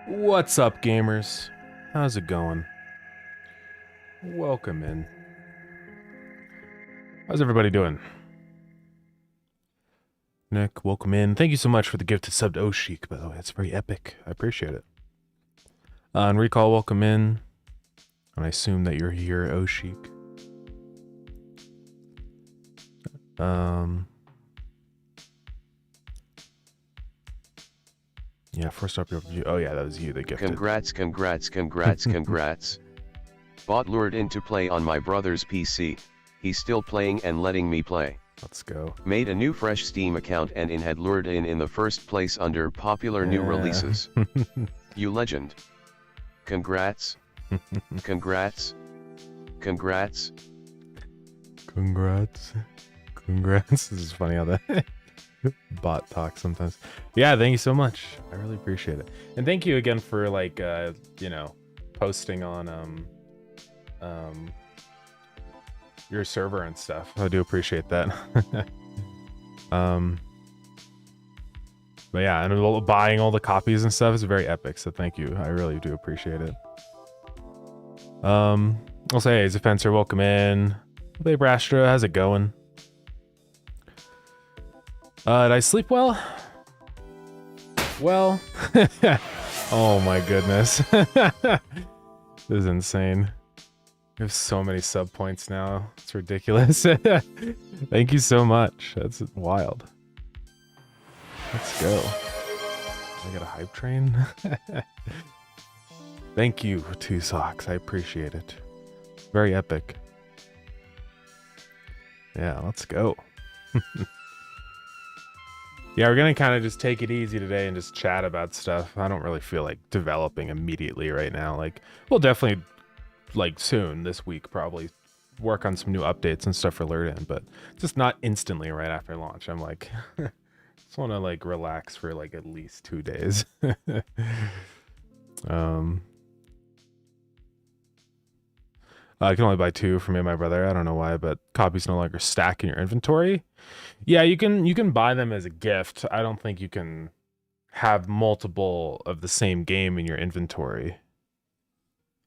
What's up, gamers? How's it going? Welcome in. How's everybody doing? Nick, welcome in. Thank you so much for the gift to sub to Oshik, by the way. It's very epic. I appreciate it. And Recall, welcome in. And I assume that you're here, Oshik. Yeah, first up your review. Oh yeah, that was you that gifted. Congrats. Bought lured into play on my brother's PC. He's still playing and letting me play. Let's go. Made a new fresh Steam account and had lured in the first place under popular new releases. You legend. Congrats. Congrats. Congrats. Congrats. Congrats. This is funny how that bot talks sometimes. Yeah, thank you so much. I really appreciate it. And thank you again for like you know, posting on your server and stuff. I do appreciate that. But yeah, and buying all the copies and stuff is very epic, so thank you. I really do appreciate it. I'll say, hey, Zafencer, welcome in. Hey, Brastra, how's it going? Did I sleep well? Well, oh my goodness. This is insane. We have so many sub points now. It's ridiculous. Thank you so much. That's wild. Let's go. I got a hype train. Thank you, Two Socks. I appreciate it. Very epic. Yeah, let's go. Yeah, we're gonna kind of just take it easy today and just chat about stuff. I don't really feel like developing immediately right now. Like, we'll definitely, like, soon this week probably work on some new updates and stuff for Lurden, but just not instantly right after launch. I'm like, just want to like relax for like at least 2 days. I can only buy 2 for me and my brother. I don't know why, but copies no longer stack in your inventory. Yeah, you can buy them as a gift. I don't think you can have multiple of the same game in your inventory.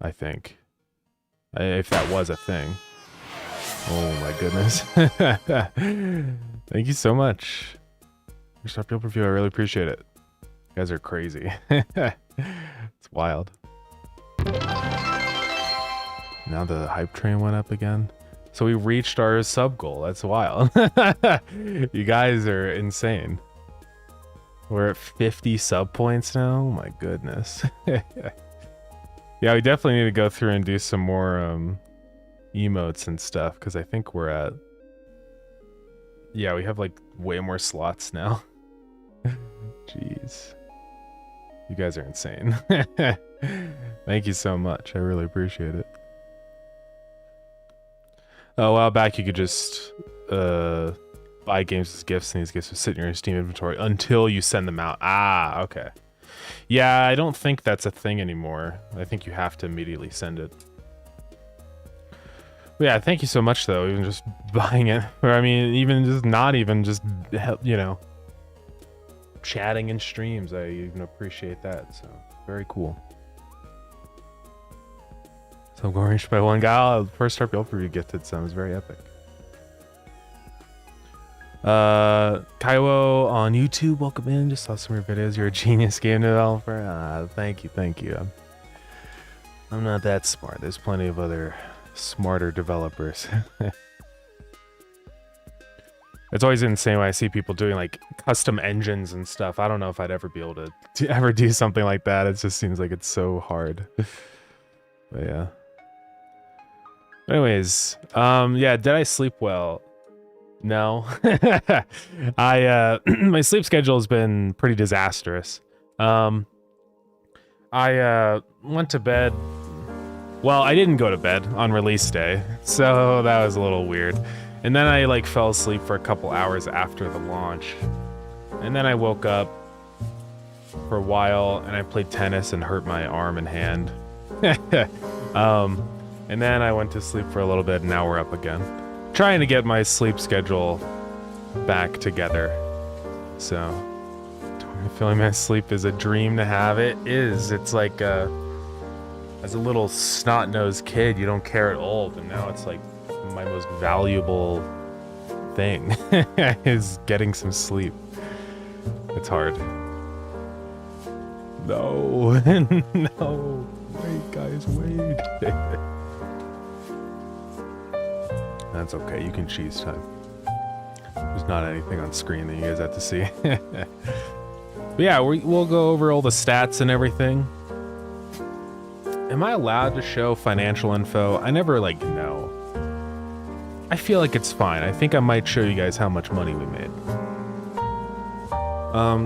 I think. If that was a thing. Oh my goodness. Thank you so much. Your stop your review, I really appreciate it. You guys are crazy. It's wild. Now the hype train went up again. So we reached our sub goal. That's wild. You guys are insane. We're at 50 sub points now. Oh my goodness. Yeah, we definitely need to go through and do some more emotes and stuff, because I think we're at... Yeah, we have like way more slots now. Jeez. You guys are insane. Thank you so much. I really appreciate it. A while back, you could just buy games as gifts, and these gifts would sit in your Steam inventory until you send them out. Ah, okay. Yeah, I don't think that's a thing anymore. I think you have to immediately send it. But yeah, thank you so much, though. Even just buying it, or I mean, even just not even just, you know, chatting in streams. I even appreciate that. So very cool. So orange by one guy. First RPL for you gifted some. It's very epic. Kaiwo on YouTube, welcome in. Just saw some of your videos. You're a genius game developer. Thank you, thank you. I'm not that smart. There's plenty of other smarter developers. It's always insane when I see people doing like custom engines and stuff. I don't know if I'd ever be able to ever do something like that. It just seems like it's so hard. But yeah. Anyways, yeah, did I sleep well? No. My sleep schedule has been pretty disastrous. I went to bed. Well, I didn't go to bed on release day, so that was a little weird. And then I like fell asleep for a couple hours after the launch. And then I woke up for a while and I played tennis and hurt my arm and hand. And then I went to sleep for a little bit, and now we're up again. Trying to get my sleep schedule back together. So, Feeling my sleep is a dream to have. It is. It's like as a little snot-nosed kid, you don't care at all, but now it's like my most valuable thing is getting some sleep. It's hard. No, no, wait, guys, wait. That's okay. You can cheese time. There's not anything on screen that you guys have to see. But yeah, we'll go over all the stats and everything. Am I allowed to show financial info? I never like know. I feel like it's fine. I think I might show you guys how much money we made.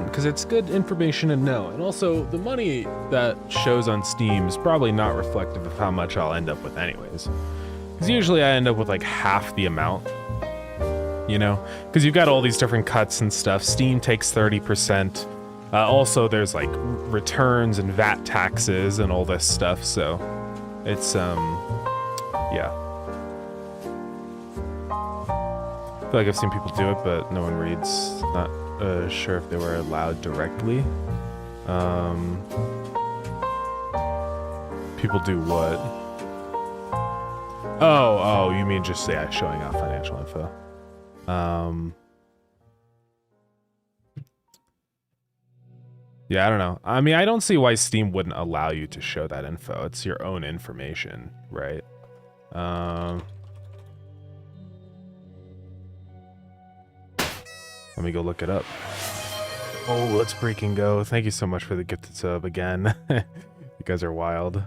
Because it's good information to know. And also, the money that shows on Steam is probably not reflective of how much I'll end up with anyways. Because usually I end up with like half the amount. You know? Because you've got all these different cuts and stuff. Steam takes 30%. Also, there's like returns and VAT taxes and all this stuff, so it's, yeah. I feel like I've seen people do it, but no one reads. Not sure if they were allowed directly. People do what? Oh, you mean just, yeah, showing off financial info. Yeah, I don't know. I mean, I don't see why Steam wouldn't allow you to show that info. It's your own information, right? Let me go look it up. Oh, let's freaking go. Thank you so much for the gifted sub again. You guys are wild.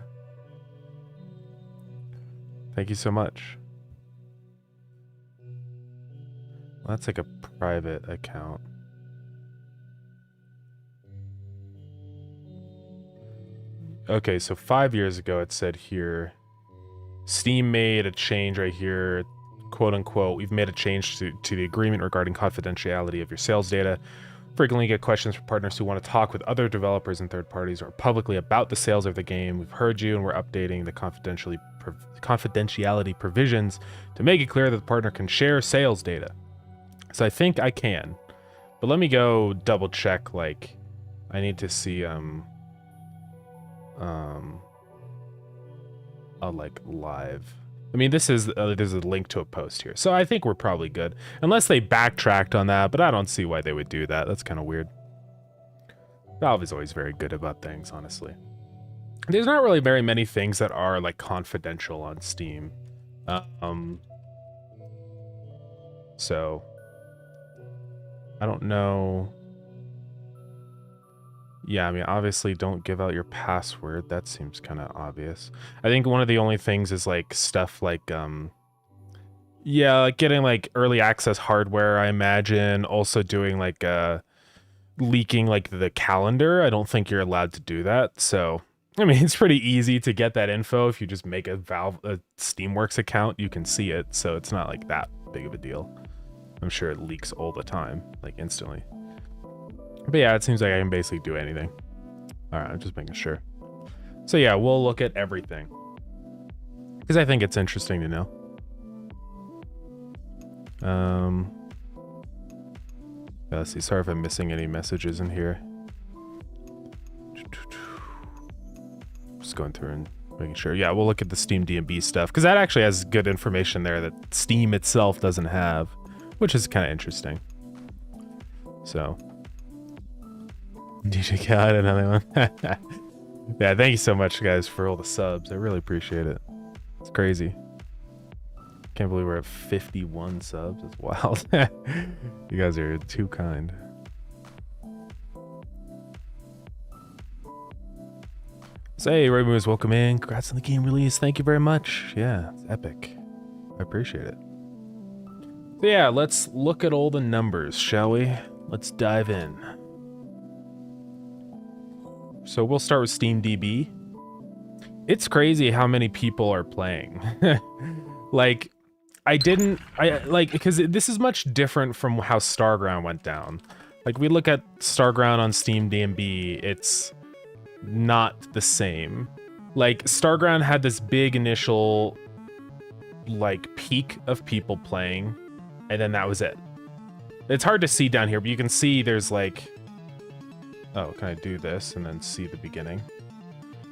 Thank you so much. Well, that's like a private account. Okay, so 5 years ago it said here, Steam made a change right here, quote unquote, we've made a change to the agreement regarding confidentiality of your sales data. Frequently get questions from partners who want to talk with other developers and third parties or publicly about the sales of the game. We've heard you and we're updating the confidentiality provisions to make it clear that the partner can share sales data. So I think I can, but let me go double check, like, I need to see, like live. I mean, this is there's a link to a post here, so I think we're probably good, unless they backtracked on that. But I don't see why they would do that. That's kind of weird. Valve is always very good about things, honestly. There's not really very many things that are like confidential on Steam, so I don't know. Yeah, I mean, obviously don't give out your password. That seems kind of obvious. I think one of the only things is like stuff like, yeah, like getting like early access hardware, I imagine. Also doing like, leaking like the calendar. I don't think you're allowed to do that. So, I mean, it's pretty easy to get that info. If you just make a Steamworks account, you can see it. So it's not like that big of a deal. I'm sure it leaks all the time, like instantly. But yeah, it seems like I can basically do anything. All right, I'm just making sure. So yeah, we'll look at everything, because I think it's interesting to know. Yeah, let's see. Sorry if I'm missing any messages in here. Just going through and making sure. Yeah, we'll look at the Steam DMB stuff, because that actually has good information there that Steam itself doesn't have, which is kind of interesting. So. DJ Cat, another one. Yeah, thank you so much, guys, for all the subs. I really appreciate it. It's crazy. Can't believe we're at 51 subs. It's wild. You guys are too kind. So, hey, Ray Moose, welcome in. Congrats on the game release. Thank you very much. Yeah, it's epic. I appreciate it. So yeah, let's look at all the numbers, shall we? Let's dive in. So we'll start with SteamDB. It's crazy how many people are playing. Like, because this is much different from how Starground went down. Like, we look at Starground on SteamDB, it's not the same. Like, Starground had this big initial, like, peak of people playing, and then that was it. It's hard to see down here, but you can see there's, like, Oh, can I do this and then see the beginning?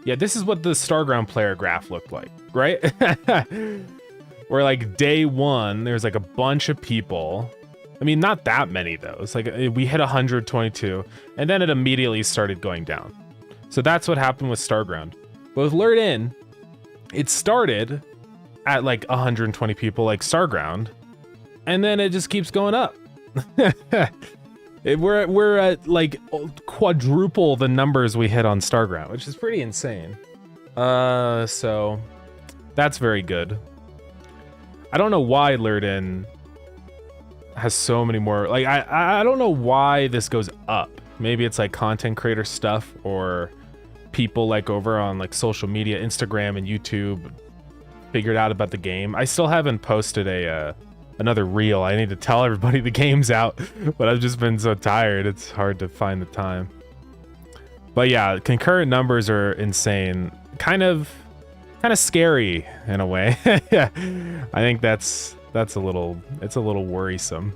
Yeah, this is what the Starground player graph looked like, right? Where like day one, there's like a bunch of people. I mean, not that many though. It's like we hit 122, and then it immediately started going down. So that's what happened with Starground. But with Lured In, it started at like 120 people like Starground, and then it just keeps going up. We're at like quadruple the numbers we hit on Starground, which is pretty insane. So that's very good. I don't know why Lured In has so many more. Like I don't know why this goes up. Maybe it's like content creator stuff, or people like over on like social media, Instagram and YouTube, figured out about the game. I still haven't posted another reel. I need to tell everybody the game's out, but I've just been so tired. It's hard to find the time. But yeah, concurrent numbers are insane. Kind of scary in a way. Yeah, I think it's a little worrisome,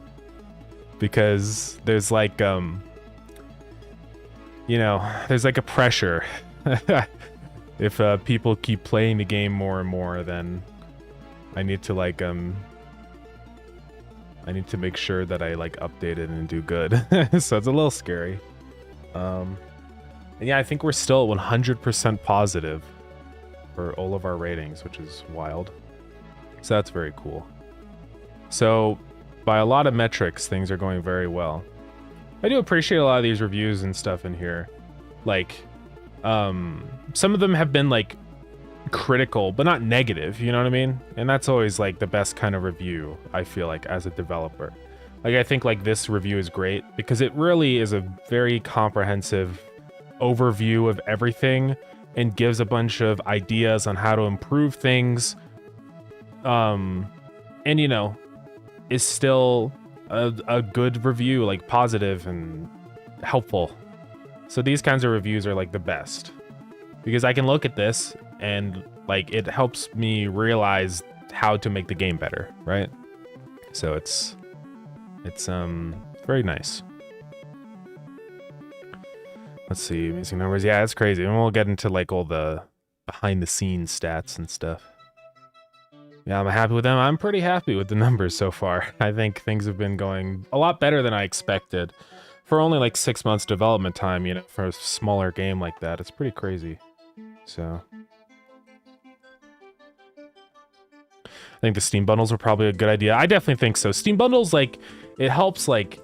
because there's like there's like a pressure. If people keep playing the game more and more, then I need to like I need to make sure that I like update it and do good. So it's a little scary. And yeah, I think we're still at 100% positive for all of our ratings, which is wild. So that's very cool. So by a lot of metrics, things are going very well. I do appreciate a lot of these reviews and stuff in here. Like, some of them have been like critical, but not negative, you know what I mean? And that's always like the best kind of review, I feel like, as a developer. Like, I think like this review is great because it really is a very comprehensive overview of everything and gives a bunch of ideas on how to improve things. And is still a good review, like positive and helpful. So these kinds of reviews are like the best, because I can look at this and like it helps me realize how to make the game better, right? So it's very nice. Let's see, amazing numbers. Yeah, it's crazy. And we'll get into like all the behind the scenes stats and stuff. Yeah, I'm happy with them. I'm pretty happy with the numbers so far. I think things have been going a lot better than I expected. For only like 6 months development time, for a smaller game like that, it's pretty crazy. So I think the Steam bundles are probably a good idea. I definitely think so. Steam bundles, like, it helps, like,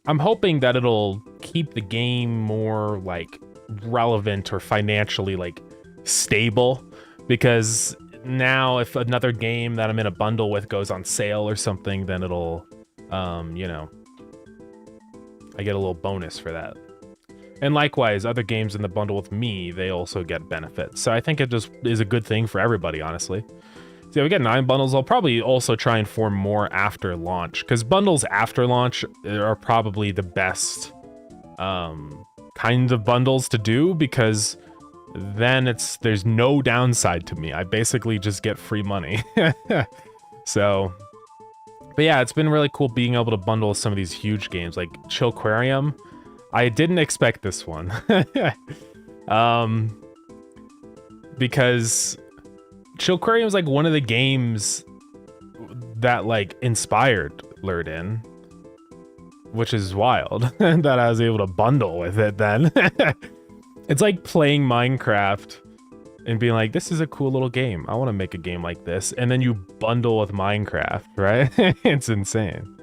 I'm hoping that it'll keep the game more like relevant or financially like stable, because now if another game that I'm in a bundle with goes on sale or something, then it'll I get a little bonus for that. And likewise, other games in the bundle with me, they also get benefits. So I think it just is a good thing for everybody, honestly. So yeah, we get 9 bundles. I'll probably also try and form more after launch, because bundles after launch are probably the best kind of bundles to do, because then there's no downside to me. I basically just get free money. So, but yeah, it's been really cool being able to bundle some of these huge games like Chillquarium. I didn't expect this one. Because Chillquarium is like one of the games that like inspired Lured In, which is wild that I was able to bundle with it then. It's like playing Minecraft and being like, this is a cool little game. I want to make a game like this. And then you bundle with Minecraft, right? It's insane.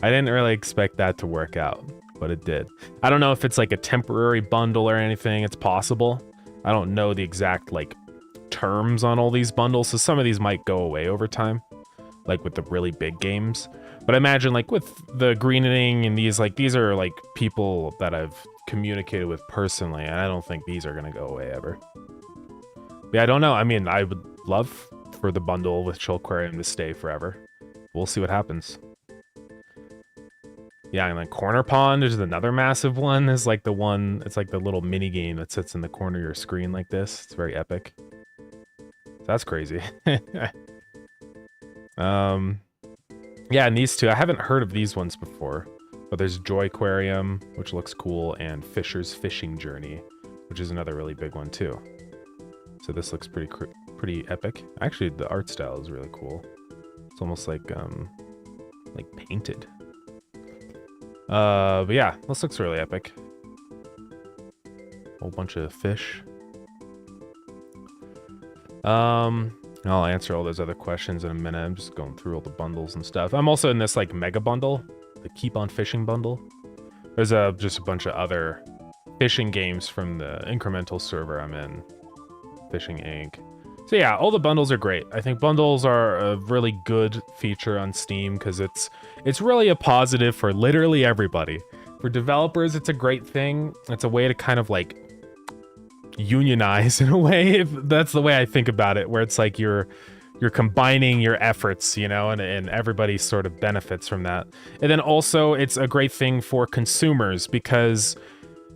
I didn't really expect that to work out, but it did. I don't know if it's like a temporary bundle or anything. It's possible. I don't know the exact like terms on all these bundles, so some of these might go away over time, like with the really big games. But I imagine like with the greening and these are like people that I've communicated with personally, and I don't think these are gonna go away ever. Yeah, I don't know. I mean, I would love for the bundle with Chillquarium to stay forever. We'll see what happens. Yeah, and like Corner Pond, there's another massive one. There's like the one, it's like the little mini game that sits in the corner of your screen like this. It's very epic. That's crazy. Yeah, and these two, I haven't heard of these ones before. But there's Joy Aquarium, which looks cool, and Fisher's Fishing Journey, which is another really big one too. So this looks pretty epic. Actually, the art style is really cool. It's almost like painted. But yeah, this looks really epic. Whole bunch of fish. I'll answer all those other questions in a minute. I'm just going through all the bundles and stuff. I'm also in this like mega bundle, the Keep on Fishing bundle. There's just a bunch of other fishing games from the incremental server I'm in, Fishing Inc. So yeah, all the bundles are great. I think bundles are a really good feature on Steam because it's really a positive for literally everybody. For developers, it's a great thing. It's a way to kind of like unionize in a way, if that's the way I think about it, where it's like you're combining your efforts, you know, and everybody sort of benefits from that. And then also it's a great thing for consumers because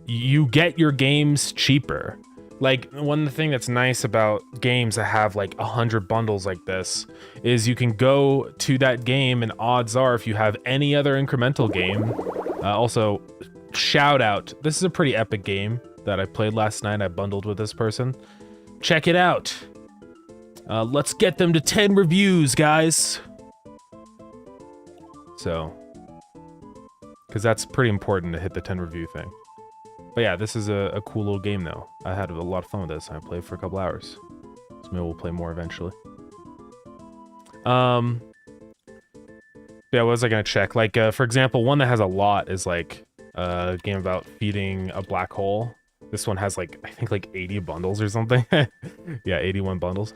you get your games cheaper. Like, one thing that's nice about games that have like 100 bundles like this is you can go to that game, and odds are if you have any other incremental game, also shout out, this is a pretty epic game that I played last night. I bundled with this person. Check it out. Let's get them to 10 reviews, guys. So, because that's pretty important to hit the 10 review thing. But yeah, this is a cool little game though. I had a lot of fun with this. I played for a couple hours. So maybe we'll play more eventually. Yeah, what was I gonna check? Like, for example, one that has a lot is like a game about feeding a black hole. This one has like, I think like 80 bundles or something. Yeah, 81 bundles.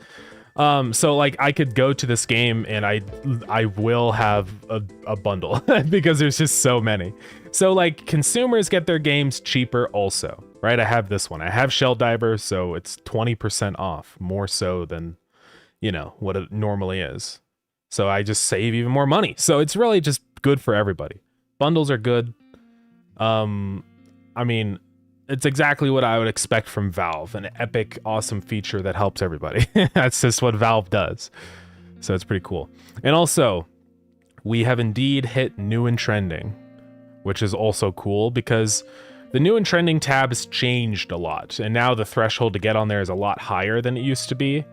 So like I could go to this game and I will have a bundle because there's just so many. So like consumers get their games cheaper also, right? I have this one. I have Shell Diver, so it's 20% off, more so than, you know, what it normally is. So I just save even more money. So it's really just good for everybody. Bundles are good. I mean, it's exactly what I would expect from Valve, an epic, awesome feature that helps everybody. That's just what Valve does. So it's pretty cool. And also, we have indeed hit new and trending, which is also cool because the new and trending tab has changed a lot. And now the threshold to get on there is a lot higher than it used to be.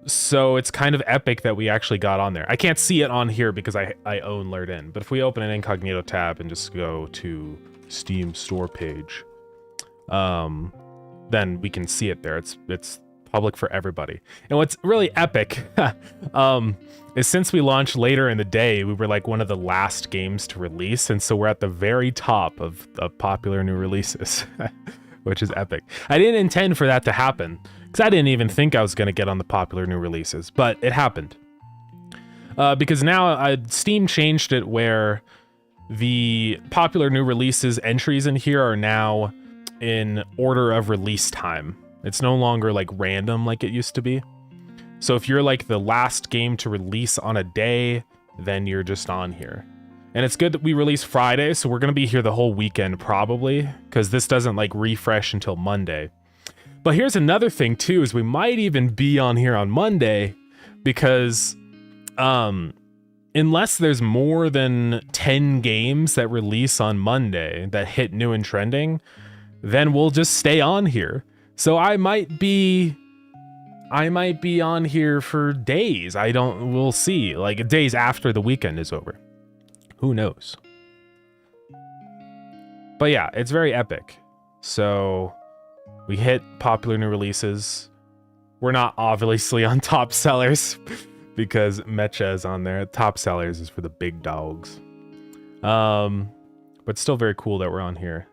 So it's kind of epic that we actually got on there. I can't see it on here because I own Lured In. But if we open an incognito tab and just go to Steam store page, then we can see it there. It's public for everybody. And what's really epic is since we launched later in the day, we were like one of the last games to release, and so we're at the very top of popular new releases, which is epic. I didn't intend for that to happen because I didn't even think I was going to get on the popular new releases, but it happened. Because now Steam changed it where the popular new releases entries in here are now in order of release time. It's no longer like random like it used to be. So if you're like the last game to release on a day, then you're just on here. And it's good that we release Friday, so we're gonna be here the whole weekend probably, because this doesn't like refresh until Monday. But here's another thing too, is we might even be on here on Monday, because unless there's more than 10 games that release on Monday that hit new and trending, then we'll just stay on here. So I might be on here for days. We'll see. Like days after the weekend is over. Who knows? But yeah, it's very epic. So we hit popular new releases. We're not obviously on top sellers because Mecha is on there. Top sellers is for the big dogs. But still very cool that we're on here.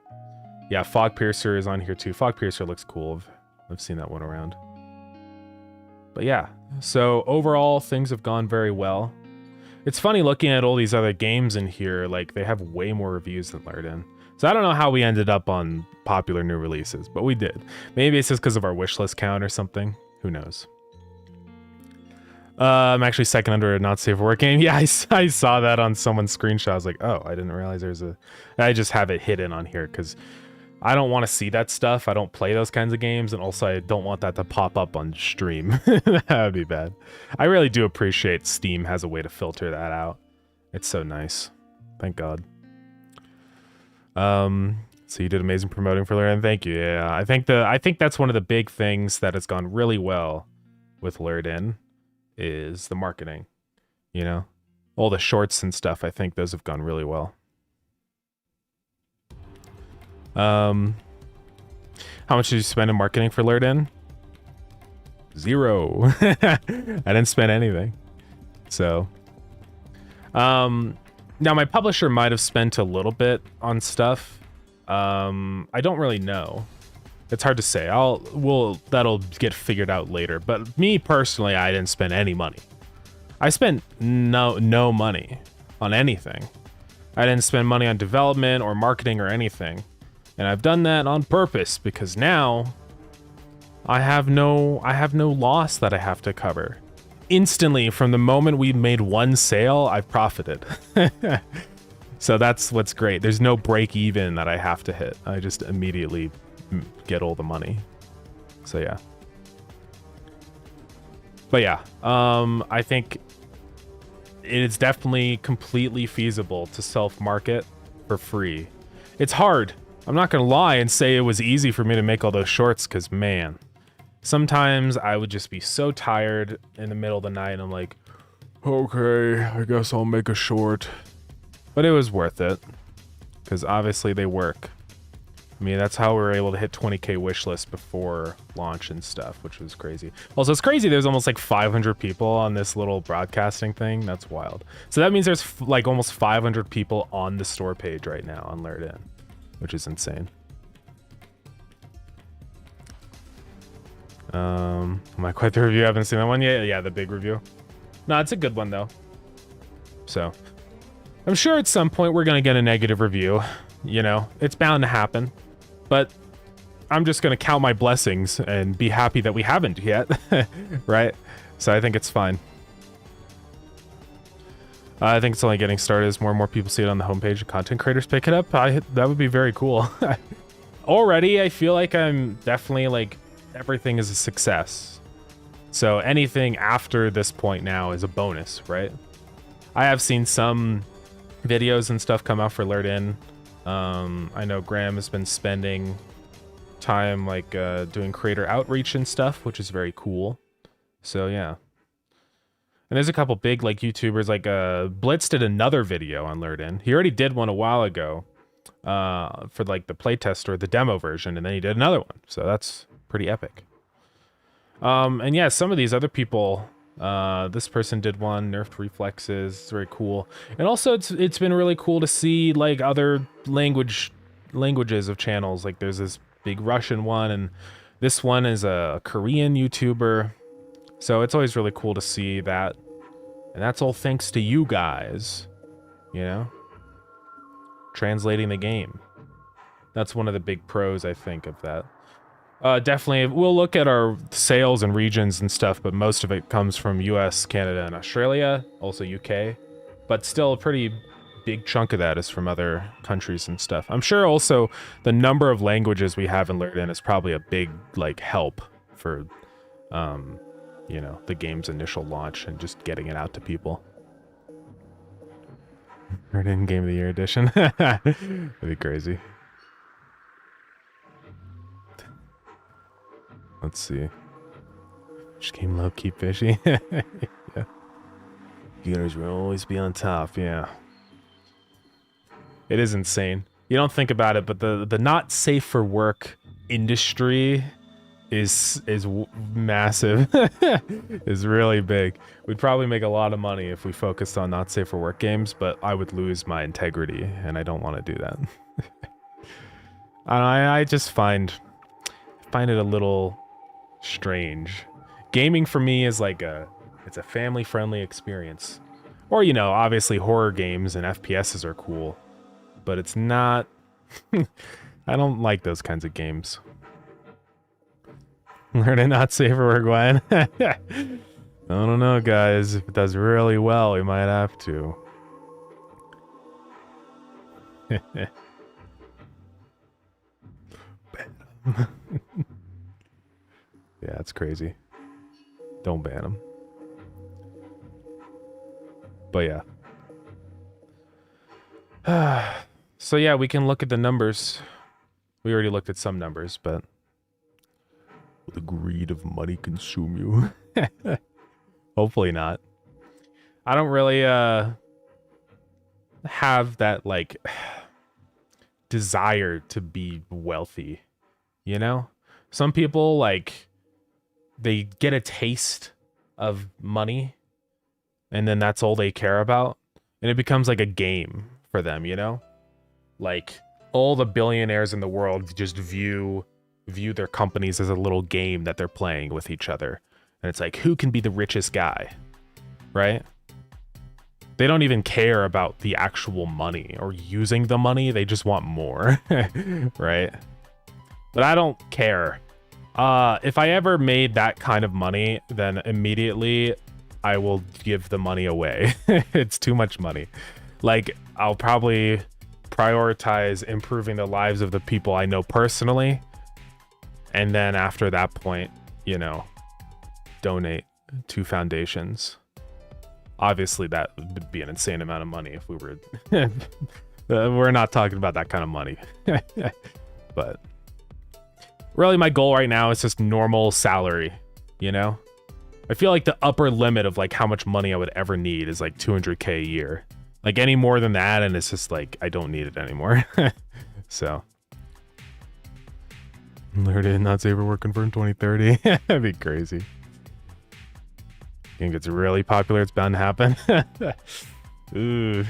Yeah, Fog Piercer is on here too. Fog Piercer looks cool. I've seen that one around. But yeah, so overall things have gone very well. It's funny looking at all these other games in here, like they have way more reviews than Lured In. So I don't know how we ended up on popular new releases, but we did. Maybe it's just because of our wishlist count or something. Who knows? I'm actually second under a not safe for work game. Yeah, I saw that on someone's screenshot. I was like, oh, I didn't realize there's a... I just have it hidden on here because I don't want to see that stuff. I don't play those kinds of games, and also I don't want that to pop up on stream. That would be bad. I really do appreciate Steam has a way to filter that out. It's so nice. Thank God. So you did amazing promoting for Lured In. Thank you. Yeah, I think that's one of the big things that has gone really well with Lured In is the marketing. You know, all the shorts and stuff. I think those have gone really well. How much did you spend in marketing for Lured In? 0. I didn't spend anything. So, now my publisher might have spent a little bit on stuff. I don't really know. It's hard to say. That'll get figured out later. But me personally, I didn't spend any money. I spent no money on anything. I didn't spend money on development or marketing or anything. And I've done that on purpose because now I have no loss that I have to cover. Instantly, from the moment we made one sale, I've profited. So that's what's great. There's no break even that I have to hit. I just immediately get all the money. So yeah. But yeah, I think it's definitely completely feasible to self-market for free. It's hard. I'm not gonna lie and say it was easy for me to make all those shorts, because man, sometimes I would just be so tired in the middle of the night and I'm like, okay, I guess I'll make a short. But it was worth it, because obviously they work. I mean, that's how we were able to hit 20K wishlist before launch and stuff, which was crazy. Also, it's crazy there's almost like 500 people on this little broadcasting thing. That's wild. So that means there's like almost 500 people on the store page right now on Lured In, which is insane. Am I quite the review? I haven't seen that one yet. Yeah, the big review. No, it's a good one though. So I'm sure at some point we're gonna get a negative review. You know, it's bound to happen. But I'm just gonna count my blessings and be happy that we haven't yet, right? So I think it's fine. I think it's only getting started as more and more people see it on the homepage and content creators pick it up. That would be very cool. Already, I feel like I'm definitely like everything is a success. So anything after this point now is a bonus, right? I have seen some videos and stuff come out for Lured In. I know Graham has been spending time like doing creator outreach and stuff, which is very cool. So yeah. And there's a couple big like YouTubers, like Blitz did another video on Lured In. He already did one a while ago for like the playtest or the demo version, and then he did another one. So that's pretty epic. And yeah, some of these other people, this person did one, nerfed reflexes. It's very cool. And also it's been really cool to see like other languages of channels. Like there's this big Russian one, and this one is a Korean YouTuber. So it's always really cool to see that. And that's all thanks to you guys, you know, translating the game. That's one of the big pros, I think, of that. Definitely, we'll look at our sales and regions and stuff, but most of it comes from US, Canada, and Australia, also UK. But still, a pretty big chunk of that is from other countries and stuff. I'm sure also the number of languages we have in Lured In is probably a big, like, help for, you know, the game's initial launch and just getting it out to people. Lured In Game of the Year edition. That'd be crazy. Let's see. Just game low, keep fishy. Yeah. Beginners will always be on top, yeah. It is insane. You don't think about it, but the not safe for work industry is massive. Is really big. We'd probably make a lot of money if we focused on not safe for work games, but I would lose my integrity, and I don't want to do that. I just find it a little strange. Gaming for me is like it's a family-friendly experience. Or, you know, obviously horror games and FPSs are cool, but it's not I don't like those kinds of games. Learn to not safe for work, Gwen. I don't know, guys. If it does really well, we might have to. Yeah, it's crazy. Don't ban them. But yeah. So yeah, we can look at the numbers. We already looked at some numbers, but will the greed of money consume you? Hopefully not. I don't really have that like desire to be wealthy, you know? Some people like they get a taste of money and then that's all they care about and it becomes like a game for them, you know? Like all the billionaires in the world just view their companies as a little game that they're playing with each other. And it's like, who can be the richest guy? Right? They don't even care about the actual money or using the money. They just want more, right? But I don't care. If I ever made that kind of money, then immediately I will give the money away. It's too much money. Like, I'll probably prioritize improving the lives of the people I know personally. And then after that point, you know, donate to foundations. Obviously, that would be an insane amount of money if we were... we're not talking about that kind of money. But really, my goal right now is just normal salary, you know? I feel like the upper limit of like how much money I would ever need is like 200K a year. Like any more than that, and it's just like, I don't need it anymore. So. There it is, not safe for work confirmed 2030. That'd be crazy. Game gets really popular, it's bound to happen. Ooh.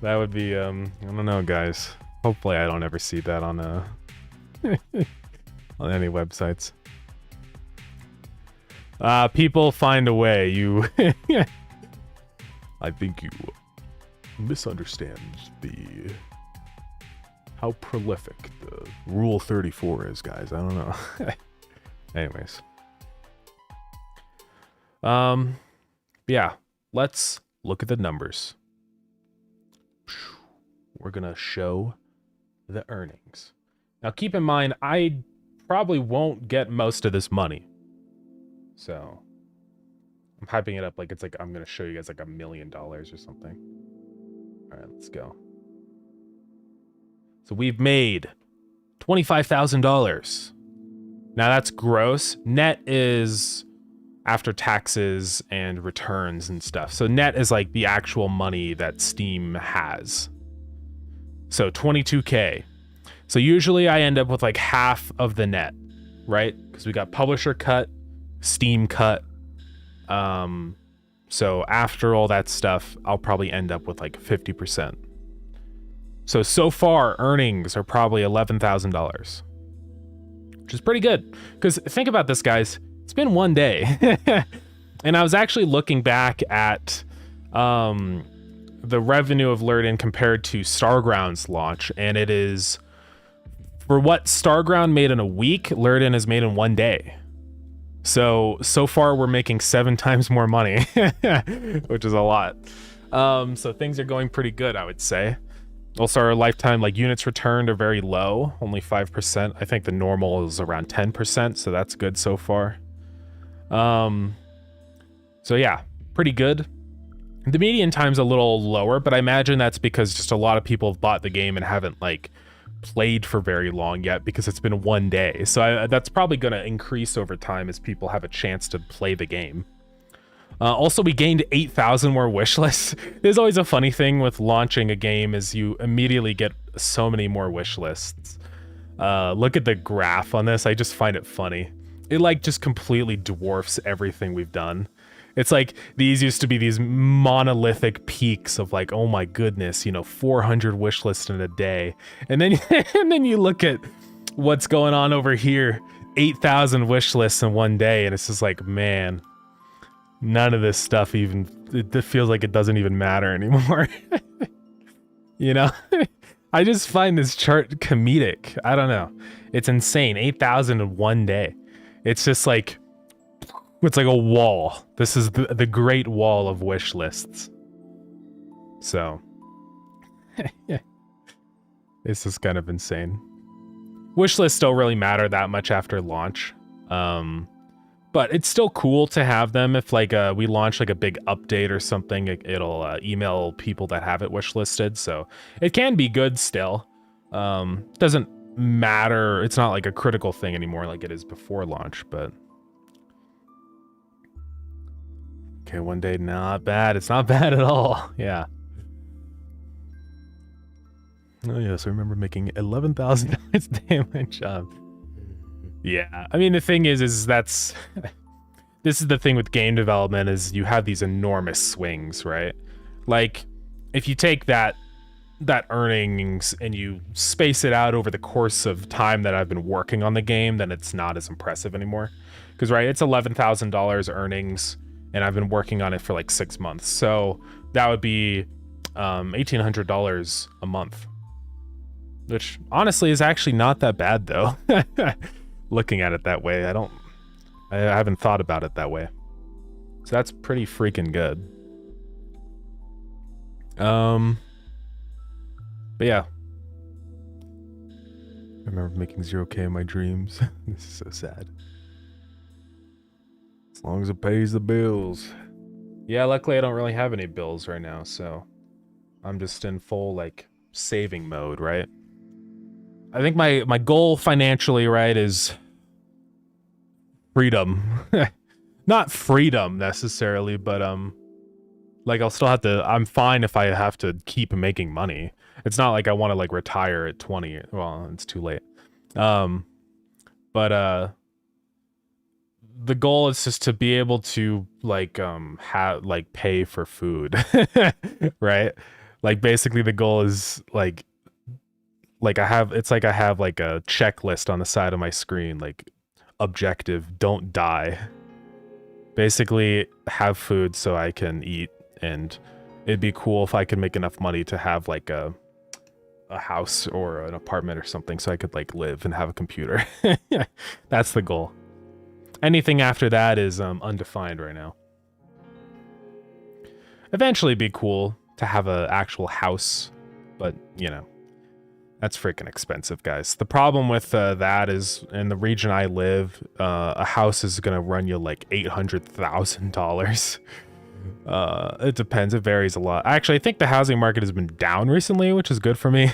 That would be, I don't know, guys. Hopefully I don't ever see that on, on any websites. People find a way. You... I think you misunderstand how prolific the Rule 34 is, guys. I don't know. Anyways. Yeah, let's look at the numbers. We're gonna show the earnings. Now keep in mind, I probably won't get most of this money. So I'm hyping it up like it's like I'm gonna show you guys like $1 million or something. All right, let's go. So we've made $25,000. Now that's gross. Net is after taxes and returns and stuff. So net is like the actual money that Steam has. So 22K. So usually I end up with like half of the net, right? Because we got publisher cut, Steam cut. So after all that stuff, I'll probably end up with like 50%. So far earnings are probably $11,000, which is pretty good. Because think about this, guys. It's been one day. And I was actually looking back at the revenue of Lurden compared to Starground's launch, and it is, for what Starground made in a week, Lurden has made in one day. So far we're making 7 times more money, which is a lot. So things are going pretty good, I would say. Also, our lifetime like units returned are very low, only 5%. I think the normal is around 10%, so that's good so far. So yeah, pretty good. The median time's a little lower, but I imagine that's because just a lot of people have bought the game and haven't like played for very long yet because it's been one day. So that's probably going to increase over time as people have a chance to play the game. Also, we gained 8,000 more wish lists. There's always a funny thing with launching a game is you immediately get so many more wish lists. Look at the graph on this. I just find it funny. It like just completely dwarfs everything we've done. It's like these used to be these monolithic peaks of like, oh my goodness, you know, 400 wish lists in a day. And then and then you look at what's going on over here, 8,000 wish lists in one day, and it's just like, man, none of this stuff even, it feels like it doesn't even matter anymore. You know? I just find this chart comedic. I don't know. It's insane. 8,000 in one day. It's just like, it's like a wall. This is the great wall of wish lists. So, it's just kind of insane. Wish lists don't really matter that much after launch. But But it's still cool to have them. If like we launch like a big update or something, it'll email people that have it wishlisted. So it can be good still. Doesn't matter. It's not like a critical thing anymore like it is before launch, but okay, one day, not bad. It's not bad at all. Yeah. Oh yes, I remember making $11,000 a day at my job. Yeah, I mean the thing is that's this is the thing with game development is you have these enormous swings, right? Like if you take that earnings and you space it out over the course of time that I've been working on the game, then it's not as impressive anymore. Because right, it's $11,000 earnings, and I've been working on it for like 6 months, so that would be $1,800 a month, which honestly is actually not that bad though. Looking at it that way, I haven't thought about it that way, so that's pretty freaking good. But yeah, I remember making 0K in my dreams. This is so sad. As long as it pays the bills. Yeah, luckily I don't really have any bills right now, so I'm just in full like saving mode, right? I think my goal financially, right, is freedom. Not freedom necessarily, but like I'll still have to, I'm fine if I have to keep making money. It's not like I want to like retire at 20. Well, it's too late. But the goal is just to be able to like have like pay for food. Right? Like basically the goal is like I have a checklist on the side of my screen, like objective, don't die. Basically have food so I can eat, and it'd be cool if I could make enough money to have like a house or an apartment or something so I could like live and have a computer. That's the goal. Anything after that is undefined right now. Eventually it'd be cool to have an actual house, but you know, that's freaking expensive, guys. The problem with that is in the region I live, a house is gonna run you like $800,000. It depends. It varies a lot. Actually, I think the housing market has been down recently, which is good for me.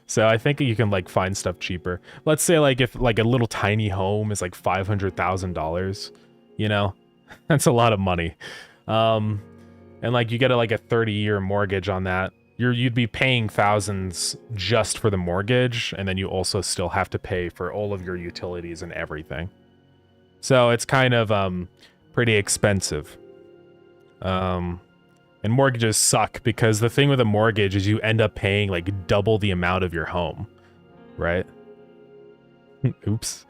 So I think you can like find stuff cheaper. Let's say like if like a little tiny home is like $500,000, you know, that's a lot of money. And like you get like a 30-year mortgage on that. You'd be paying thousands just for the mortgage, and then you also still have to pay for all of your utilities and everything. So it's kind of pretty expensive. And mortgages suck because the thing with a mortgage is you end up paying like double the amount of your home, right? Oops.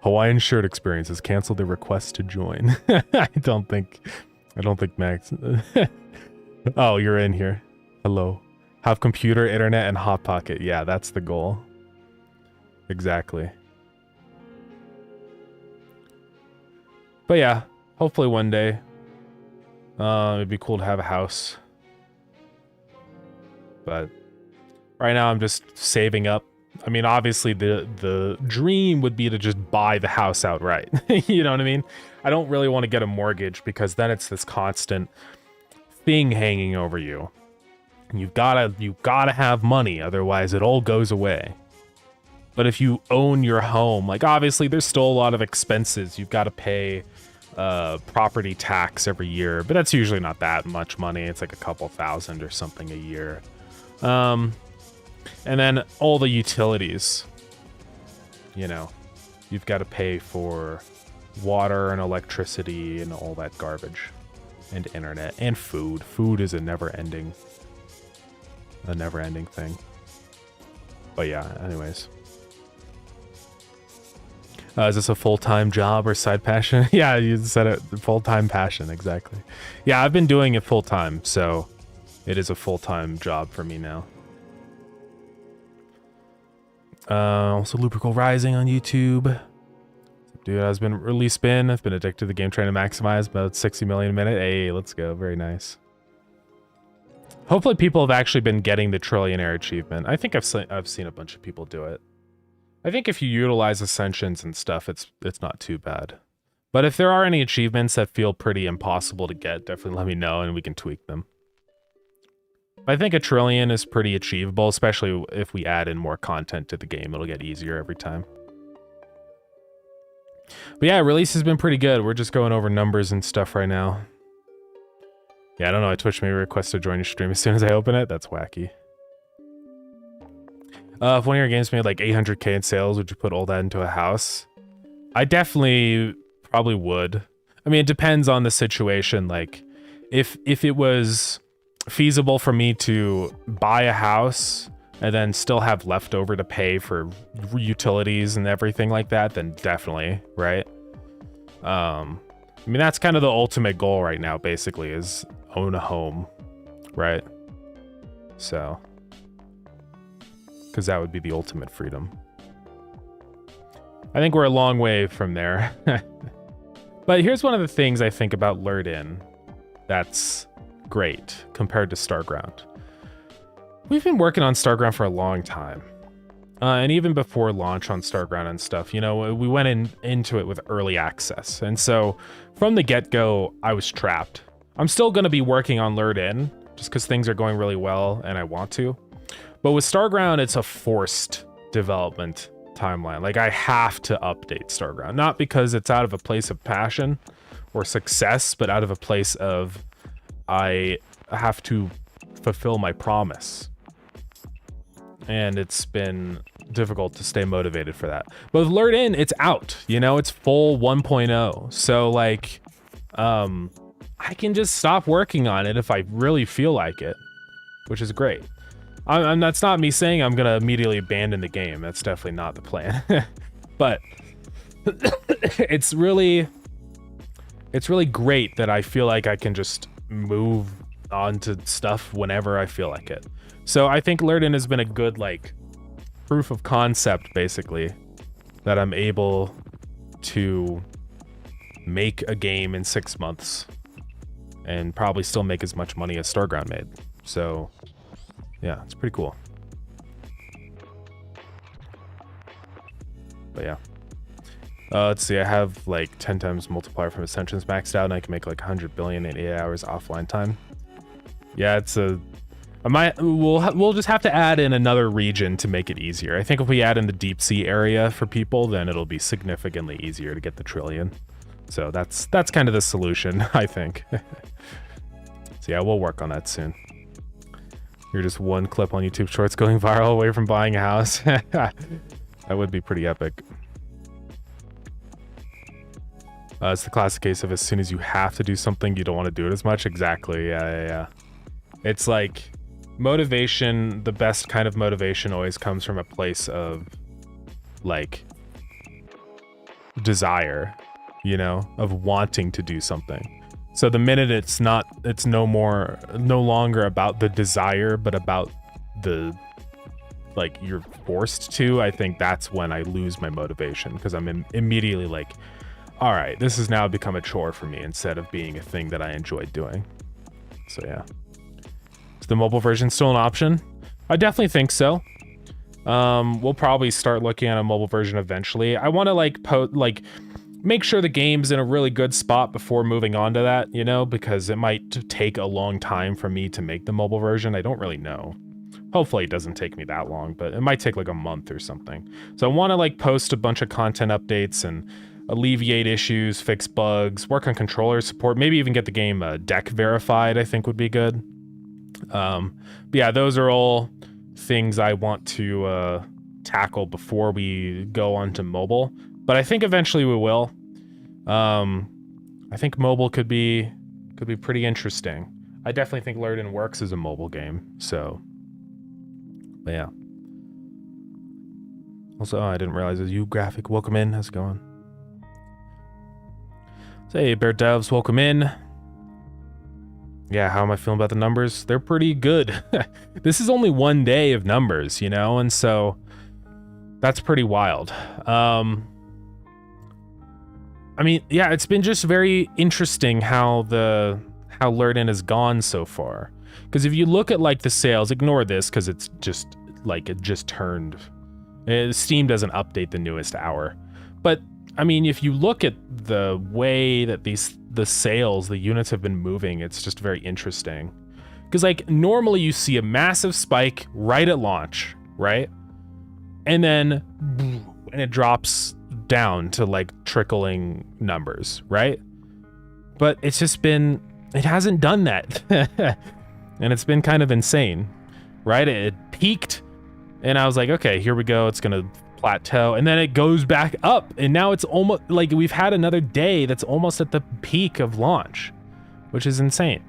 Hawaiian shirt experience has canceled their request to join. I don't think Max. Oh, you're in here. Hello. Have computer, internet, and Hot Pocket. Yeah, that's the goal. Exactly. But yeah, hopefully one day. It'd be cool to have a house. But right now I'm just saving up. I mean, obviously the dream would be to just buy the house outright. You know what I mean? I don't really want to get a mortgage because then it's this constant thing hanging over you. And you've gotta have money, otherwise it all goes away. But if you own your home, like obviously there's still a lot of expenses. You've got to pay property tax every year, but that's usually not that much money. It's like a couple thousand or something a year. And then all the utilities, you know, you've got to pay for water and electricity and all that garbage, and internet and food. Food is a never-ending thing. But yeah, anyways. Is this a full-time job or side passion? Yeah, you said it. Full-time passion, exactly. Yeah, I've been doing it full-time, so it is a full-time job for me now. Also, Lubrical Rising on YouTube. Dude, I've been addicted to the game, trying to maximize about 60 million a minute. Hey, let's go. Very nice. Hopefully people have actually been getting the Trillionaire achievement. I think I've seen a bunch of people do it. I think if you utilize Ascensions and stuff, it's not too bad. But if there are any achievements that feel pretty impossible to get, definitely let me know and we can tweak them. I think 1 trillion is pretty achievable, especially if we add in more content to the game. It'll get easier every time. But yeah, release has been pretty good. We're just going over numbers and stuff right now. Yeah, I don't know. Twitch may request to join your stream as soon as I open it. That's wacky. If one of your games made like 800k in sales, would you put all that into a house? I definitely probably would. I mean, it depends on the situation. Like, if it was feasible for me to buy a house and then still have leftover to pay for utilities and everything like that, then definitely, right? I mean, that's kind of the ultimate goal right now, basically, is own a home, right? So, because that would be the ultimate freedom. I think we're a long way from there. But here's one of the things I think about Lured In that's great compared to Starground. We've been working on Starground for a long time. And even before launch on Starground and stuff, you know, we went into it with early access. And so from the get-go, I was trapped. I'm still going to be working on Lured In just because things are going really well and I want to. But with Starground, it's a forced development timeline. Like, I have to update Starground, not because it's out of a place of passion or success, but out of a place of I have to fulfill my promise. And it's been difficult to stay motivated for that. But with Lured In, it's out, you know, it's full 1.0. So like, I can just stop working on it if I really feel like it, which is great. That's not me saying I'm gonna immediately abandon the game. That's definitely not the plan. But it's really great that I feel like I can just move on to stuff whenever I feel like it. So I think Lured In has been a good like proof of concept, basically, that I'm able to make a game in 6 months and probably still make as much money as Starground made. So yeah, it's pretty cool. But yeah. Let's see, I have like 10 times multiplier from Ascensions maxed out and I can make like 100 billion in 8 hours offline time. Yeah, it's we'll just have to add in another region to make it easier. I think if we add in the deep sea area for people, then it'll be significantly easier to get the trillion. So that's kind of the solution, I think. So yeah, we'll work on that soon. You're just one clip on YouTube Shorts going viral away from buying a house. That would be pretty epic. It's the classic case of as soon as you have to do something, you don't want to do it as much. Exactly. Yeah. It's like motivation, the best kind of motivation always comes from a place of like desire, you know, of wanting to do something. So the minute it's no longer about the desire, but about the, like, you're forced to, I think that's when I lose my motivation, because I'm immediately like, all right, this has now become a chore for me instead of being a thing that I enjoy doing. So yeah. Is the mobile version still an option? I definitely think so. We'll probably start looking at a mobile version eventually. I want to make sure the game's in a really good spot before moving on to that, you know, because it might take a long time for me to make the mobile version. I don't really know. Hopefully it doesn't take me that long, but it might take like a month or something. So I want to like post a bunch of content updates and alleviate issues, fix bugs, work on controller support, maybe even get the game deck verified, I think would be good. But yeah, those are all things I want to tackle before we go on to mobile. But I think eventually we will. I think mobile could be pretty interesting. I definitely think Lured In works as a mobile game. So, but yeah. Also, I didn't realize it was you, Graphic. Welcome in. How's it going? Hey, Bear Devs, welcome in. Yeah, how am I feeling about the numbers? They're pretty good. This is only 1 day of numbers, you know, and so that's pretty wild. I mean, yeah, it's been just very interesting how Lured In has gone so far. Because if you look at like the sales, ignore this because it's just like it just turned. Steam doesn't update the newest hour, but I mean, if you look at the way that the units have been moving, it's just very interesting. Because like normally you see a massive spike right at launch, right? And then it drops down to like trickling numbers, right? But it's just been, it hasn't done that. And it's been kind of insane, right? It peaked and I was like, okay, here we go. It's going to plateau, and then it goes back up, and now it's almost like we've had another day that's almost at the peak of launch, which is insane.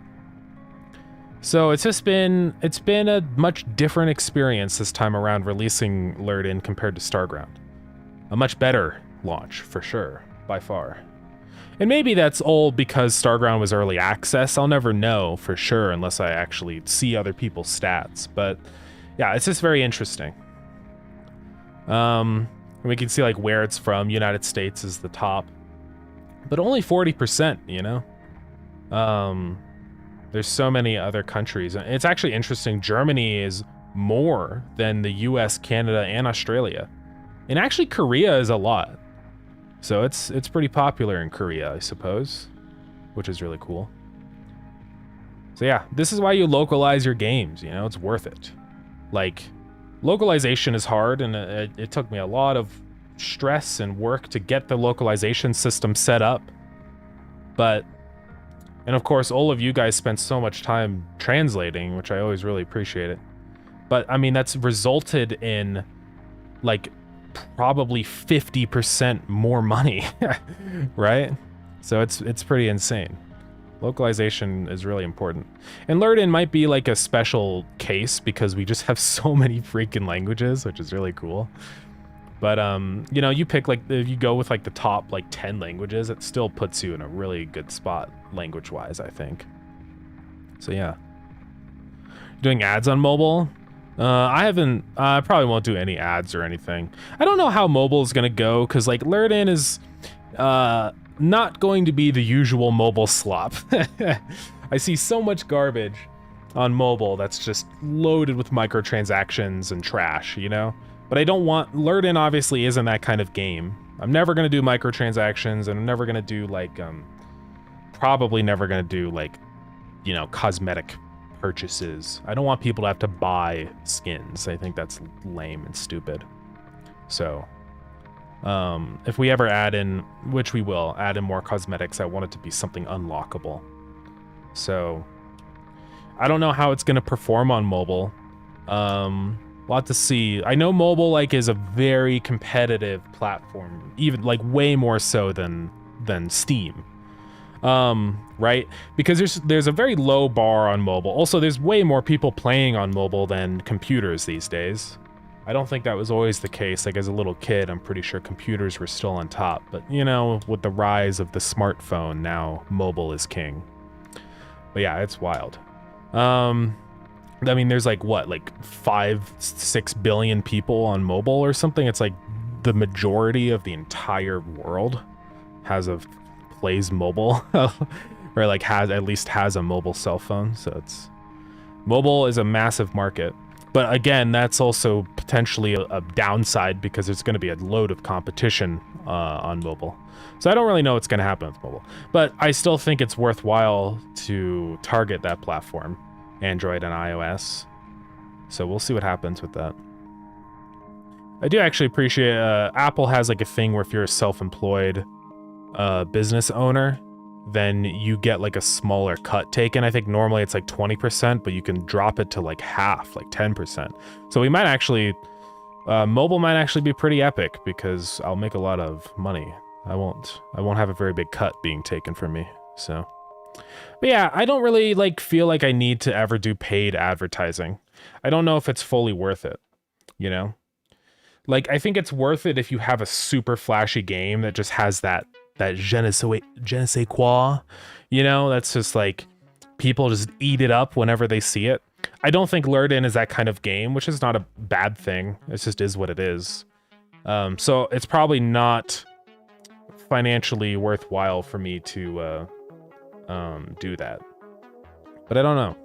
So it's been a much different experience this time around releasing Lured In compared to Starground. A much better launch for sure, by far. And maybe that's all because Starground was early access. I'll never know for sure unless I actually see other people's stats, but yeah, it's just very interesting. We can see like where it's from. United States is the top, but only 40%, you know? There's so many other countries. It's actually interesting. Germany is more than the US, Canada, and Australia. And actually Korea is a lot. So it's pretty popular in Korea, I suppose, which is really cool. So yeah, this is why you localize your games, you know? It's worth it. Like, localization is hard, and it took me a lot of stress and work to get the localization system set up. And of course, all of you guys spent so much time translating, which I always really appreciate it. But I mean, that's resulted in like probably 50% more money, right? So it's pretty insane. Localization is really important. And Lured In might be like a special case because we just have so many freaking languages, which is really cool. But, you know, you pick like, if you go with like the top like 10 languages, it still puts you in a really good spot language-wise, I think. So yeah. Doing ads on mobile? I probably won't do any ads or anything. I don't know how mobile is going to go because like Lured In is, not going to be the usual mobile slop. I see so much garbage on mobile that's just loaded with microtransactions and trash, you know? But I don't want, Lured In obviously isn't that kind of game. I'm never gonna do microtransactions, and I'm never gonna do like, probably never gonna do like, you know, cosmetic purchases. I don't want people to have to buy skins. I think that's lame and stupid. So, if we ever add in, which we will, add in more cosmetics, I want it to be something unlockable. So, I don't know how it's going to perform on mobile. We'll have to see. I know mobile, like, is a very competitive platform, even, like, way more so than Steam. Right? Because there's a very low bar on mobile. Also, there's way more people playing on mobile than computers these days. I don't think that was always the case. Like, as a little kid, I'm pretty sure computers were still on top. But, you know, with the rise of the smartphone, now mobile is king. But yeah, it's wild. I mean, there's like, what, like 5-6 billion people on mobile or something? It's like the majority of the entire world plays mobile. Or like at least has a mobile cell phone. So mobile is a massive market. But again, that's also potentially a downside because there's going to be a load of competition on mobile. So I don't really know what's going to happen with mobile. But I still think it's worthwhile to target that platform, Android and iOS. So we'll see what happens with that. I do actually appreciate Apple has like a thing where if you're a self-employed business owner, then you get like a smaller cut taken. I think normally it's like 20%, but you can drop it to like half, like 10%. So we might actually, mobile might actually be pretty epic because I'll make a lot of money. I won't have a very big cut being taken from me. So, but yeah, I don't really like feel like I need to ever do paid advertising. I don't know if it's fully worth it, you know? Like, I think it's worth it if you have a super flashy game that just has that je ne sais quoi, you know, that's just like people just eat it up whenever they see it. I don't think Lured In is that kind of game, which is not a bad thing. It just is what it is. So it's probably not financially worthwhile for me to do that. But I don't know.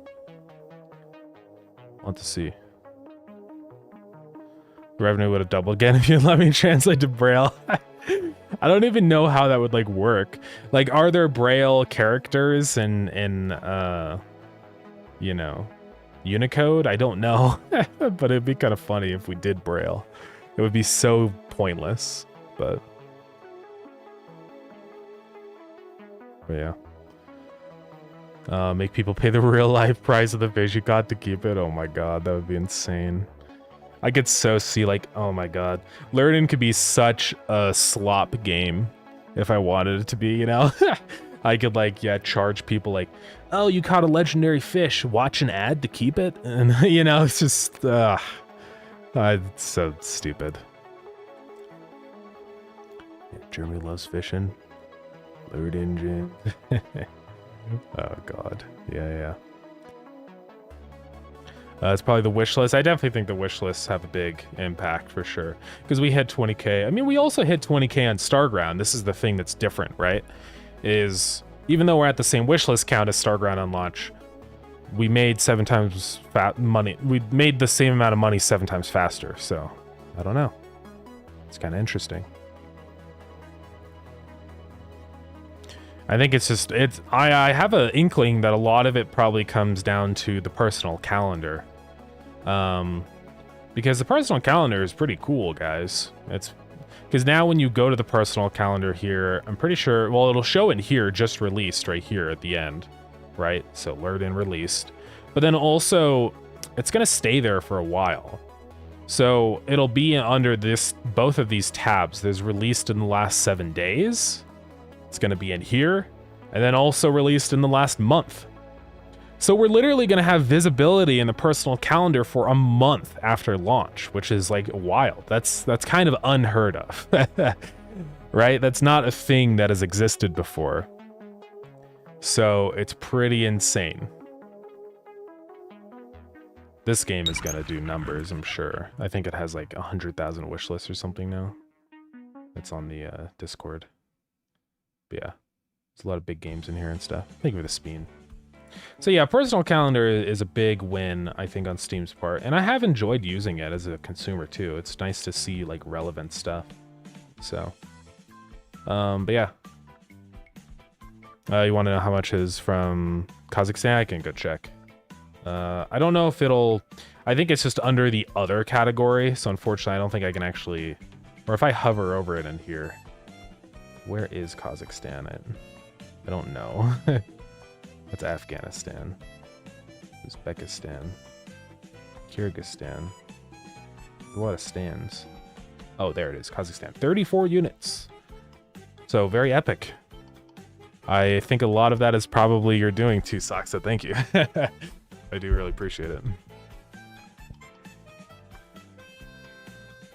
I'll have to see. Revenue would have doubled again if you let me translate to Braille. I don't even know how that would like work. Like, are there Braille characters in you know, Unicode? I don't know, but it'd be kind of funny if we did Braille. It would be so pointless, but yeah. Make people pay the real life price of the fish you got to keep it. Oh my god, that would be insane. I could so see, like, oh my god, Lurden could be such a slop game if I wanted it to be, you know? I could, like, yeah, charge people like, oh, you caught a legendary fish, watch an ad to keep it, and you know, it's just it's so stupid. Yeah, Jeremy loves fishing. Lurden Jim. Oh god, yeah. It's probably the wish list. I definitely think the wish lists have a big impact for sure. Because we hit 20k. I mean, we also hit 20k on Starground. This is the thing that's different, right? Is even though we're at the same wish list count as Starground on launch, we made 7 times money. We made the same amount of money 7 times faster. So, I don't know. It's kind of interesting. I think it's just, I have an inkling that a lot of it probably comes down to the personal calendar. Because the personal calendar is pretty cool, guys. It's, because now when you go to the personal calendar here, I'm pretty sure, well, it'll show it here, just released right here at the end, right? So Lurden released. But then also, it's going to stay there for a while. So it'll be under this, both of these tabs. There's released in the last 7 days. It's going to be in here, and then also released in the last month. So we're literally going to have visibility in the personal calendar for a month after launch, which is like wild. That's kind of unheard of, right? That's not a thing that has existed before. So it's pretty insane. This game is going to do numbers, I'm sure. I think it has like 100,000 wish lists or something now. It's on the Discord. But yeah, there's a lot of big games in here and stuff. Thank you for the spin. So yeah, personal calendar is a big win, I think, on Steam's part. And I have enjoyed using it as a consumer too. It's nice to see like relevant stuff. So, but yeah. You want to know how much is from Kazakhstan? I can go check. I don't know if it'll, I think it's just under the other category. So unfortunately, I don't think I can actually, or if I hover over it in here. Where is Kazakhstan at? I don't know. That's Afghanistan. Uzbekistan. Kyrgyzstan. A lot of stands. Oh, there it is. Kazakhstan. 34 units. So very epic. I think a lot of that is probably your doing too, Sock, so thank you. I do really appreciate it.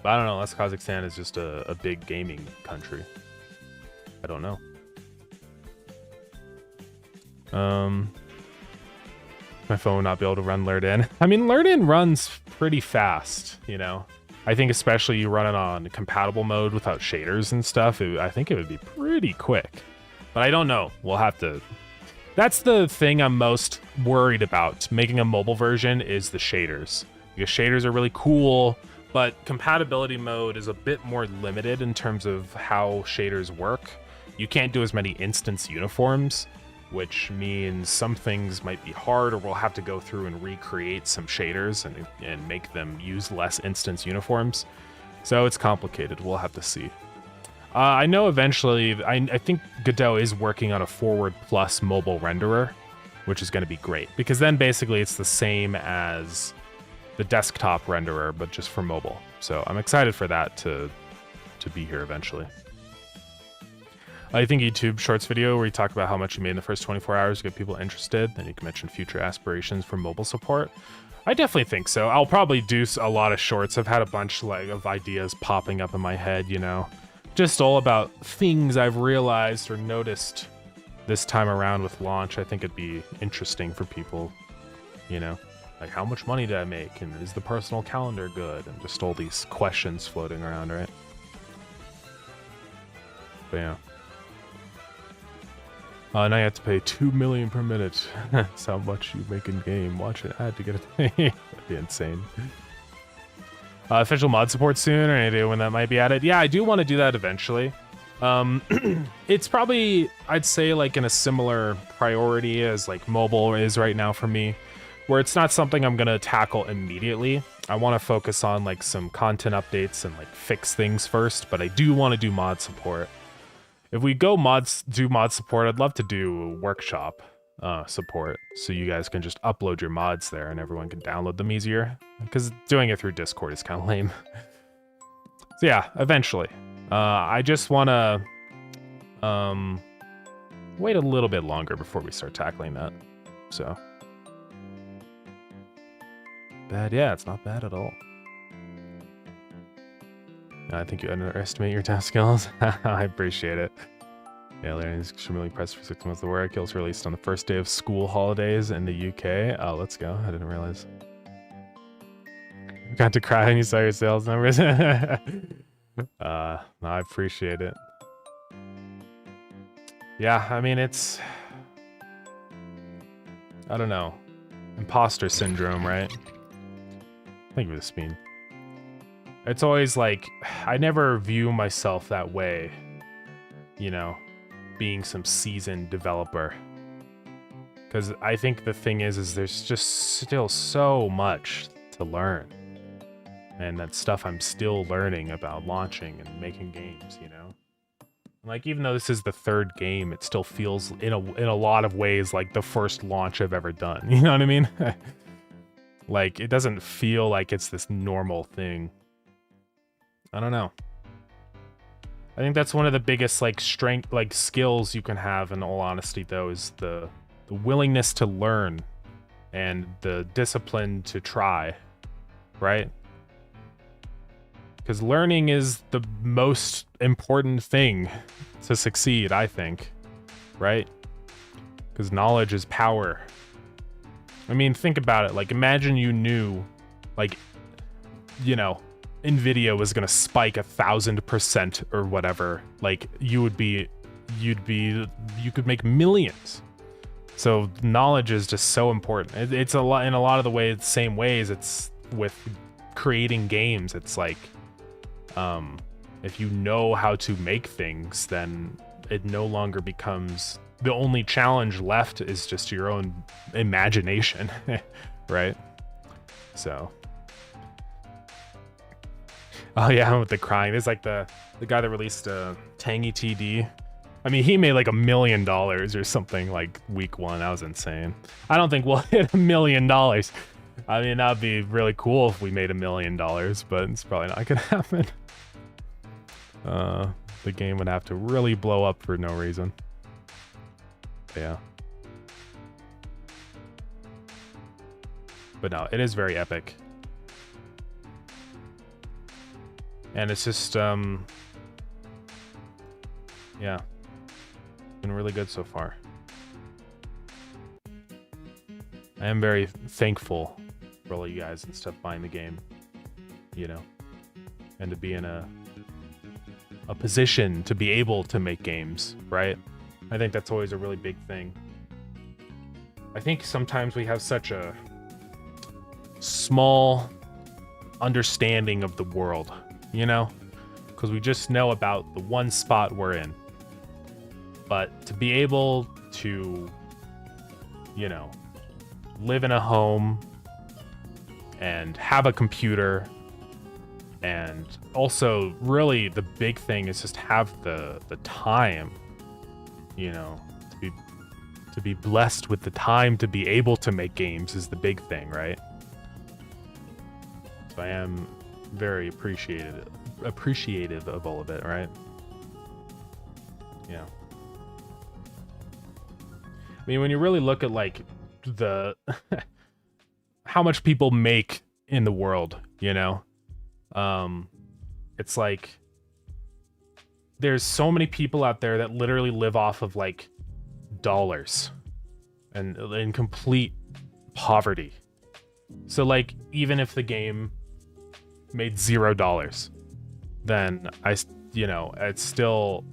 But I don't know, unless Kazakhstan is just a big gaming country. I don't know. My phone will not be able to run Lurden. I mean, Lurden runs pretty fast, you know. I think especially you run it on compatible mode without shaders and stuff, I think it would be pretty quick. But I don't know. We'll have to... That's the thing I'm most worried about. Making a mobile version is the shaders. Because shaders are really cool, but compatibility mode is a bit more limited in terms of how shaders work. You can't do as many instance uniforms, which means some things might be hard, or we'll have to go through and recreate some shaders and make them use less instance uniforms. So it's complicated. We'll have to see. I know eventually, I think Godot is working on a Forward Plus mobile renderer, which is going to be great, because then basically it's the same as the desktop renderer, but just for mobile. So I'm excited for that to be here eventually. I think YouTube Shorts video where you talk about how much you made in the first 24 hours to get people interested, then you can mention future aspirations for mobile support. I definitely think so. I'll probably do a lot of shorts. I've had a bunch of ideas popping up in my head, you know, just all about things I've realized or noticed this time around with launch. I think it'd be interesting for people, you know, like how much money did I make, and is the personal calendar good, and just all these questions floating around, right? But yeah. Now you have to pay $2 million per minute. That's how much you make in game. Watch an ad to get it. That'd be insane. Official mod support soon, or any idea when that might be added? Yeah, I do want to do that eventually. It's probably, I'd say, like in a similar priority as like mobile is right now for me, where it's not something I'm gonna tackle immediately. I want to focus on like some content updates and like fix things first, but I do want to do mod support. If we go do mod support, I'd love to do workshop support, so you guys can just upload your mods there and everyone can download them easier, because doing it through Discord is kind of lame. So yeah, eventually. I just want to wait a little bit longer before we start tackling that. So bad, yeah, it's not bad at all. I think you underestimate your task skills. I appreciate it. Yeah, Larry is extremely impressed for 6 months of work. It was released on the first day of school holidays in the UK. Oh, let's go. I didn't realize. Got to cry when you saw your sales numbers. No, I appreciate it. Yeah, I mean, it's... I don't know. Imposter syndrome, right? Thank you for the spin. It's always like, I never view myself that way, you know, being some seasoned developer. Because I think the thing is there's just still so much to learn. And that stuff I'm still learning about launching and making games, you know? Like, even though this is the third game, it still feels in a lot of ways like the first launch I've ever done. You know what I mean? Like, it doesn't feel like it's this normal thing. I don't know. I think that's one of the biggest like skills you can have, in all honesty, though, is the willingness to learn and the discipline to try, right? Because learning is the most important thing to succeed, I think, right? Because knowledge is power. I mean, think about it. Like, imagine you knew, like, you know, NVIDIA was gonna spike 1,000% or whatever. Like, you could make millions. So knowledge is just so important. It's a lot in a lot of the same ways. It's with creating games. It's like, if you know how to make things, then it no longer becomes, the only challenge left is just your own imagination, right? So. Oh yeah, with the crying. There's like the guy that released Tangy TD. I mean, he made like $1 million or something like week 1. That was insane. I don't think we'll hit $1 million. I mean, that'd be really cool if we made $1 million, but it's probably not gonna happen. The game would have to really blow up for no reason. Yeah. But no, it is very epic. And it's just, yeah, been really good so far. I am very thankful for all you guys and stuff buying the game, you know, and to be in a position to be able to make games, right? I think that's always a really big thing. I think sometimes we have such a small understanding of the world, you know, because we just know about the one spot we're in. But to be able to, you know, live in a home and have a computer, and also really the big thing is just have the time, you know, to be blessed with the time to be able to make games is the big thing, right? So I am very appreciative of all of it, right? Yeah. I mean, when you really look at like the how much people make in the world, you know, it's like there's so many people out there that literally live off of like dollars and in complete poverty. So like, even if the game made $0, then you know, it's still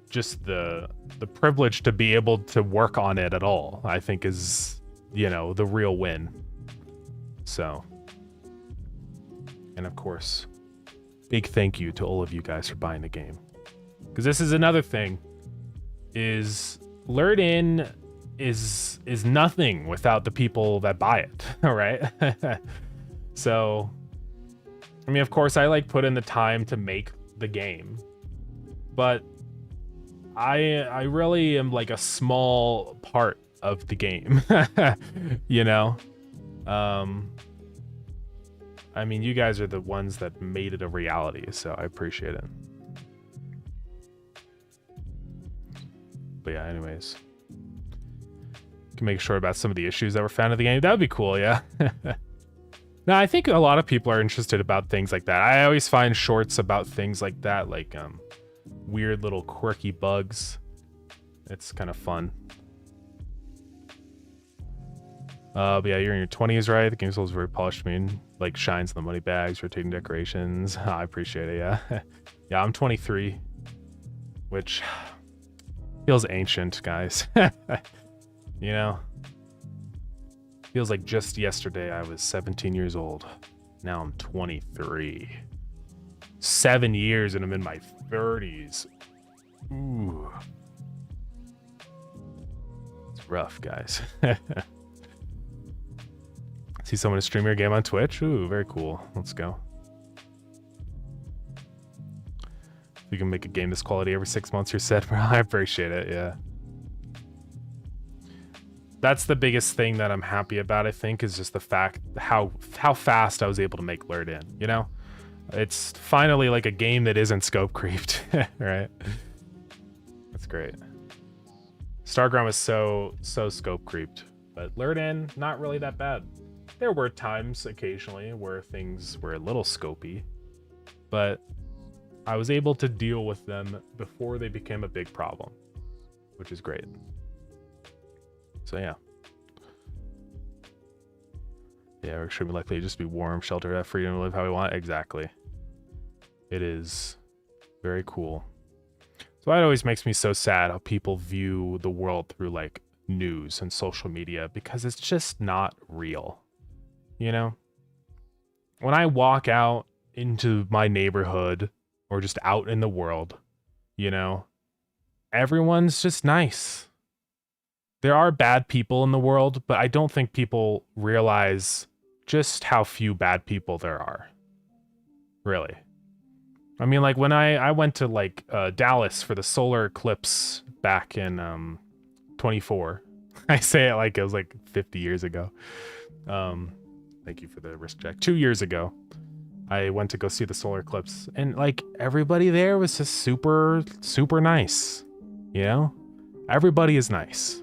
just the privilege to be able to work on it at all, I think is, you know, the real win. So, and of course, big thank you to all of you guys for buying the game. Because this is another thing, is Lured In is nothing without the people that buy it, all right? So, I mean, of course, I like put in the time to make the game, but I really am like a small part of the game, you know? I mean, you guys are the ones that made it a reality, so I appreciate it. But yeah, anyways. Can make sure about some of the issues that were found in the game. That would be cool, yeah. No, I think a lot of people are interested about things like that. I always find shorts about things like that, like weird little quirky bugs. It's kind of fun. But yeah, you're in your 20s, right? The game is very polished. I mean, like shines in the money bags, rotating decorations. I appreciate it, yeah. Yeah, I'm 23, which feels ancient, guys. You know? Feels like just yesterday I was 17 years old. Now I'm 23. 7 years and I'm in my 30s. Ooh. It's rough, guys. See someone stream your game on Twitch? Ooh, very cool. Let's go. If you can make a game this quality every 6 months, you're set, bro. I appreciate it, yeah. That's the biggest thing that I'm happy about, I think, is just the fact how fast I was able to make Lured In, you know? It's finally like a game that isn't scope creeped, right? That's great. Starground was so scope creeped, but Lured In, not really that bad. There were times occasionally where things were a little scopey, but I was able to deal with them before they became a big problem, which is great. So yeah. Yeah, we're extremely likely to just be warm, sheltered, have freedom to live how we want. Exactly. It is very cool. So it always makes me so sad how people view the world through like news and social media, because it's just not real. You know? When I walk out into my neighborhood or just out in the world, you know, everyone's just nice. There are bad people in the world, but I don't think people realize just how few bad people there are. Really. I mean, like when I went to like Dallas for the solar eclipse back in 24. I say it like it was like 50 years ago. Thank you for the wrist check. 2 years ago, I went to go see the solar eclipse, and like everybody there was just super nice. You know? Everybody is nice.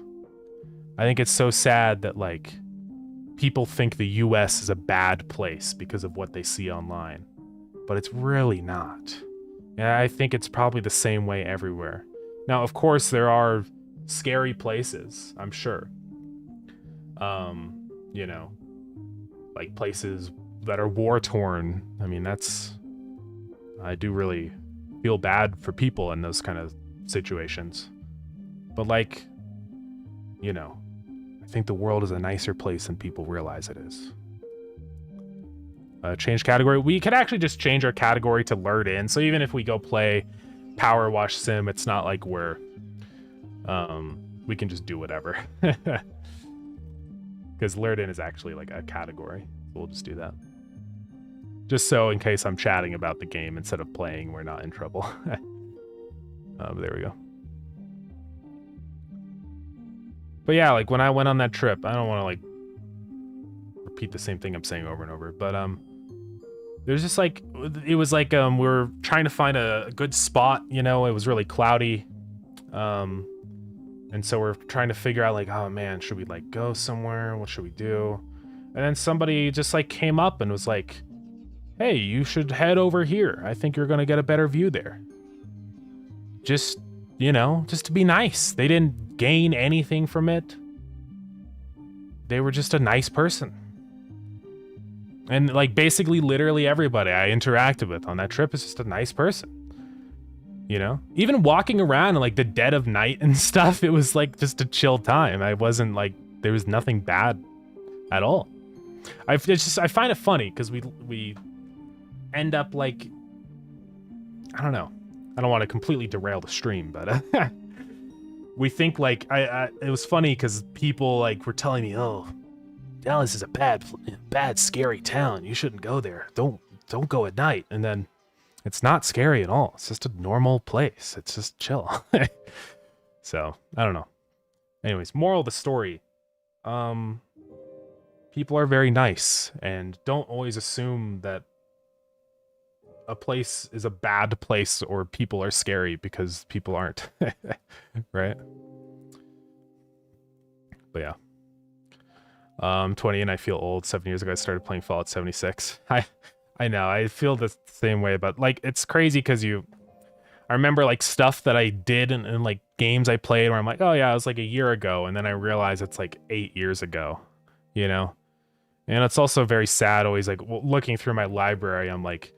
I think it's so sad that like people think the US is a bad place because of what they see online, but it's really not. And I think it's probably the same way everywhere. Now, of course, there are scary places, I'm sure. You know, like places that are war torn. I mean, I do really feel bad for people in those kind of situations. But like, you know, I think the world is a nicer place than people realize it is. Change category. We could actually just change our category to Lured In. So even if we go play PowerWash Sim, it's not like we can just do whatever. Because Lured In is actually like a category. So we'll just do that. Just so in case I'm chatting about the game instead of playing, we're not in trouble. There we go. But yeah, like when I went on that trip, I don't want to like repeat the same thing I'm saying over and over, but there's just like, it was like we were trying to find a good spot, you know. It was really cloudy, and so we're trying to figure out like, oh man, should we like go somewhere? What should we do? And then somebody just like came up and was like, hey, you should head over here. I think you're gonna get a better view there. Just, you know, just to be nice. They didn't gain anything from it. They were just a nice person. And like basically literally everybody I interacted with on that trip is just a nice person. You know? Even walking around in like the dead of night and stuff, it was like just a chill time. I wasn't like, there was nothing bad at all. I find it funny because we end up like, I don't know. I don't want to completely derail the stream, but we think like it was funny because people like were telling me, oh, Dallas is a bad scary town. You shouldn't go there. Don't go at night. And then it's not scary at all. It's just a normal place. It's just chill. So I don't know. Anyways, moral of the story. People are very nice, and don't always assume that a place is a bad place or people are scary, because people aren't. Right? But yeah. 20 and I feel old. 7 years ago I started playing Fallout 76. I know, I feel the same way, but like it's crazy because I remember like stuff that I did and like games I played where I'm like, oh yeah, it was like a year ago, and then I realize it's like 8 years ago, you know? And it's also very sad always like looking through my library, I'm like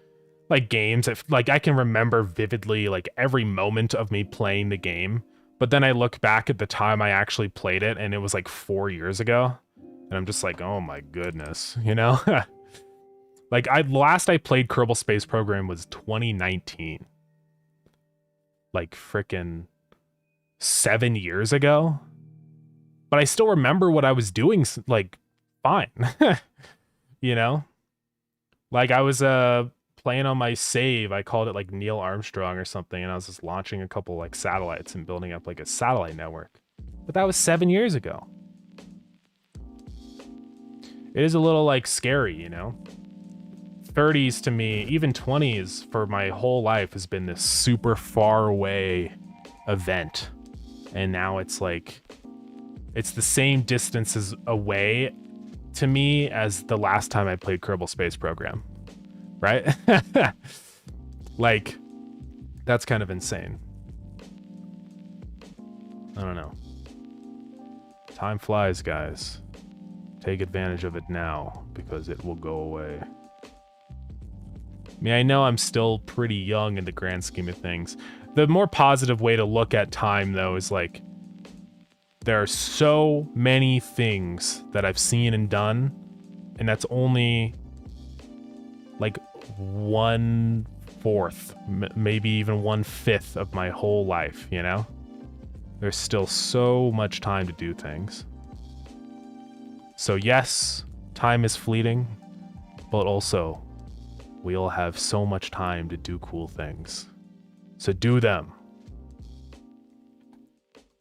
games, like I can remember vividly like every moment of me playing the game, but then I look back at the time I actually played it and it was like 4 years ago, and I'm just like, oh my goodness, you know? Like last I played Kerbal Space Program was 2019. Like frickin' 7 years ago. But I still remember what I was doing, like, fine. You know? Like I was playing on my save, I called it like Neil Armstrong or something, and I was just launching a couple like satellites and building up like a satellite network. But that was 7 years ago. It is a little like scary, you know? 30s to me, even 20s for my whole life has been this super far away event. And now it's like, it's the same distances away to me as the last time I played Kerbal Space Program. Right? Like, that's kind of insane. I don't know. Time flies, guys. Take advantage of it now, because it will go away. I mean, I know I'm still pretty young in the grand scheme of things. The more positive way to look at time, though, is like, there are so many things that I've seen and done, and that's only like 1/4, maybe even 1/5 of my whole life, you know? There's still so much time to do things. So yes, time is fleeting, but also we all have so much time to do cool things. So do them.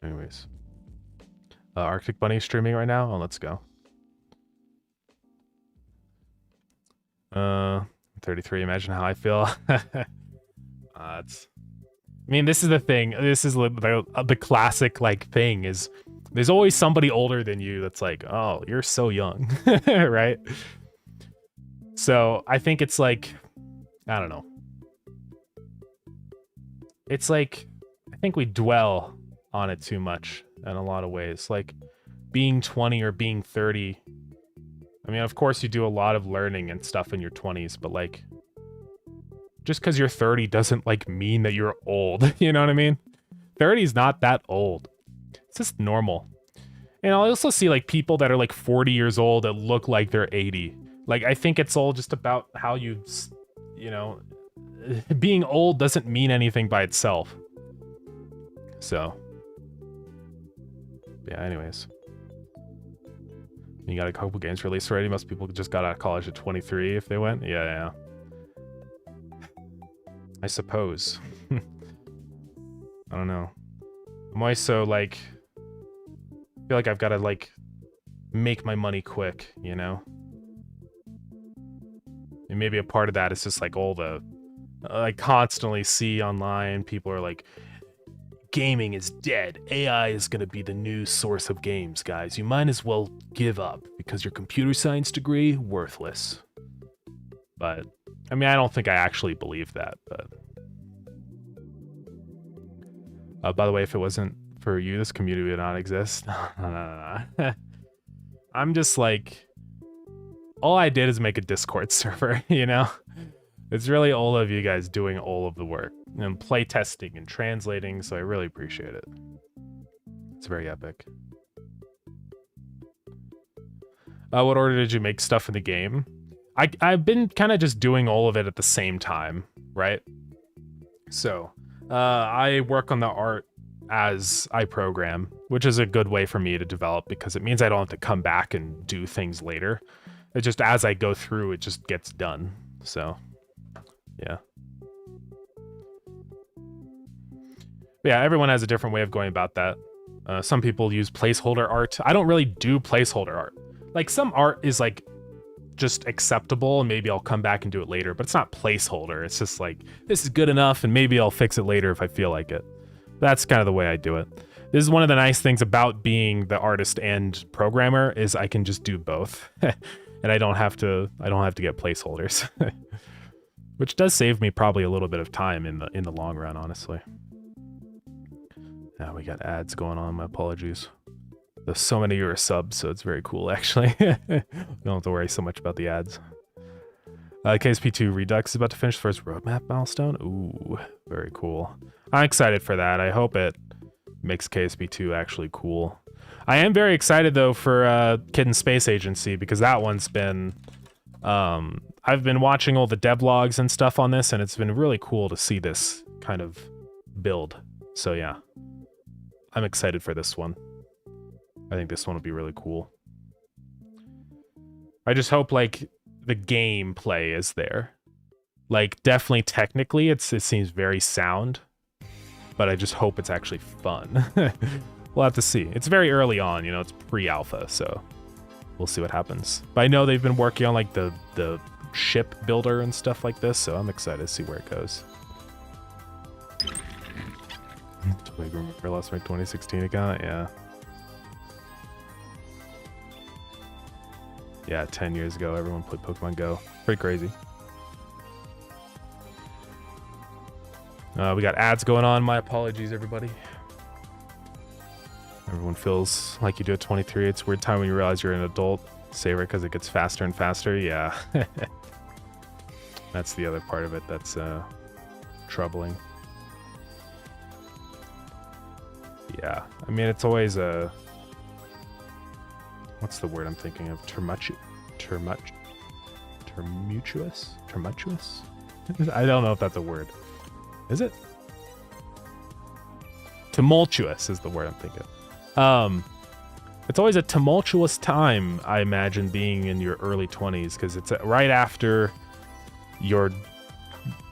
Anyways. Arctic Bunny is streaming right now? Oh, let's go. 33, imagine how I feel. I mean, this is the thing. This is the classic, like, thing is there's always somebody older than you that's like, oh, you're so young, right? So I think it's like, I don't know. It's like, I think we dwell on it too much in a lot of ways. Like being 20 or being 30. I mean, of course you do a lot of learning and stuff in your 20s, but like, just because you're 30 doesn't like mean that you're old. You know what I mean? 30 is not that old. It's just normal. And I also see like people that are like 40 years old that look like they're 80. Like, I think it's all just about how you know, being old doesn't mean anything by itself. So, yeah, anyways. You got a couple games released already. Most people just got out of college at 23 if they went. Yeah. I suppose. I don't know. I'm always so like, I feel like I've got to like make my money quick, you know? And maybe a part of that is just like all the, I constantly see online, people are like, gaming is dead. AI is going to be the new source of games, guys. You might as well give up because your computer science degree, worthless. But, I mean, I don't think I actually believe that, but... by the way, if it wasn't for you, this community would not exist. No. I'm just like... all I did is make a Discord server, you know? It's really all of you guys doing all of the work. And play testing and translating, so I really appreciate it. It's very epic. What order did you make stuff in the game? I've been kind of just doing all of it at the same time, right? So, I work on the art as I program, which is a good way for me to develop because it means I don't have to come back and do things later. It just, as I go through, it just gets done. So, yeah. Yeah, everyone has a different way of going about that. Some people use placeholder art. I don't really do placeholder art. Like, some art is like just acceptable and maybe I'll come back and do it later, but it's not placeholder. It's just like, this is good enough and maybe I'll fix it later if I feel like it. That's kind of the way I do it. This is one of the nice things about being the artist and programmer is I can just do both. And I don't have to get placeholders. Which does save me probably a little bit of time in the long run, honestly. Now we got ads going on, my apologies. There's so many of you are subs, so it's very cool actually. You don't have to worry so much about the ads. KSP2 Redux is about to finish the first roadmap milestone. Ooh, very cool. I'm excited for that. I hope it makes KSP2 actually cool. I am very excited though for Kid Space Agency because that one's been I've been watching all the devlogs and stuff on this and it's been really cool to see this kind of build. So yeah. I'm excited for this one. I think this one will be really cool. I just hope like the gameplay is there. Like definitely technically it seems very sound, but I just hope it's actually fun. We'll have to see. It's very early on, you know, it's pre-alpha, so we'll see what happens. But I know they've been working on like the ship builder and stuff like this, so I'm excited to see where it goes. Remember Lost Ark 2016 account? Yeah. Yeah, 10 years ago, everyone played Pokemon Go. Pretty crazy. We got ads going on. My apologies, everybody. Everyone feels like you do at 23. It's a weird time when you realize you're an adult. Savor it because it gets faster and faster. Yeah. That's the other part of it that's troubling. Yeah. I mean, it's always a... What's the word I'm thinking of? Tumultuous? I don't know if that's a word. Is it? Tumultuous is the word I'm thinking of. It's always a tumultuous time, I imagine, being in your early 20s, because it's right after your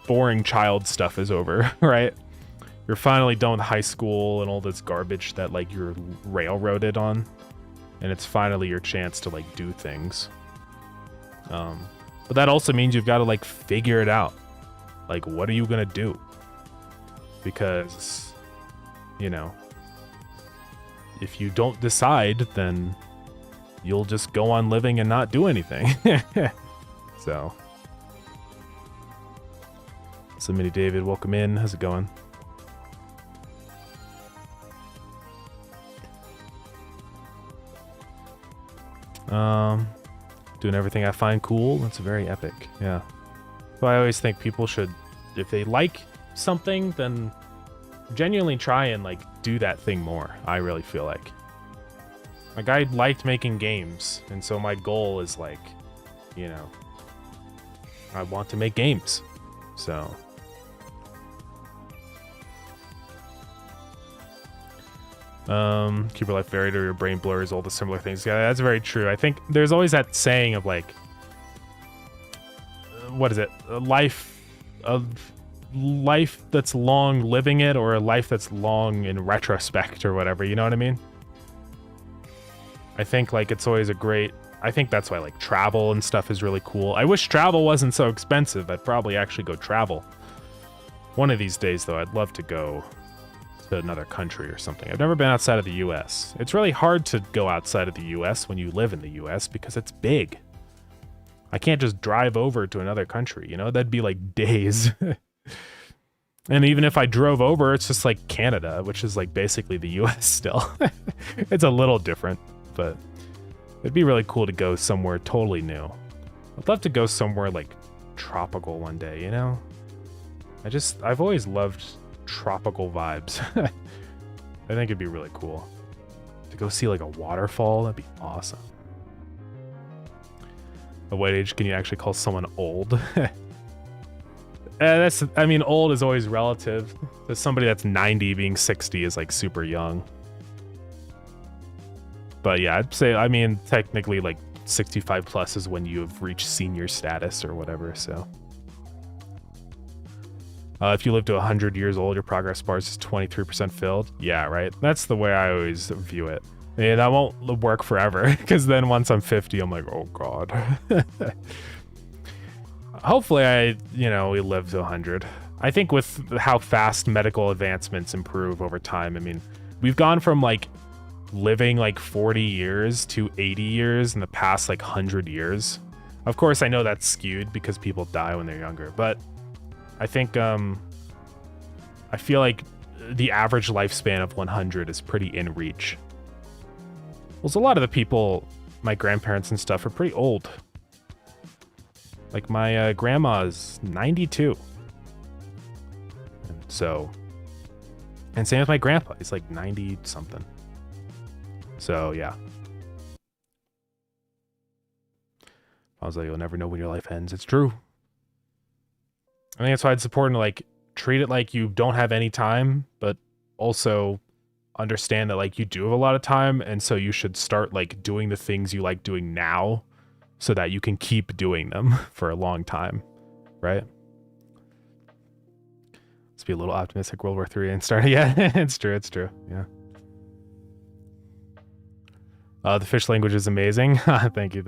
boring child stuff is over, right? You're finally done with high school and all this garbage that, like, you're railroaded on. And it's finally your chance to, like, do things. But that also means you've got to, like, figure it out. Like, what are you gonna do? Because, you know, if you don't decide, then you'll just go on living and not do anything. So. Mini David, welcome in. How's it going? Doing everything I find cool. That's very epic. Yeah. So I always think people should, if they like something, then genuinely try and like do that thing more. I really feel like I liked making games, and so my goal is like, you know, I want to make games. So keep your life varied or your brain blurs, all the similar things. Yeah, that's very true. I think there's always that saying of like, what is it? A life that's long living it, or a life that's long in retrospect, or whatever. You know what I mean? I think like it's always a great. I think that's why like travel and stuff is really cool. I wish travel wasn't so expensive. I'd probably actually go travel. One of these days, though, I'd love to go to another country or something. I've never been outside of the US. It's really hard to go outside of the US when you live in the US because it's big. I can't just drive over to another country, you know? That'd be like days. And even if I drove over, it's just like Canada, which is like basically the US still. It's a little different, but it'd be really cool to go somewhere totally new. I'd love to go somewhere like tropical one day, you know? I've always loved tropical vibes. I think it'd be really cool to go see like a waterfall. That'd be awesome. At what age can you actually call someone old? I mean, old is always relative. So somebody that's 90 being 60 is like super young. But yeah, I'd say, I mean, technically like 65 plus is when you have reached senior status or whatever, so. If you live to 100 years old, your progress bar is 23% filled. Yeah, right? That's the way I always view it. And that won't work forever, because then once I'm 50, I'm like, oh god. Hopefully we live to 100. I think with how fast medical advancements improve over time, I mean, we've gone from like living like 40 years to 80 years in the past like 100 years. Of course, I know that's skewed because people die when they're younger, but I think I feel like the average lifespan of 100 is pretty in reach. Well, so a lot of the people, my grandparents and stuff, are pretty old. Like my grandma's 92. And same with my grandpa. He's like 90 something. So yeah. I was like, you'll never know when your life ends. It's true. I think that's why it's important to like treat it like you don't have any time, but also understand that like you do have a lot of time, and so you should start like doing the things you like doing now so that you can keep doing them for a long time, right? Let's be a little optimistic. World War III ain't started yet. It's true, yeah. The fish language is amazing. Thank you,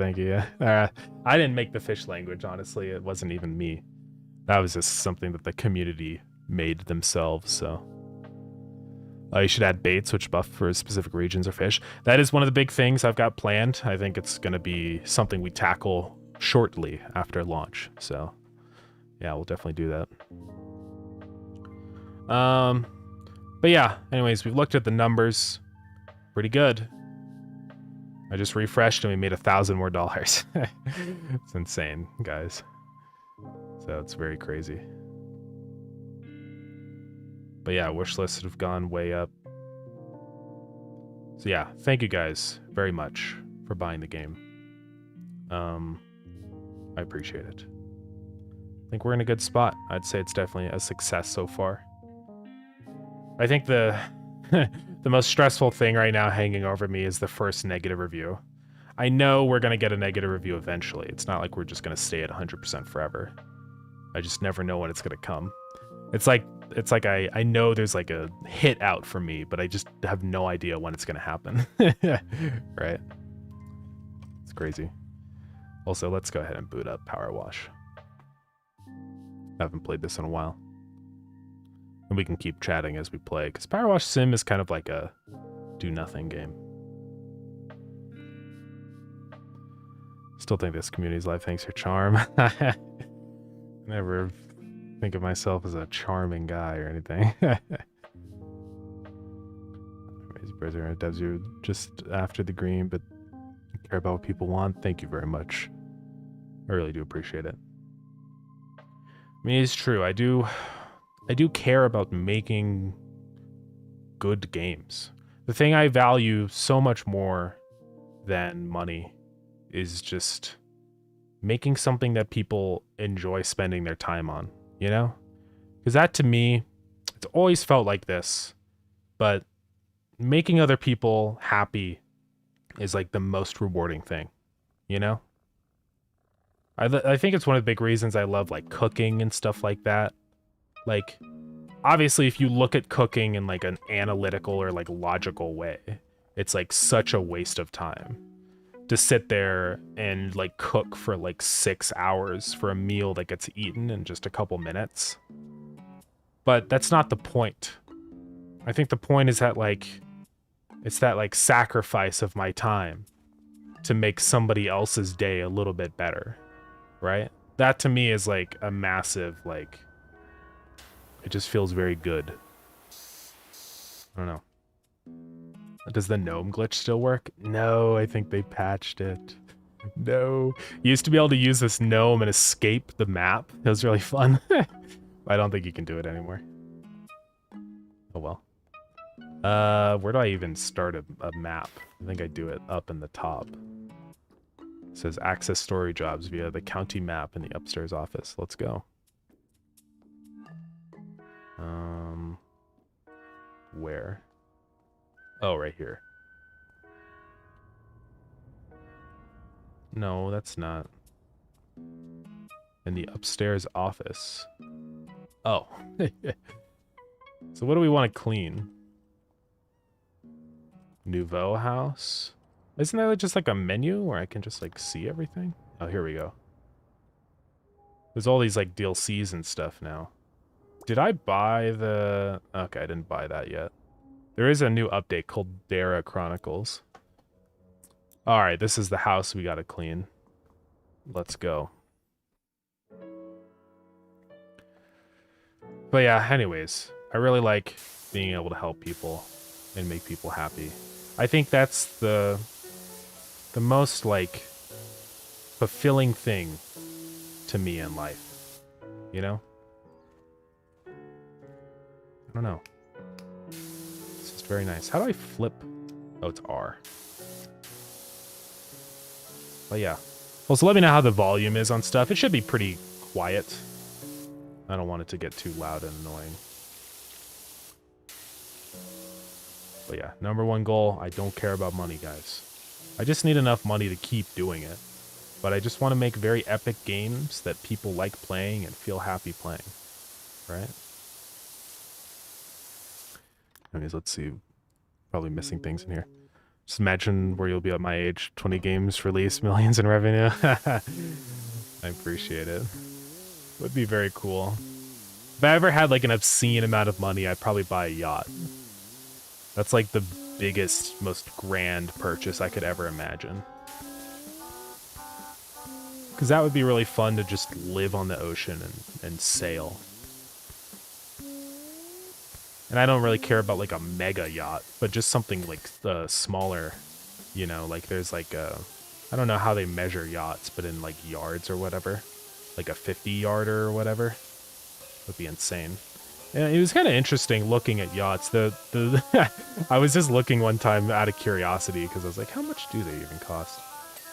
yeah. I didn't make the fish language, honestly. It wasn't even me. That was just something that the community made themselves, so. You should add baits, which buff for specific regions or fish. That is one of the big things I've got planned. I think it's going to be something we tackle shortly after launch. So, yeah, we'll definitely do that. But yeah, anyways, we've looked at the numbers. Pretty good. I just refreshed and we made $1,000 more. It's insane, guys. So it's very crazy. But yeah, wish lists have gone way up. So yeah, thank you guys very much for buying the game. I appreciate it. I think we're in a good spot. I'd say it's definitely a success so far. I think the the most stressful thing right now hanging over me is the first negative review. I know we're going to get a negative review eventually. It's not like we're just going to stay at 100% forever. I just never know when it's going to come. It's like I know there's like a hit out for me, but I just have no idea when it's going to happen. Right? It's crazy. Also, let's go ahead and boot up PowerWash. I haven't played this in a while. And we can keep chatting as we play, because PowerWash Sim is kind of like a do-nothing game. Still think this community's life thanks your charm. Never think of myself as a charming guy or anything. Crazy President devs you just after the green, but you care about what people want. Thank you very much. I really do appreciate it. I mean, it's true. I do care about making good games. The thing I value so much more than money is just making something that people enjoy spending their time on, you know? Because that to me, it's always felt like this, but making other people happy is like the most rewarding thing, you know? I think it's one of the big reasons I love like cooking and stuff like that. Like, obviously, if you look at cooking in like an analytical or like logical way, it's like such a waste of time to sit there and like cook for like 6 hours for a meal that gets eaten in just a couple minutes. But that's not the point. I think the point is that like, it's that like sacrifice of my time to make somebody else's day a little bit better, right? That to me is like a massive like, it just feels very good. I don't know. Does the gnome glitch still work? No, I think they patched it. No. You used to be able to use this gnome and escape the map. It was really fun. I don't think you can do it anymore. Oh well. Where do I even start a map? I think I do it up in the top. It says access story jobs via the county map in the upstairs office. Let's go. Oh, right here. No, that's not. In the upstairs office. Oh. So what do we want to clean? Nouveau house? Isn't there just like a menu where I can just like see everything? Oh, here we go. There's all these like DLCs and stuff now. Did I buy the... Okay, I didn't buy that yet. There is a new update called Dara Chronicles. Alright, this is the house we gotta clean. Let's go. But yeah, anyways, I really like being able to help people and make people happy. I think that's the most, like, fulfilling thing to me in life. You know? I don't know. It's just very nice. How do I flip? Oh, it's R. But yeah. Also, let me know how the volume is on stuff. It should be pretty quiet. I don't want it to get too loud and annoying. But yeah, #1 goal, I don't care about money, guys. I just need enough money to keep doing it. But I just want to make very epic games that people like playing and feel happy playing. Right? Anyways, let's see. Probably missing things in here. Just imagine where you'll be at my age. 20 games released, millions in revenue. I appreciate it. Would be very cool. If I ever had like an obscene amount of money, I'd probably buy a yacht. That's like the biggest, most grand purchase I could ever imagine. Because that would be really fun to just live on the ocean and sail. And I don't really care about like a mega yacht, but just something like smaller, you know, like there's like I don't know how they measure yachts, but in like yards or whatever, like a 50-yarder or whatever, would be insane. And it was kind of interesting looking at yachts. I was just looking one time out of curiosity because I was like, how much do they even cost?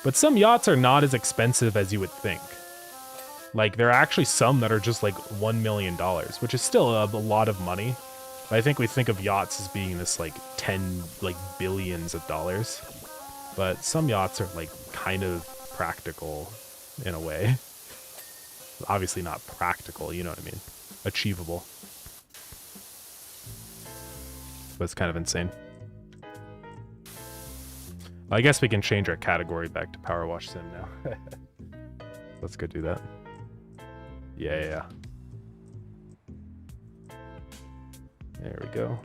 But some yachts are not as expensive as you would think. Like there are actually some that are just like $1 million, which is still a lot of money. But I think we think of yachts as being this like 10 like billions of dollars. But some yachts are like kind of practical in a way. Obviously not practical, you know what I mean? Achievable. But it's kind of insane. I guess we can change our category back to PowerWash Sim now. Let's go do that. Yeah. There we go.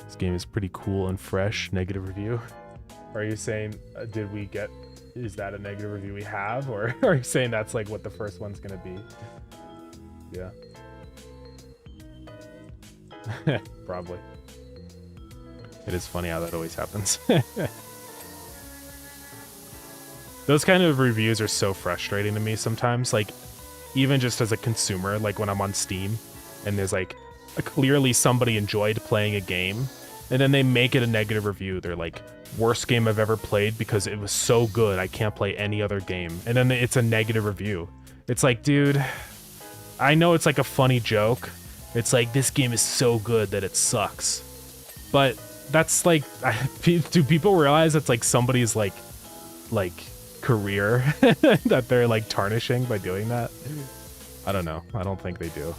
This game is pretty cool and fresh. Negative review. Are you saying, did we get... Is that a negative review we have? Or are you saying that's like what the first one's gonna be? Yeah. Probably. It is funny how that always happens. Those kind of reviews are so frustrating to me sometimes. Like, even just as a consumer, like when I'm on Steam and there's like clearly somebody enjoyed playing a game and then they make it a negative review. They're like, worst game I've ever played because it was so good I can't play any other game. And then it's a negative review. It's like, dude, I know it's like a funny joke. It's like, this game is so good that it sucks. But that's like, do people realize it's like somebody's like career that they're like tarnishing by doing that? I don't know. I don't think they do.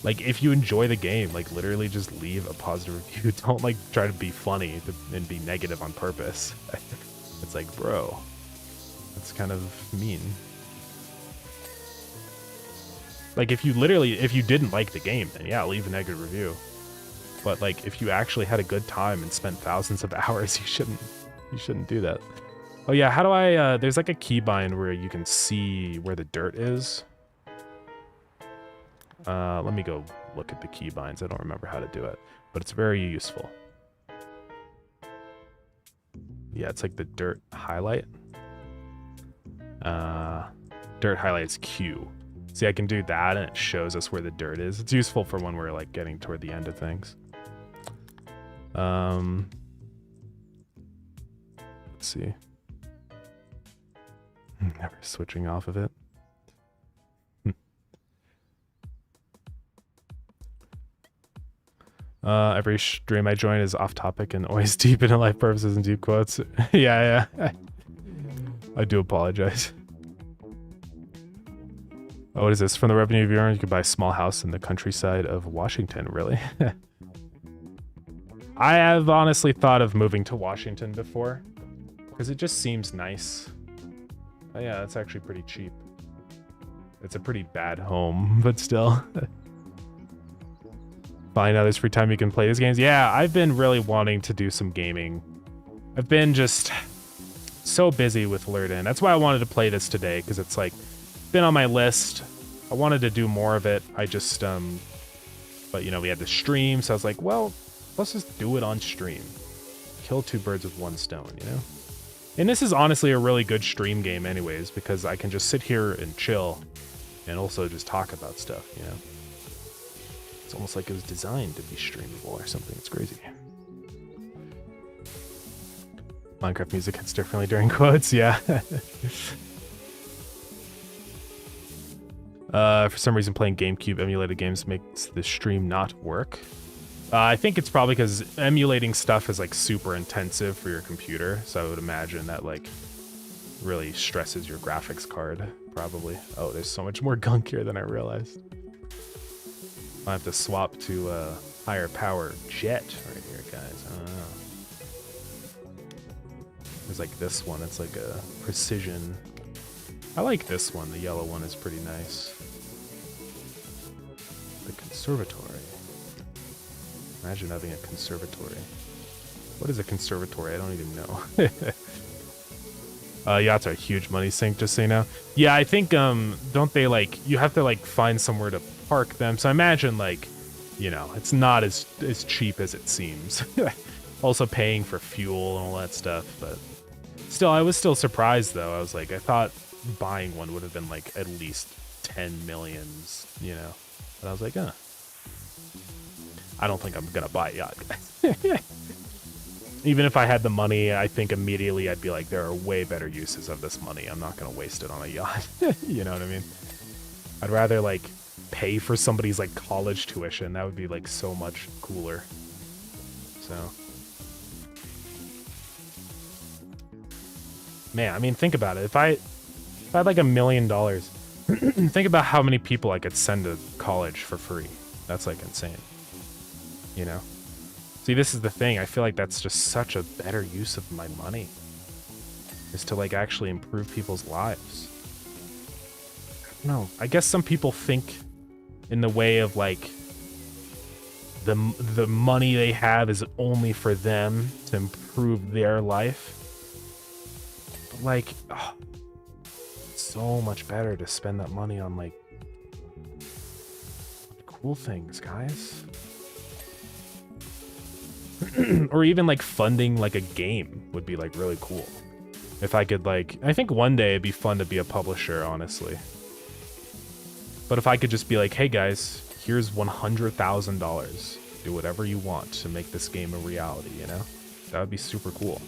Like, if you enjoy the game, like literally just leave a positive review. Don't like try to be funny and be negative on purpose. It's like, bro, that's kind of mean. Like, if you didn't like the game, then yeah, leave a negative review. But like, if you actually had a good time and spent thousands of hours, you shouldn't do that. Oh yeah, how do I, there's like a keybind where you can see where the dirt is. Let me go look at the keybinds. I don't remember how to do it, but it's very useful. Yeah, it's like the dirt highlight. Dirt highlight is Q. See, I can do that and it shows us where the dirt is. It's useful for when we're like getting toward the end of things. Let's see. Never switching off of it. Every stream I join is off topic and always deep into life purposes and deep quotes. Yeah. I do apologize. Oh, what is this? From the revenue of your earnings, you could buy a small house in the countryside of Washington, really? I have honestly thought of moving to Washington before, because it just seems nice. Oh yeah, it's actually pretty cheap. It's a pretty bad home, but still. Find out there's free time you can play these games. Yeah, I've been really wanting to do some gaming. I've been just so busy with Lured In. That's why I wanted to play this today, because it's like been on my list. I wanted to do more of it. I just but you know, we had the stream, so I was like, well, let's just do it on stream. Kill two birds with one stone, you know? And this is honestly a really good stream game anyways, because I can just sit here and chill and also just talk about stuff, you know? It's almost like it was designed to be streamable or something. It's crazy. Minecraft music hits differently during quotes, yeah. For some reason, playing GameCube emulated games makes the stream not work. I think it's probably because emulating stuff is like super intensive for your computer, so I would imagine that like really stresses your graphics card, probably. Oh, there's so much more gunk here than I realized. I have to swap to a higher power jet right here, guys. I don't know. There's like this one. It's like a precision. I like this one. The yellow one is pretty nice. The conservatory. Imagine having a conservatory. What is a conservatory? I don't even know. Yachts are a huge money sink, just so you know. Yeah, I think, don't they like, you have to like find somewhere to park them. So I imagine like, you know, it's not as cheap as it seems. Also paying for fuel and all that stuff, but still, I was still surprised though. I was like, I thought buying one would have been like at least 10 millions, you know? But I was like, I don't think I'm gonna buy a yacht, guys. Even if I had the money, I think immediately I'd be like, there are way better uses of this money. I'm not gonna waste it on a yacht. You know what I mean? I'd rather like pay for somebody's like college tuition. That would be like so much cooler. So, man, I mean, think about it. If I had like $1 million, think about how many people I could send to college for free. That's like insane. You know? See, this is the thing. I feel like that's just such a better use of my money. Is to like actually improve people's lives. No, I guess some people think in the way of like the money they have is only for them to improve their life. But like, oh, it's so much better to spend that money on like cool things, guys. Or even like funding like a game would be like really cool. If I could like, I think one day it'd be fun to be a publisher, honestly. But if I could just be like, hey guys, here's $100,000. Do whatever you want to make this game a reality, you know? That would be super cool.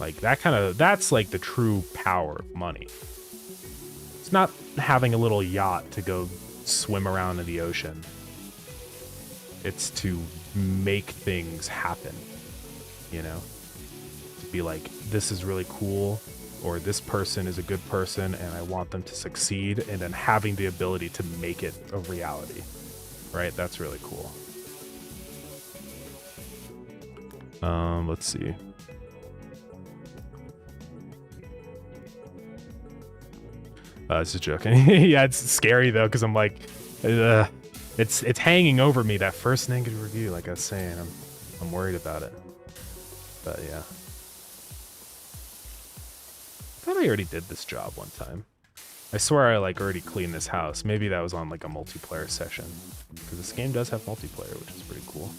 Like that's like the true power of money. It's not having a little yacht to go swim around in the ocean. It's to make things happen, you know? To be like, this is really cool, or this person is a good person and I want them to succeed, and then having the ability to make it a reality, right? That's really cool. Let's see. It's a joke. Yeah, it's scary though, because I'm like, it's hanging over me, that first negative review, like I was saying. I'm worried about it. But yeah. I thought I already did this job one time. I swear I like already cleaned this house. Maybe that was on like a multiplayer session. Because this game does have multiplayer, which is pretty cool.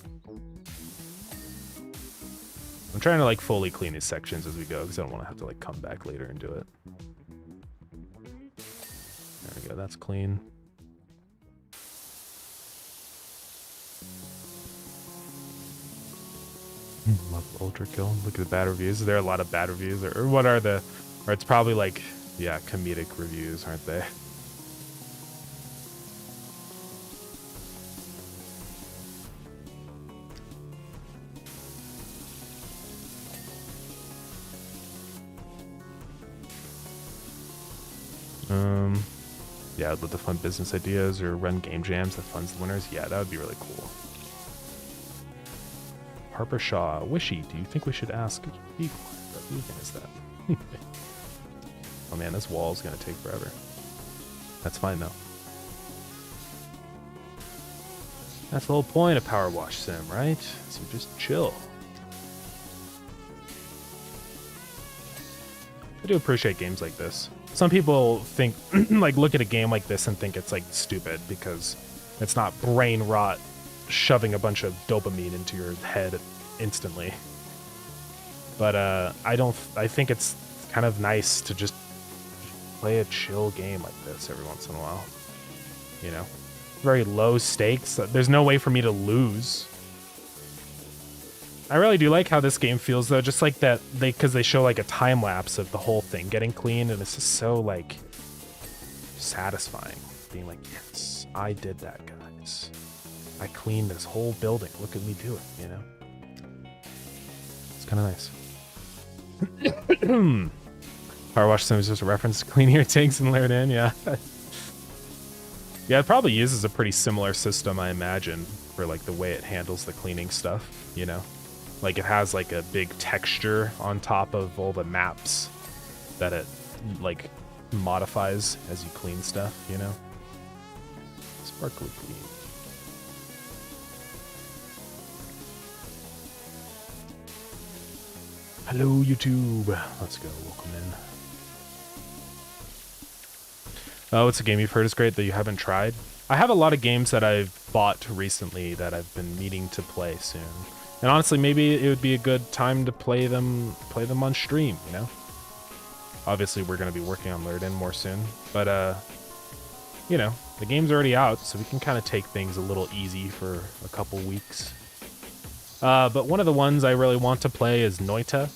I'm trying to like fully clean these sections as we go, because I don't want to have to like come back later and do it. There we go, that's clean. Love Ultra Kill. Look at the bad reviews. Is there a lot of bad reviews? Or what are the... Or it's probably like, yeah, comedic reviews, aren't they? Yeah, I'd love to fund business ideas or run game jams that funds the winners. Yeah, that would be really cool. Harper Shaw, Wishy, do you think we should ask? Be quiet, who even is that? Oh man, this wall is gonna take forever. That's fine though. That's the whole point of PowerWash Sim, right? So just chill. I do appreciate games like this. Some people think, like, look at a game like this and think it's, like, stupid because it's not brain rot shoving a bunch of dopamine into your head instantly. But, I think it's kind of nice to just play a chill game like this every once in a while. You know? Very low stakes. There's no way for me to lose. I really do like how this game feels though, just like that because they show like a time lapse of the whole thing getting clean, and it's just so like satisfying being like, yes, I did that, guys. I cleaned this whole building. Look at me do it, you know? It's kind of nice. PowerWash Sim is just a reference to clean your tanks and layer it in, yeah. Yeah, it probably uses a pretty similar system, I imagine, for like the way it handles the cleaning stuff, you know? Like it has like a big texture on top of all the maps that it like modifies as you clean stuff, you know? Sparkly clean. Hello, YouTube. Let's go. Welcome in. Oh, it's a game you've heard is great that you haven't tried? I have a lot of games that I've bought recently that I've been needing to play soon. And honestly, maybe it would be a good time to play them on stream, you know? Obviously, we're going to be working on Lured In more soon. But, you know, the game's already out, so we can kind of take things a little easy for a couple weeks. But one of the ones I really want to play is Noita,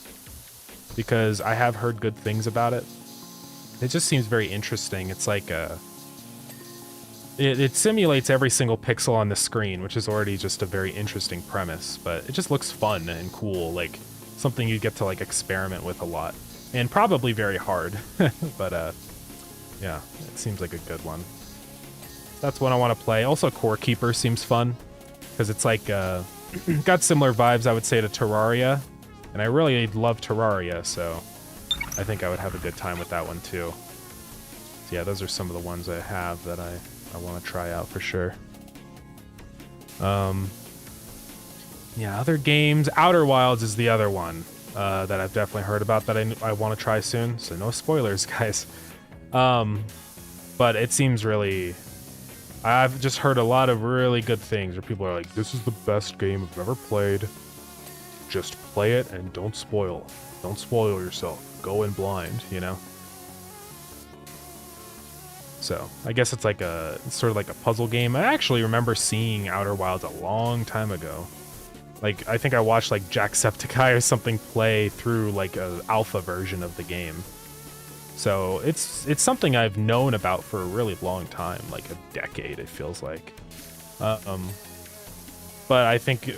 because I have heard good things about it. It just seems very interesting. It's like it simulates every single pixel on the screen, which is already just a very interesting premise, but it just looks fun and cool, like something you get to like experiment with a lot, and probably very hard. But yeah, it seems like a good one. That's one I want to play. Also, Core Keeper seems fun because it's like got similar vibes, I would say, to Terraria, and I really love Terraria, so I think I would have a good time with that one too. So yeah, those are some of the ones I have that I want to try out for sure. Yeah, other games. Outer Wilds is the other one that I've definitely heard about that I want to try soon. So no spoilers, guys. But it seems really... I've just heard a lot of really good things where people are like, this is the best game I've ever played. Just play it and don't spoil. Don't spoil yourself. Go in blind, you know? So I guess it's like sort of like a puzzle game. I actually remember seeing Outer Wilds a long time ago. Like, I think I watched like Jacksepticeye or something play through like a alpha version of the game. So it's something I've known about for a really long time, like a decade, it feels like. But I think,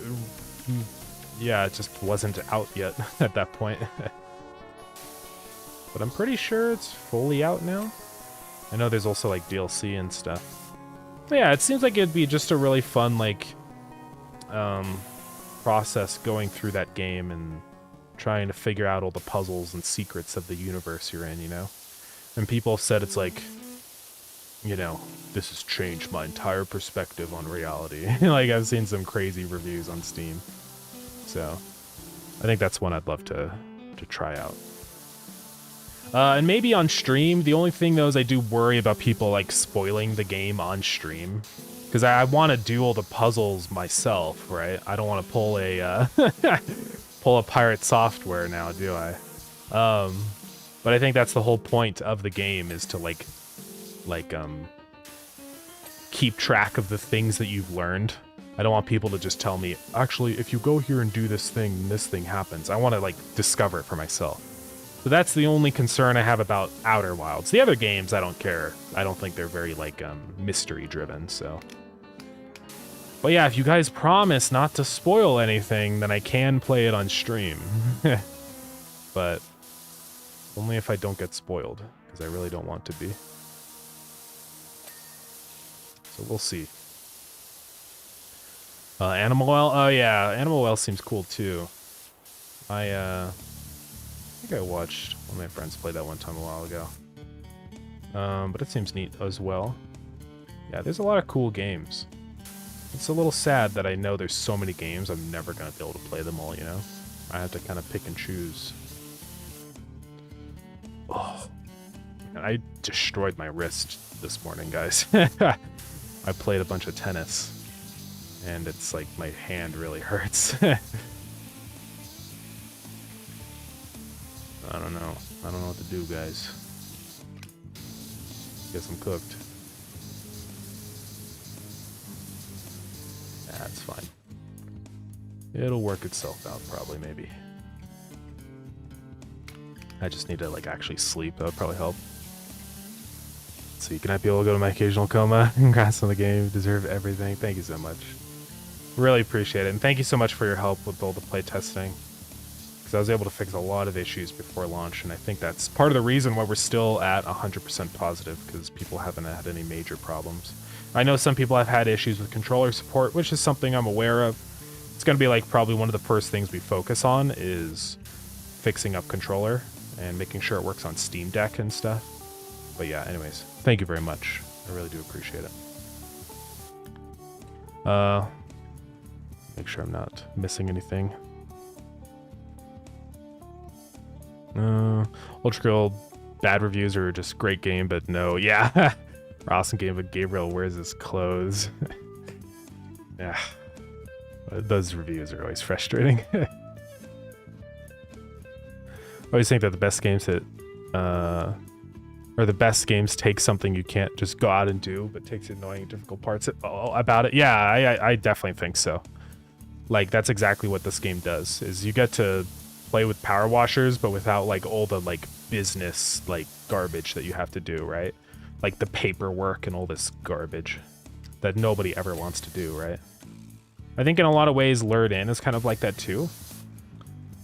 yeah, it just wasn't out yet at that point. But I'm pretty sure it's fully out now. I know there's also like DLC and stuff. But yeah, it seems like it'd be just a really fun like process going through that game and trying to figure out all the puzzles and secrets of the universe you're in, you know? And people have said it's like, you know, this has changed my entire perspective on reality. Like, I've seen some crazy reviews on Steam. So, I think that's one I'd love to try out. And maybe on stream. The only thing, though, is I do worry about people, like, spoiling the game on stream. Because I want to do all the puzzles myself, right? I don't want to pull a pull a pirate software now, do I? But I think that's the whole point of the game, is to like keep track of the things that you've learned. I don't want people to just tell me, actually, if you go here and do this thing happens. I want to like discover it for myself. So that's the only concern I have about Outer Wilds. The other games, I don't care. I don't think they're very like mystery driven, so. But yeah, if you guys promise not to spoil anything, then I can play it on stream. But only if I don't get spoiled, because I really don't want to be. So we'll see. Animal Well. Oh yeah, Animal Well seems cool too. I think I watched one of my friends play that one time a while ago. But it seems neat as well. Yeah, there's a lot of cool games. It's a little sad that I know there's so many games I'm never gonna be able to play them all, you know? I have to kind of pick and choose. Oh, and I destroyed my wrist this morning, guys. I played a bunch of tennis, and it's like my hand really hurts. I don't know. I don't know what to do, guys. Guess I'm cooked. That's fine. It'll work itself out, probably, maybe. I just need to, like, actually sleep. That would probably help. Let's see, can I be able to go to my occasional coma? Congrats on the game. You deserve everything. Thank you so much. Really appreciate it. And thank you so much for your help with all the play testing. Because I was able to fix a lot of issues before launch, and I think that's part of the reason why we're still at 100% positive, because people haven't had any major problems. I know some people have had issues with controller support, which is something I'm aware of. It's going to be like probably one of the first things we focus on is fixing up controller and making sure it works on Steam Deck and stuff. But yeah, anyways, thank you very much. I really do appreciate it. Make sure I'm not missing anything. Ultra Grill, bad reviews are just great game, but no, yeah. Awesome game, but Gabriel wears his clothes. Yeah. Those reviews are always frustrating. I always think that the best games that, or the best games take something you can't just go out and do, but takes annoying, difficult parts about it. Yeah, I definitely think so. Like, that's exactly what this game does, is you get to play with power washers, but without, like, all the, like, business, like, garbage that you have to do, right? Like, the paperwork and all this garbage that nobody ever wants to do, right? I think in a lot of ways, Lured In is kind of like that, too.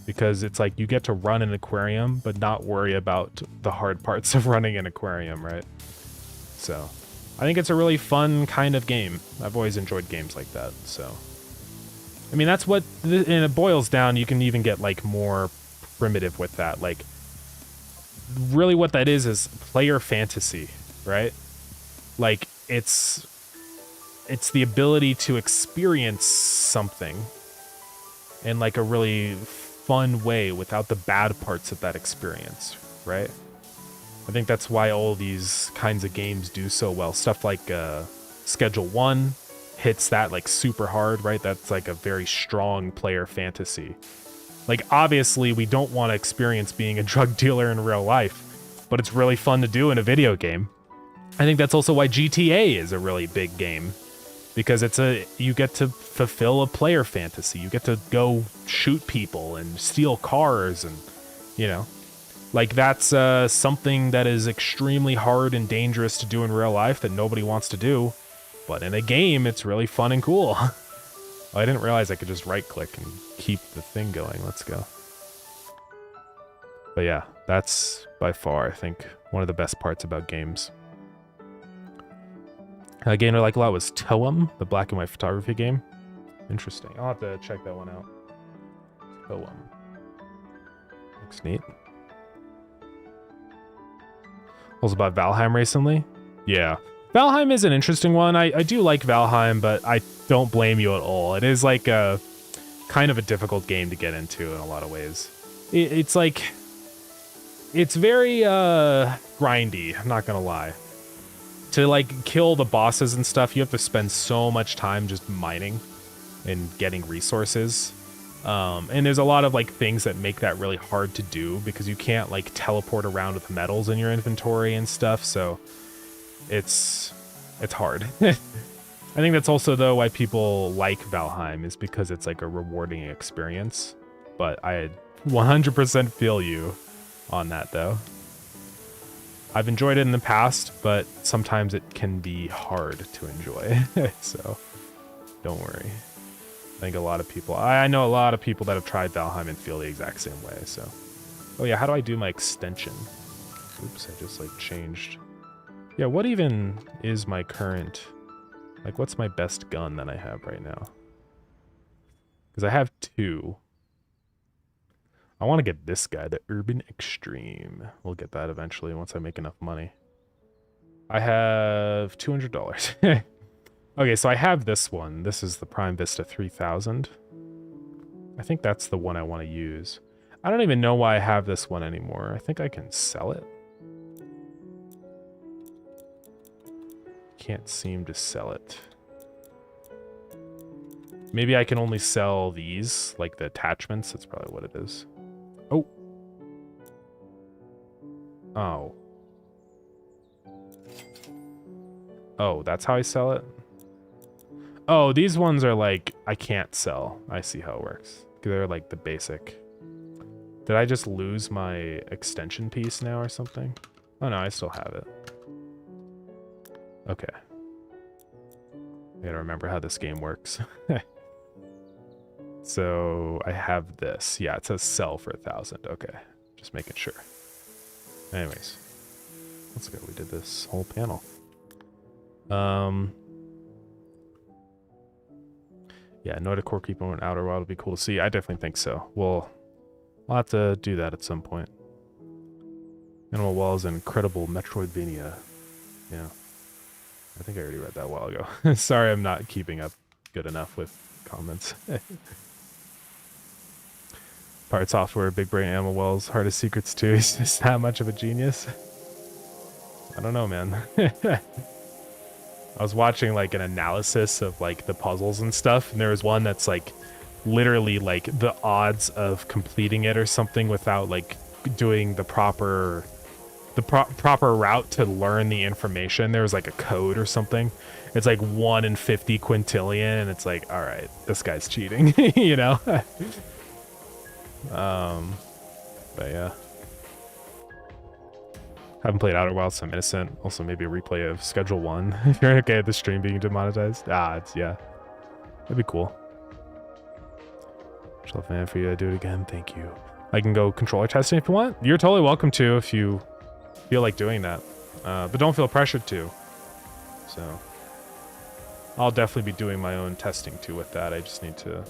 Because it's like you get to run an aquarium, but not worry about the hard parts of running an aquarium, right? So, I think it's a really fun kind of game. I've always enjoyed games like that, so. I mean, that's what, and it boils down, you can even get, like, more primitive with that. Like, really what that is player fantasy, right? Like, it's the ability to experience something in, like, a really fun way without the bad parts of that experience, right? I think that's why all these kinds of games do so well. Stuff like Schedule 1 hits that, like, super hard, right? That's, like, a very strong player fantasy. Like, obviously, we don't want to experience being a drug dealer in real life, but it's really fun to do in a video game. I think that's also why GTA is a really big game, because you get to fulfill a player fantasy. You get to go shoot people and steal cars, and, you know, like, that's something that is extremely hard and dangerous to do in real life that nobody wants to do, but in a game, it's really fun and cool. Oh, I didn't realize I could just right-click and keep the thing going. Let's go. But yeah, that's by far, I think, one of the best parts about games. A game I like a lot was Toem, the black and white photography game. Interesting. I'll have to check that one out. Toem. Looks neat. Also bought Valheim recently. Yeah. Valheim is an interesting one. I do like Valheim, but I don't blame you at all. It is like a kind of a difficult game to get into in a lot of ways. It's like, it's very grindy, I'm not gonna lie. To, like, kill the bosses and stuff, you have to spend so much time just mining and getting resources. And there's a lot of, like, things that make that really hard to do, because you can't, like, teleport around with metals in your inventory and stuff, so it's hard. I think that's also, though, why people like Valheim, is because it's, like, a rewarding experience. But I 100% feel you on that, though. I've enjoyed it in the past, but sometimes it can be hard to enjoy. So, don't worry. I think a lot of people... I know a lot of people that have tried Valheim and feel the exact same way, so... Oh yeah, how do I do my extension? Oops, I just, like, changed... Yeah, what even is my current Like, what's my best gun that I have right now? Because I have 2. I want to get this guy, the Urban Extreme. We'll get that eventually once I make enough money. I have $200. Okay, so I have this one. This is the Prime Vista 3000. I think that's the one I want to use. I don't even know why I have this one anymore. I think I can sell it. Can't seem to sell it. Maybe I can only sell these, like the attachments. That's probably what it is. Oh. Oh. Oh, that's how I sell it? Oh, these ones are like, I can't sell. I see how it works. They're like the basic. Did I just lose my extension piece now or something? Oh no, I still have it. Okay. I gotta remember how this game works. So I have this. Yeah, it says sell for 1,000. Okay, just making sure. Anyways, let's go. We did this whole panel. Yeah, Noida Core Keep on Outer Wild would be cool to see. I definitely think so. We'll have to do that at some point. Animal Wall is an incredible Metroidvania. Yeah. I think I already read that a while ago. Sorry, I'm not keeping up good enough with comments. Part software, big brain Animal Wells, hardest secrets too. He's just that much of a genius. I don't know, man. I was watching like an analysis of like the puzzles and stuff, and there was one that's like literally like the odds of completing it or something without like doing the proper route to learn the information. There was like a code or something. It's like 1 in 50 quintillion, and it's like, all right, this guy's cheating, you know? But yeah. Haven't played Outer Wilds, so I'm innocent. Also, maybe a replay of Schedule 1. If you're okay with the stream being demonetized. Yeah. That'd be cool. Shall fan for you to do it again. Thank you. I can go controller testing if you want. You're totally welcome to if you feel like doing that. But don't feel pressured to. So I'll definitely be doing my own testing too with that. I just need to...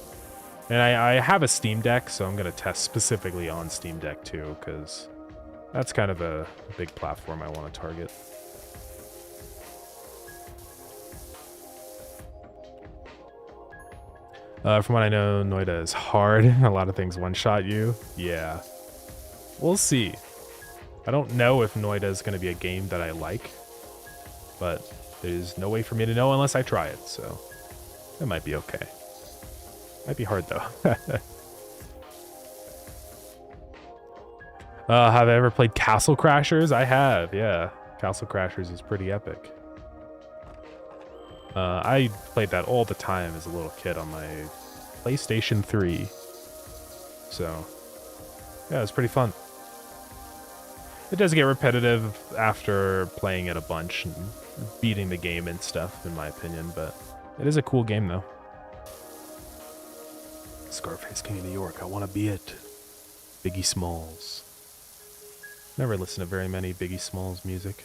And I have a Steam Deck, so I'm going to test specifically on Steam Deck too, because that's kind of a big platform I want to target. From what I know, Noida is hard. A lot of things one-shot you. Yeah. We'll see. I don't know if Noida is going to be a game that I like, but there's no way for me to know unless I try it, so it might be okay. Might be hard, though. Have I ever played Castle Crashers? I have, yeah. Castle Crashers is pretty epic. I played that all the time as a little kid on my PlayStation 3. So, yeah, it's pretty fun. It does get repetitive after playing it a bunch and beating the game and stuff, in my opinion, but it is a cool game, though. Scarface King of New York, I want to be it. Biggie Smalls. Never listened to very many Biggie Smalls music.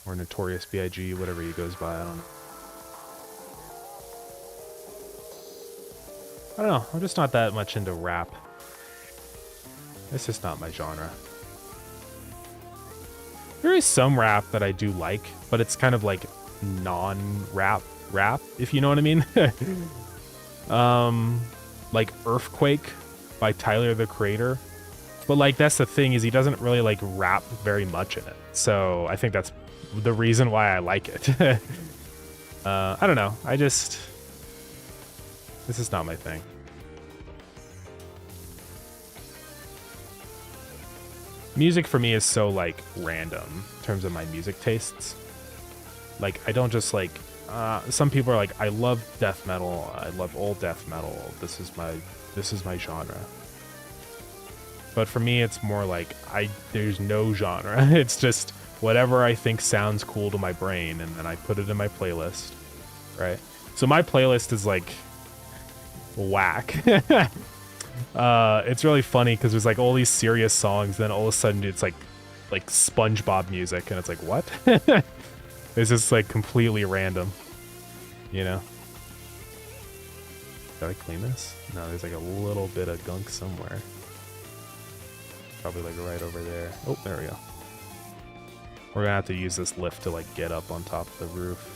Or Notorious B.I.G., whatever he goes by, I don't know. I'm just not that much into rap. It's just not my genre. There is some rap that I do like, but it's kind of like non-rap rap, if you know what I mean. Like Earthquake by Tyler, the Creator. But like, that's the thing, is he doesn't really like rap very much in it. So I think that's the reason why I like it. I don't know. This is not my thing. Music for me is so like random in terms of my music tastes. Like, I don't just like, some people are like, I love death metal. I love old death metal. This is my genre. But for me, it's more like, there's no genre. It's just whatever I think sounds cool to my brain, and then I put it in my playlist, right? So my playlist is like whack. It's really funny because there's like all these serious songs, then all of a sudden it's like SpongeBob music, and it's like, what? It's just like completely random. you know? Did I clean this? No, there's like a little bit of gunk somewhere. Probably like right over there. Oh, there we go. We're gonna have to use this lift to like get up on top of the roof.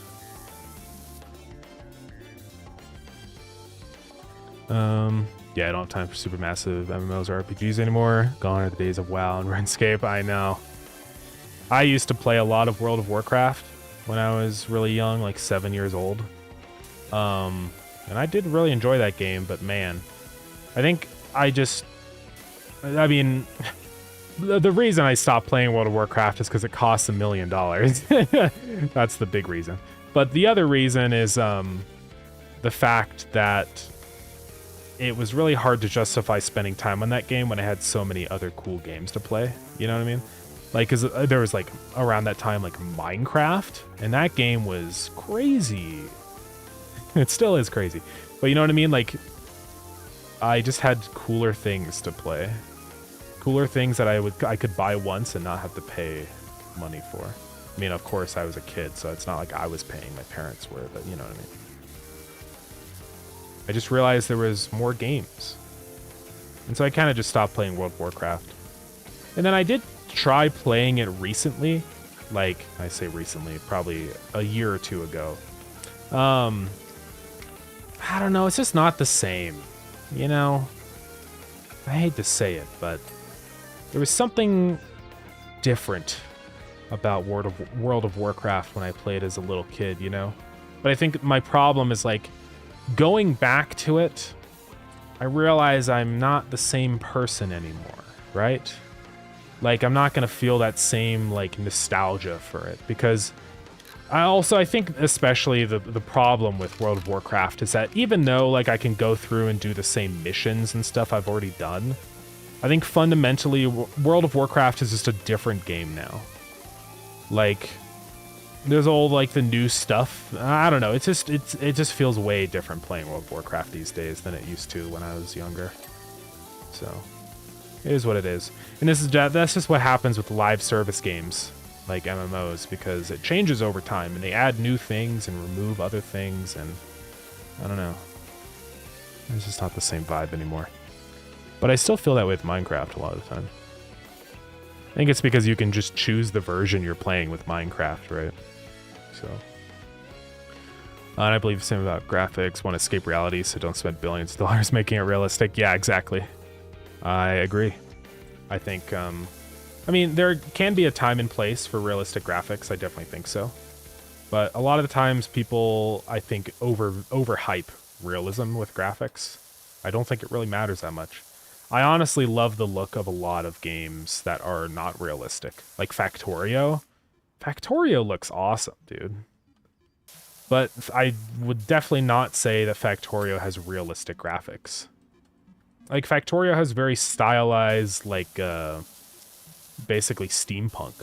Yeah, I don't have time for supermassive MMOs or RPGs anymore. Gone are the days of WoW and RuneScape. I know. I used to play a lot of World of Warcraft when I was really young, like 7 years old. And I did really enjoy that game, but man, I think I mean, the reason I stopped playing World of Warcraft is because it costs $1 million. That's the big reason. But the other reason is the fact that it was really hard to justify spending time on that game when I had so many other cool games to play. You know what I mean? Like, cause there was like around that time, like Minecraft, and that game was crazy. It still is crazy, but you know what I mean? Like, I just had cooler things to play, cooler things that I could buy once and not have to pay money for. I mean, of course I was a kid, so it's not like I was paying, my parents were, but you know what I mean? I just realized there was more games. And so I kind of just stopped playing World of Warcraft. And then I did try playing it recently. Like, I say recently, probably a year or two ago. I don't know, it's just not the same. You know? I hate to say it, but there was something different about World of Warcraft when I played as a little kid, you know? But I think my problem is, like, going back to it, I realize I'm not the same person anymore, right? Like, I'm not gonna feel that same, like, nostalgia for it, because I think especially the problem with World of Warcraft is that even though, like, I can go through and do the same missions and stuff I've already done, I think fundamentally World of Warcraft is just a different game now. Like, there's all like the new stuff. I don't know. It just feels way different playing World of Warcraft these days than it used to when I was younger. So it is what it is. And that's just what happens with live service games like MMOs, because it changes over time and they add new things and remove other things, and I don't know. It's just not the same vibe anymore. But I still feel that way with Minecraft a lot of the time. I think it's because you can just choose the version you're playing with Minecraft, right? So, and I believe the same about graphics. Want to escape reality, so don't spend billions of dollars making it realistic. Yeah, exactly. I agree. I think, I mean, there can be a time and place for realistic graphics. I definitely think so. But a lot of the times people, I think, overhype realism with graphics. I don't think it really matters that much. I honestly love the look of a lot of games that are not realistic. Like Factorio. Factorio looks awesome, dude. But I would definitely not say that Factorio has realistic graphics. Like, Factorio has very stylized, like, basically steampunk,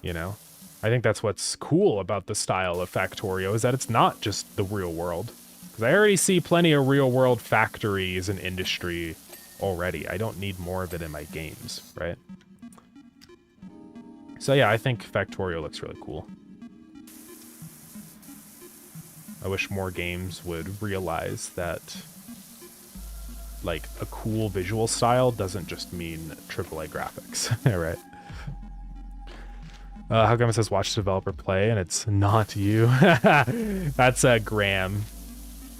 you know? I think that's what's cool about the style of Factorio, is that it's not just the real world. Because I already see plenty of real world factories and industry already. I don't need more of it in my games, right? So yeah, I think Factorio looks really cool. I wish more games would realize that, like, a cool visual style doesn't just mean AAA graphics, right? How come it says watch the developer play and it's not you? That's Graham.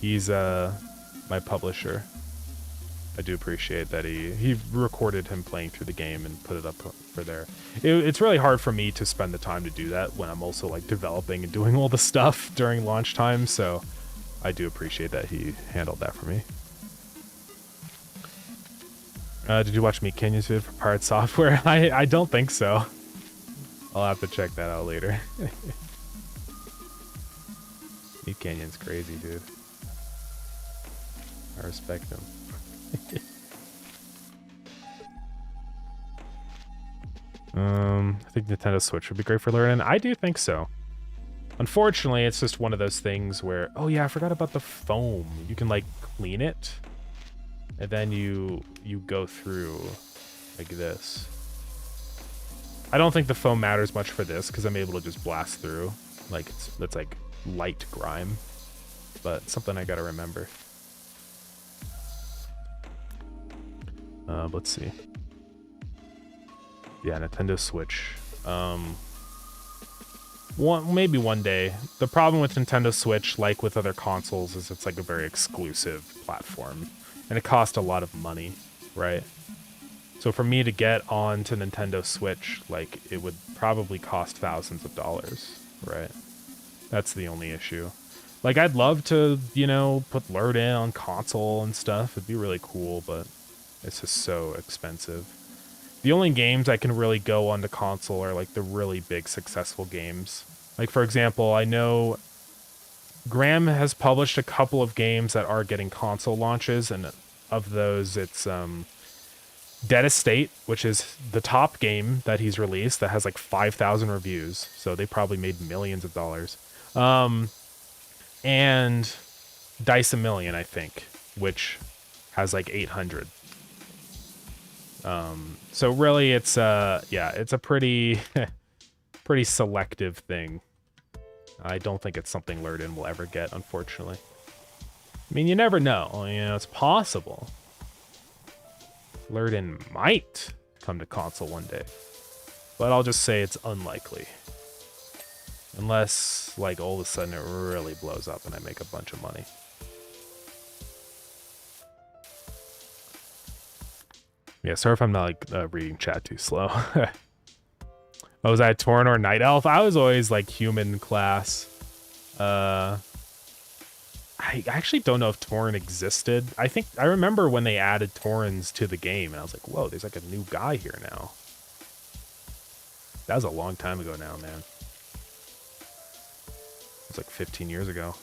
He's my publisher. I do appreciate that he recorded him playing through the game and put it up for there. It's really hard for me to spend the time to do that when I'm also, like, developing and doing all the stuff during launch time, so I do appreciate that he handled that for me. Did you watch Meat Canyon's video for Pirate Software? I don't think so. I'll have to check that out later. Meat Canyon's crazy, dude. I respect him. I think Nintendo Switch would be great for learning. I do think so. Unfortunately, it's just one of those things where, oh yeah, I forgot about the foam. You can, like, clean it, and then you go through like this. I don't think the foam matters much for this because I'm able to just blast through. Like, it's like light grime. but something I gotta remember. Let's see. Yeah, Nintendo Switch. Maybe one day. The problem with Nintendo Switch, like with other consoles, is it's like a very exclusive platform, and it costs a lot of money, right? So for me to get on to Nintendo Switch, like, it would probably cost thousands of dollars, right? That's the only issue. Like, I'd love to, you know, put Lurd in on console and stuff. It'd be really cool, but it's just so expensive. The only games I can really go onto console are, like, the really big successful games. Like, for example, I know Graham has published a couple of games that are getting console launches, and of those, it's, Dead Estate, which is the top game that he's released that has like 5,000 reviews, so they probably made millions of dollars. And Dice a Million, I think, which has like 800. So really, it's yeah, it's a pretty pretty selective thing. I don't think it's something Lurden will ever get, unfortunately. I mean, you never know. You know, it's possible. Lurden might come to console one day, but I'll just say it's unlikely. Unless, like, all of a sudden it really blows up and I make a bunch of money. Yeah, sorry if I'm not, like, reading chat too slow. Oh, was I Tauren or Night Elf? I was always, like, human class. I actually don't know if Tauren existed. I remember when they added Taurens to the game, and I was like, whoa, there's like a new guy here now. That was a long time ago now, man. It was like 15 years ago.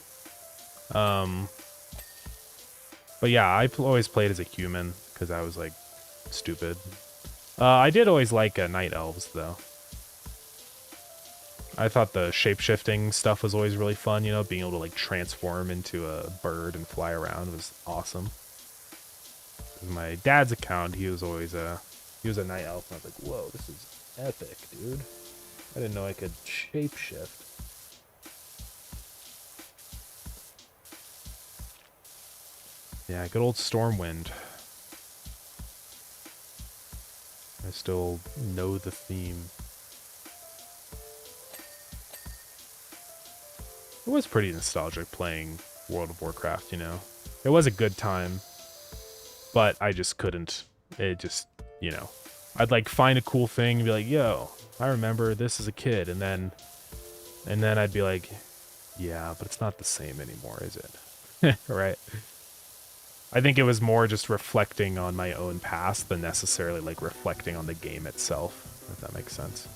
But yeah, I always played as a human, because I was like, stupid. I did always like Night Elves, though. I thought the shape-shifting stuff was always really fun, you know, being able to, like, transform into a bird and fly around was awesome. My dad's account, he was always a night elf, and I was like, whoa, this is epic, dude. I didn't know I could shape-shift. Yeah, good old Stormwind. I still know the theme. It was pretty nostalgic playing World of Warcraft, you know. It was a good time, but I just couldn't. It just, you know, I'd like find a cool thing and be like, yo, I remember this as a kid, and then I'd be like, yeah, but it's not the same anymore, is it? Right? I think it was more just reflecting on my own past than necessarily like reflecting on the game itself, if that makes sense.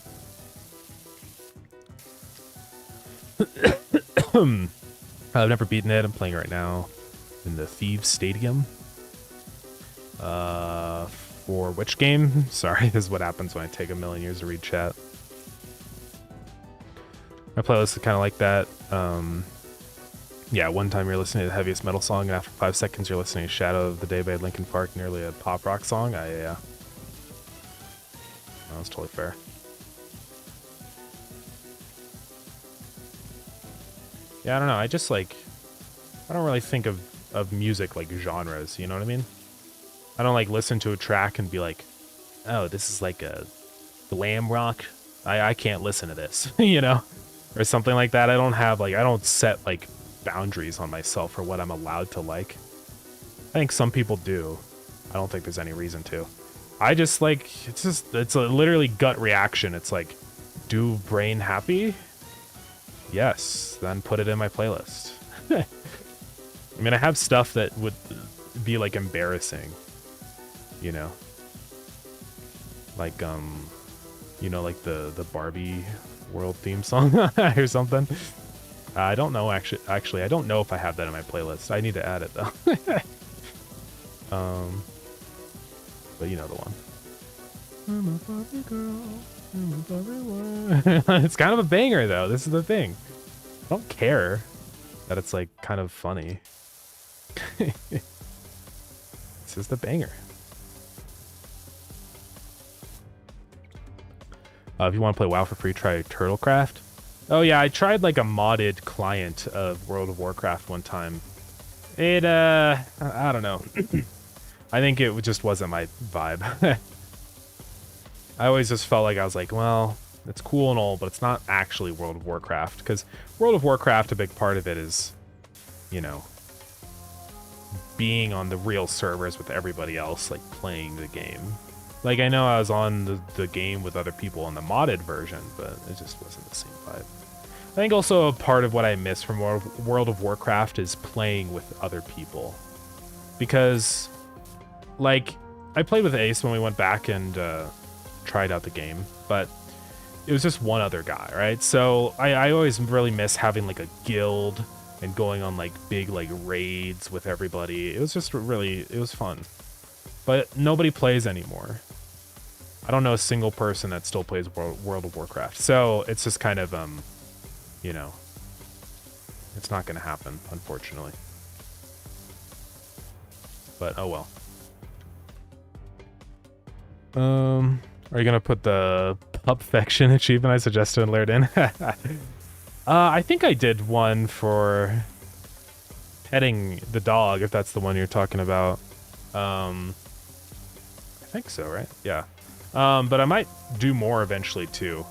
I've never beaten it. I'm playing right now in the Thieves Stadium. For which game? Sorry, this is what happens when I take a million years to read chat. My playlist is kind of like that. Yeah, one time you're listening to the heaviest metal song, and after 5 seconds you're listening to Shadow of the Day by Linkin Park, nearly a pop rock song. Yeah. That was totally fair. Yeah, I don't know. I just like, I don't really think of music like genres, you know what I mean? I don't like listen to a track and be like, oh, this is like a glam rock. I can't listen to this, you know? Or something like that. I don't set like boundaries on myself for what I'm allowed to like. I think some people do. I don't think there's any reason to. I just like, it's a literally gut reaction. It's like, do brain happy? Yes, then put it in my playlist. I mean, I have stuff that would be like embarrassing, you know, like you know, like the Barbie world theme song or something. I don't know actually I don't know if I have that in my playlist. I need to add it though. But you know the one. I'm a Barbie girl. I'm a Barbie one. It's kind of a banger though. This is the thing. I don't care that it's like kind of funny. It's just a banger. If you want to play WoW for free, try Turtlecraft. Oh yeah, I tried like a modded client of World of Warcraft one time. It I don't know. I think it just wasn't my vibe. I always just felt like I was like, well, it's cool and all, but it's not actually World of Warcraft, because World of Warcraft, a big part of it is, you know, being on the real servers with everybody else, like playing the game. Like, I know I was on the game with other people on the modded version, but it just wasn't the same vibe. I think also a part of what I miss from World of Warcraft is playing with other people. Because, like, I played with Ace when we went back and tried out the game, but it was just one other guy, right? So I always really miss having like a guild and going on like big like raids with everybody. It was just really, it was fun. But nobody plays anymore. I don't know a single person that still plays World of Warcraft. So it's just kind of, you know, it's not going to happen, unfortunately. But oh well. Are you gonna put the Pupfection achievement I suggested and layered in? I think I did one for petting the dog, if that's the one you're talking about. I think so, right? Yeah. But I might do more eventually too.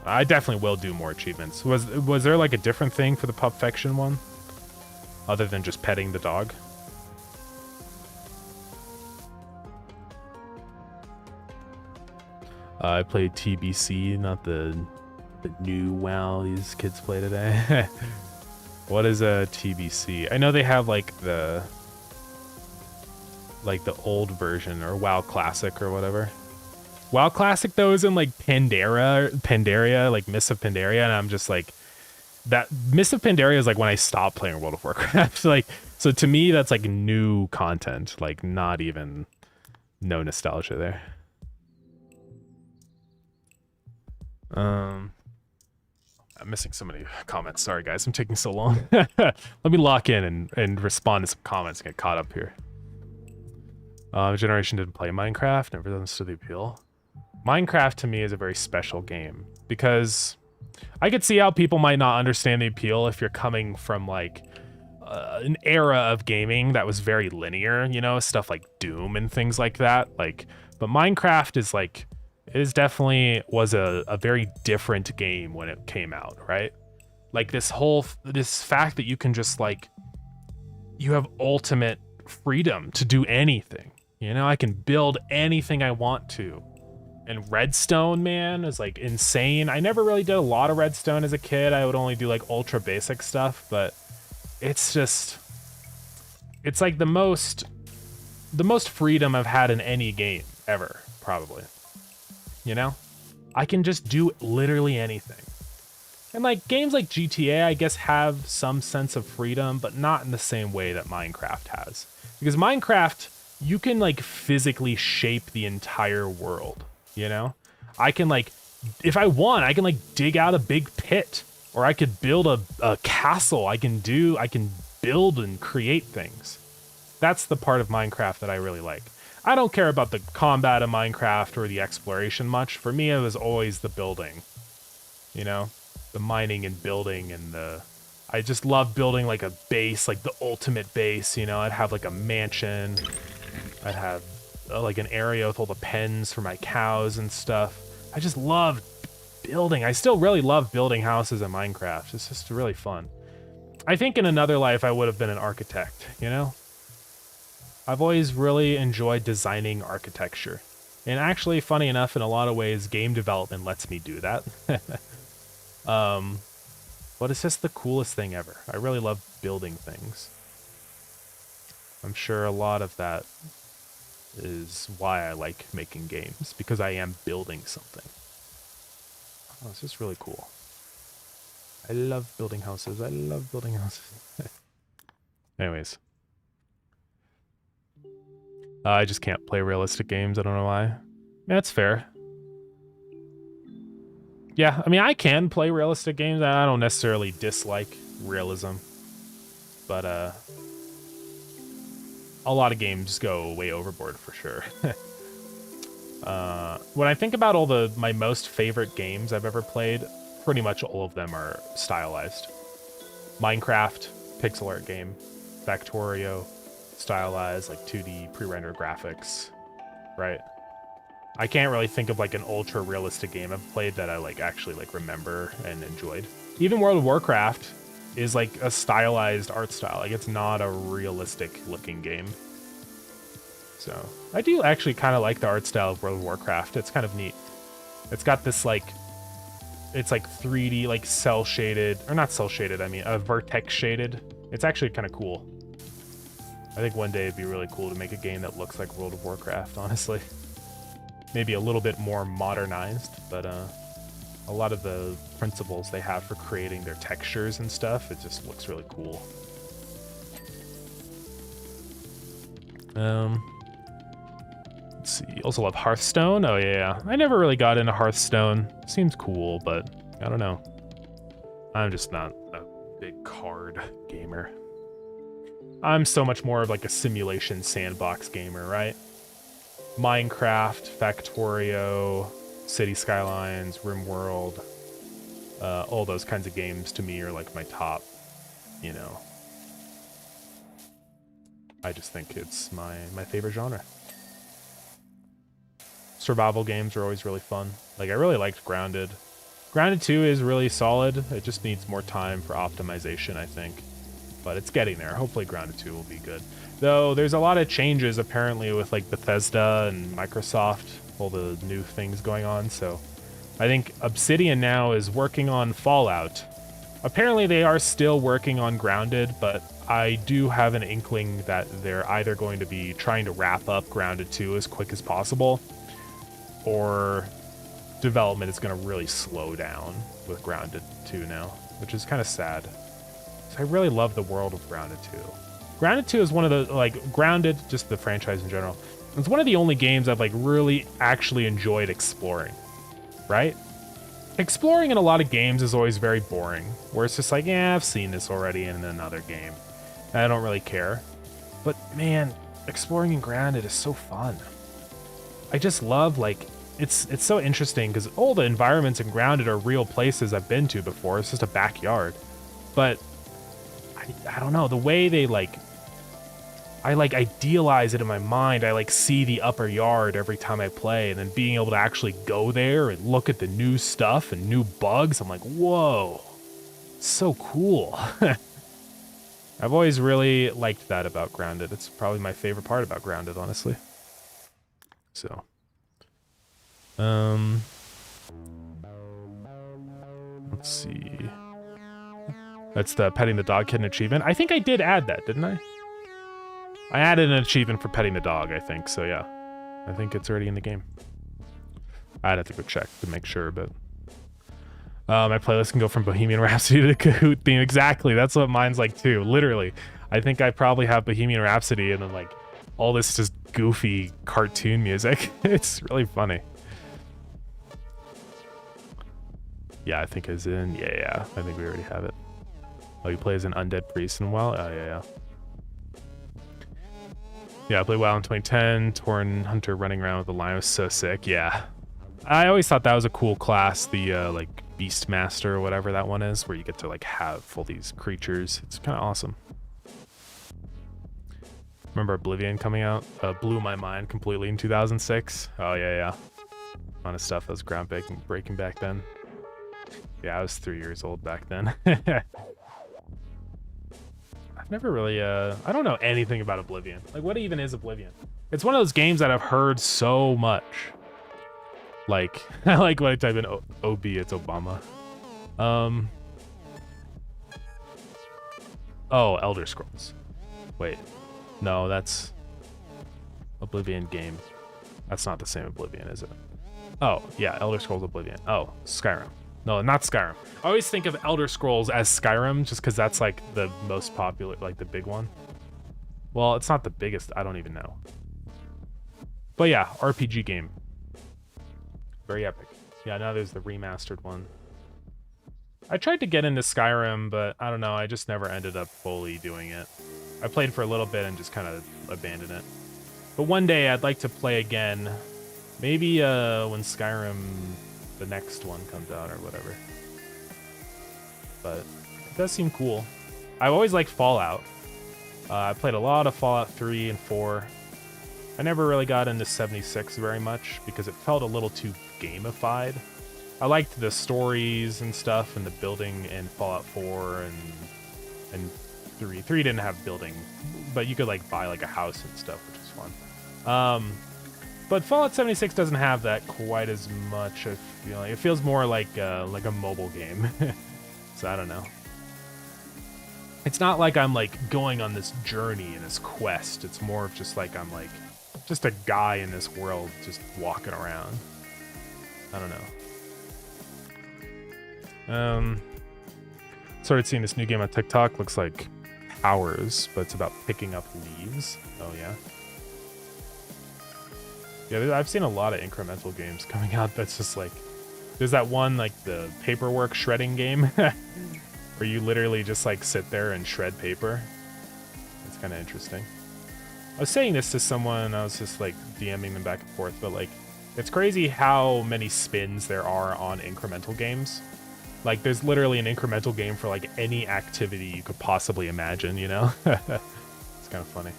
I definitely will do more achievements. Was there like a different thing for the Pupfection one, other than just petting the dog? I played TBC, not the new WoW these kids play today. What is a TBC? I know they have like the old version, or WoW Classic or whatever. WoW Classic though is in like Pandaria, like Mists of Pandaria, and I'm just like, that Mists of Pandaria is like when I stopped playing World of Warcraft. Like, so to me that's like new content, like not even, no nostalgia there. I'm missing so many comments. Sorry, guys. I'm taking so long. Let me lock in and respond to some comments and get caught up here. Generation didn't play Minecraft. Never understood the appeal. Minecraft to me is a very special game because I could see how people might not understand the appeal if you're coming from like an era of gaming that was very linear, you know, stuff like Doom and things like that. Like, but Minecraft is like, it is definitely was a very different game when it came out, right? Like this fact that you can just like, you have ultimate freedom to do anything. You know, I can build anything I want to. And Redstone, man, is like insane. I never really did a lot of Redstone as a kid. I would only do like ultra basic stuff, but it's just, it's like the most freedom I've had in any game ever, probably. You know, I can just do literally anything. And like games like GTA, I guess, have some sense of freedom, but not in the same way that Minecraft has. Because Minecraft, you can like physically shape the entire world, you know? I can like, if I want, I can like dig out a big pit, or I could build a castle. I can build and create things. That's the part of Minecraft that I really like. I don't care about the combat of Minecraft or the exploration much. For me, it was always the building, you know, the mining and building, and I just love building like a base, like the ultimate base, you know. I'd have like a mansion. I'd have like an area with all the pens for my cows and stuff. I just love building. I still really love building houses in Minecraft. It's just really fun. I think in another life, I would have been an architect, you know? I've always really enjoyed designing architecture. And actually, funny enough, in a lot of ways, game development lets me do that. But it's just the coolest thing ever. I really love building things. I'm sure a lot of that is why I like making games, because I am building something. Oh, it's just really cool. I love building houses. I love building houses. Anyways. I just can't play realistic games. I don't know why. That's fair. Yeah, I mean, I can play realistic games. I don't necessarily dislike realism. But, a lot of games go way overboard for sure. When I think about all my most favorite games I've ever played, pretty much all of them are stylized. Minecraft, pixel art game. Factorio, stylized, like 2D pre-rendered graphics, right? I can't really think of like an ultra realistic game I've played that I like actually like remember and enjoyed. Even World of Warcraft is like a stylized art style. Like it's not a realistic looking game. So I do actually kind of like the art style of World of Warcraft. It's kind of neat. It's got this like, it's like 3D, like cell shaded, or not cell shaded, I mean, vertex shaded. It's actually kind of cool. I think one day it'd be really cool to make a game that looks like World of Warcraft, honestly. Maybe a little bit more modernized, but a lot of the principles they have for creating their textures and stuff, it just looks really cool. Let's see, also love Hearthstone. Oh yeah, I never really got into Hearthstone. Seems cool, but I don't know. I'm just not a big card gamer. I'm so much more of like a simulation sandbox gamer, right? Minecraft, Factorio, City Skylines, RimWorld, all those kinds of games to me are like my top, you know. I just think it's my favorite genre. Survival games are always really fun. Like I really liked Grounded. Grounded 2 is really solid. It just needs more time for optimization, I think. But it's getting there. Hopefully Grounded 2 will be good. Though there's a lot of changes apparently with like Bethesda and Microsoft, all the new things going on. So I think Obsidian now is working on Fallout. Apparently they are still working on Grounded, but I do have an inkling that they're either going to be trying to wrap up Grounded 2 as quick as possible, or development is going to really slow down with Grounded 2 now, which is kind of sad. I really love the world of Grounded 2. Grounded 2 is one of the, like, Grounded, just the franchise in general, it's one of the only games I've, like, really actually enjoyed exploring, right? Exploring in a lot of games is always very boring, where it's just like, yeah, I've seen this already in another game, and I don't really care. But, man, exploring in Grounded is so fun. I just love, like, it's so interesting, because all the environments in Grounded are real places I've been to before. It's just a backyard. But I don't know, the way they I idealize it in my mind. I see the upper yard every time I play, and then being able to actually go there and look at the new stuff and new bugs. I'm like, whoa, so cool. I've always really liked that about Grounded. It's probably my favorite part about Grounded, honestly. So, let's see. That's the petting the dog kitten achievement. I think I did add that, didn't I? I added an achievement for petting the dog, I think. So yeah, I think it's already in the game. I'd have to go check to make sure, but my playlist can go from Bohemian Rhapsody to the Kahoot theme. Exactly, that's what mine's like too. Literally, I think I probably have Bohemian Rhapsody and then like all this just goofy cartoon music. It's really funny. Yeah, I think it's in. Yeah, I think we already have it. Oh, you play as an undead priest in WoW? Oh, yeah. Yeah, I played WoW in 2010. Tauren Hunter running around with a lion was so sick. Yeah. I always thought that was a cool class, the like Beastmaster or whatever that one is, where you get to like have all these creatures. It's kind of awesome. Remember Oblivion coming out? Blew my mind completely in 2006. Oh, yeah. A lot of stuff that was groundbreaking back then. Yeah, I was 3 years old back then. I've never really, I don't know anything about Oblivion. Like, what even is Oblivion? It's one of those games that I've heard so much. Like, I like when I type in OB, it's Obama. Oh, Elder Scrolls. Wait. No, that's Oblivion game. That's not the same Oblivion, is it? Oh, yeah, Elder Scrolls Oblivion. Oh, Skyrim. No, not Skyrim. I always think of Elder Scrolls as Skyrim just because that's like the most popular, like the big one. Well, it's not the biggest. I don't even know. But yeah, RPG game. Very epic. Yeah, now there's the remastered one. I tried to get into Skyrim, but I don't know. I just never ended up fully doing it. I played for a little bit and just kind of abandoned it. But one day I'd like to play again. Maybe when Skyrim, the next one comes out or whatever. but it does seem cool. I've always liked Fallout. I played a lot of Fallout 3 and 4. I never really got into 76 very much because it felt a little too gamified. I liked the stories and stuff and the building in Fallout 4 and 3. 3 didn't have building, but you could like buy like a house and stuff, which is fun. But Fallout 76 doesn't have that quite as much. I feel like it feels more like a mobile game. So I don't know. It's not like I'm like going on this journey and this quest. It's more of just like I'm like just a guy in this world just walking around. I don't know. Started seeing this new game on TikTok. Looks like Powers, but it's about picking up leaves. Oh yeah. Yeah, I've seen a lot of incremental games coming out that's just like, there's that one like the paperwork shredding game where you literally just like sit there and shred paper. It's kind of interesting. I was saying this to someone, I was just like DMing them back and forth, but like, it's crazy how many spins there are on incremental games. Like, there's literally an incremental game for like any activity you could possibly imagine, you know? It's kind of funny.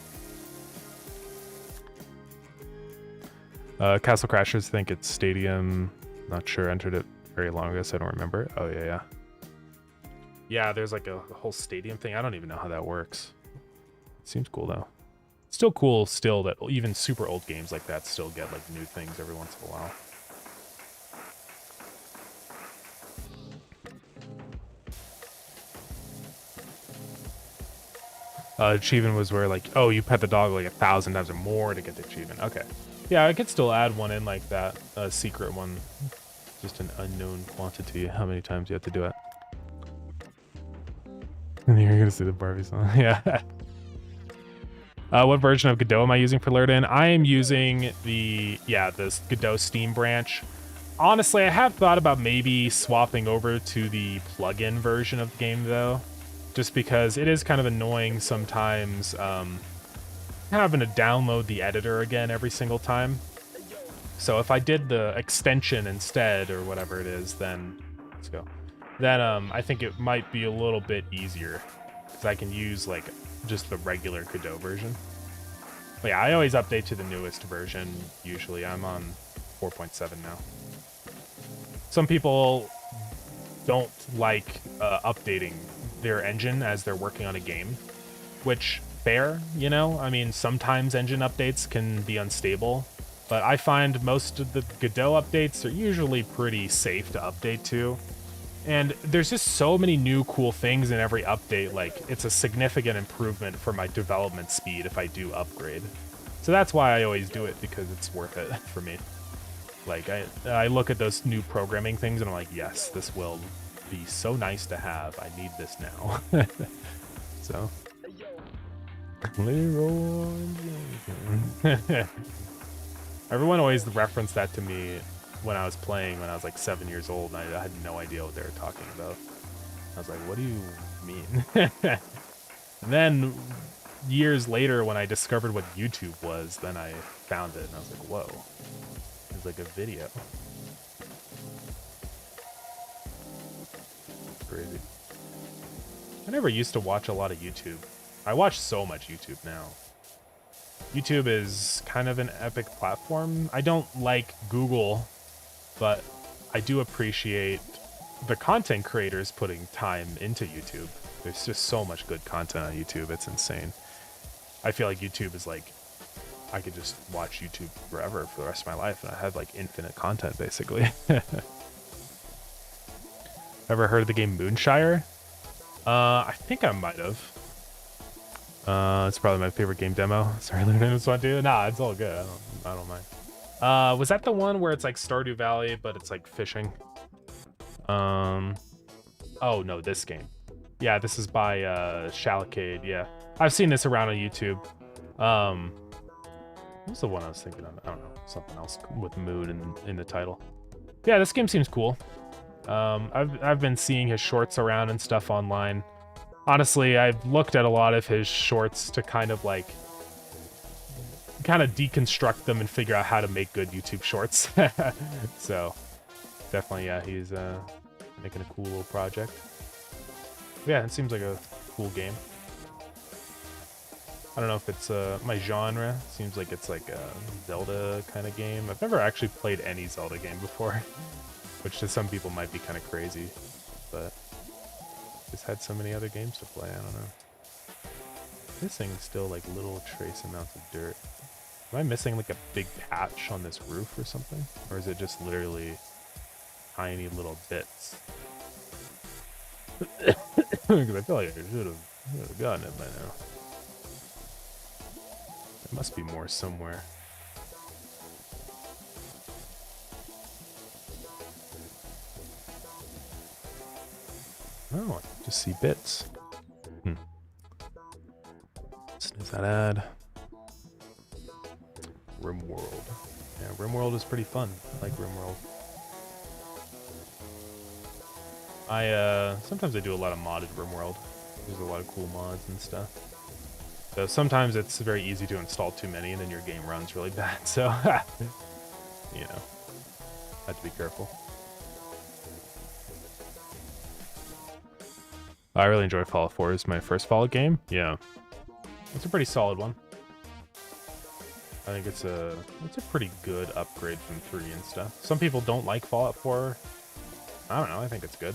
Castle Crashers think it's Stadium. Not sure. Entered it very long ago, so I don't remember. Oh, yeah. Yeah, there's like a whole stadium thing. I don't even know how that works. It seems cool, though. Still cool still that even super old games like that still get like new things every once in a while. Achievement was where like, oh, you pet the dog like 1,000 times or more to get the achievement. Okay. Yeah, I could still add one in like that, a secret one. Just an unknown quantity, how many times you have to do it. And you're gonna see the Barbie song. Yeah. What version of Godot am I using for Lurden? I am using this Godot Steam branch. Honestly, I have thought about maybe swapping over to the plugin version of the game though, just because it is kind of annoying sometimes having to download the editor again every single time. So if I did the extension instead or whatever it is, then let's go. Then I think it might be a little bit easier because I can use like just the regular Godot version. But yeah, I always update to the newest version. Usually I'm on 4.7 now. Some people don't like updating their engine as they're working on a game, which fair, you know? I mean, sometimes engine updates can be unstable, but I find most of the Godot updates are usually pretty safe to update to. And there's just so many new cool things in every update, like it's a significant improvement for my development speed if I do upgrade. So that's why I always do it, because it's worth it for me. Like I look at those new programming things and I'm like, yes, this will be so nice to have. I need this now. So. Everyone always referenced that to me when I was playing when I was like 7 years old, and I had no idea what they were talking about. I was like, what do you mean? And then years later when I discovered what YouTube was, then I found it and I was like, whoa, it's like a video. Crazy. I never used to watch a lot of YouTube. I watch so much YouTube now. YouTube is kind of an epic platform. I don't like Google, but I do appreciate the content creators putting time into YouTube. There's just so much good content on YouTube. It's insane. I feel like YouTube is like, I could just watch YouTube forever for the rest of my life, and I have like infinite content basically. Ever heard of the game Moonshire? I think I might have. It's probably my favorite game demo. Sorry, learning this one too. Nah, it's all good. I don't mind. Was that the one where it's like Stardew Valley, but it's like fishing? Oh no, this game. Yeah, this is by Shalacade. Yeah, I've seen this around on YouTube. What was the one I was thinking of? I don't know, something else with moon in the title. Yeah, this game seems cool. I've been seeing his shorts around and stuff online. Honestly, I've looked at a lot of his shorts to kind of deconstruct them and figure out how to make good YouTube shorts. So definitely, yeah, he's making a cool little project. Yeah, it seems like a cool game. I don't know if it's my genre. Seems like it's like a Zelda kind of game. I've never actually played any Zelda game before, which to some people might be kind of crazy, but just had so many other games to play. I don't know. Missing still like little trace amounts of dirt. Am I missing like a big patch on this roof or something? Or is it just literally tiny little bits? Because I feel like I should have gotten it by now. There must be more somewhere. Oh, I just see bits. Snooze that ad. RimWorld. Yeah, RimWorld is pretty fun. I like RimWorld. Sometimes I do a lot of modded RimWorld. There's a lot of cool mods and stuff. So sometimes it's very easy to install too many and then your game runs really bad, so you know, have to be careful. I really enjoy Fallout 4. It's my first Fallout game. Yeah. It's a pretty solid one. I think it's a pretty good upgrade from 3 and stuff. Some people don't like Fallout 4. I don't know, I think it's good.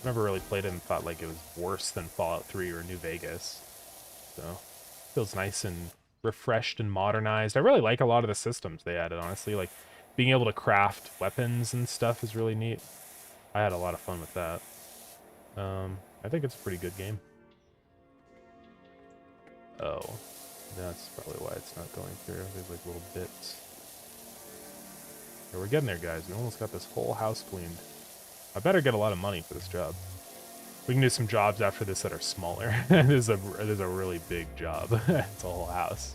I've never really played it and thought like it was worse than Fallout 3 or New Vegas. So, feels nice and refreshed and modernized. I really like a lot of the systems they added, honestly. Like, being able to craft weapons and stuff is really neat. I had a lot of fun with that. I think it's a pretty good game. Oh, that's probably why it's not going through. There's like little bits. Yeah, we're getting there, guys. We almost got this whole house cleaned. I better get a lot of money for this job. We can do some jobs after this that are smaller. It is a really big job. It's a whole house.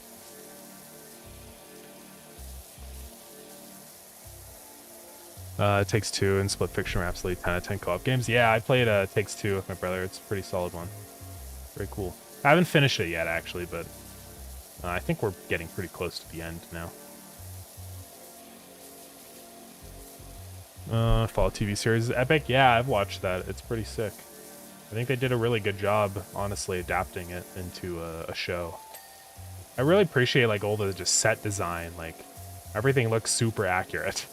It Takes Two and Split Fiction are absolutely 10 out of 10 co-op games. Yeah, I played Takes Two with my brother. It's a pretty solid one. Very cool. I haven't finished it yet, actually, but I think we're getting pretty close to the end now. Fallout TV series is epic. Yeah, I've watched that. It's pretty sick. I think they did a really good job, honestly, adapting it into a show. I really appreciate like all the just set design. Like everything looks super accurate.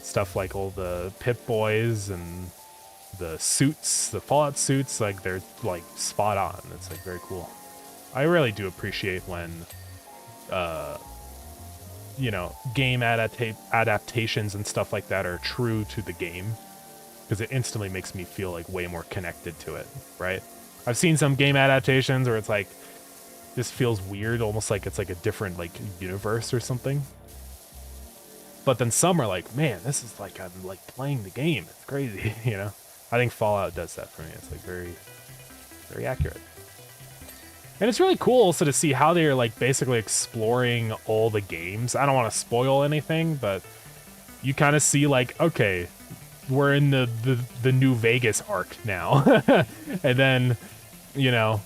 Stuff like all the Pip-Boys and the suits, the Fallout suits, like they're like spot on. It's like very cool. I really do appreciate when, you know, game adaptations and stuff like that are true to the game, because it instantly makes me feel like way more connected to it, right? I've seen some game adaptations where it's like, this feels weird, almost like it's like a different like universe or something. But then some are like, man, this is like, I'm like playing the game. It's crazy, you know? I think Fallout does that for me. It's like very, very accurate. And it's really cool also to see how they're like basically exploring all the games. I don't want to spoil anything, but you kind of see like, okay, we're in the New Vegas arc now. And then, you know,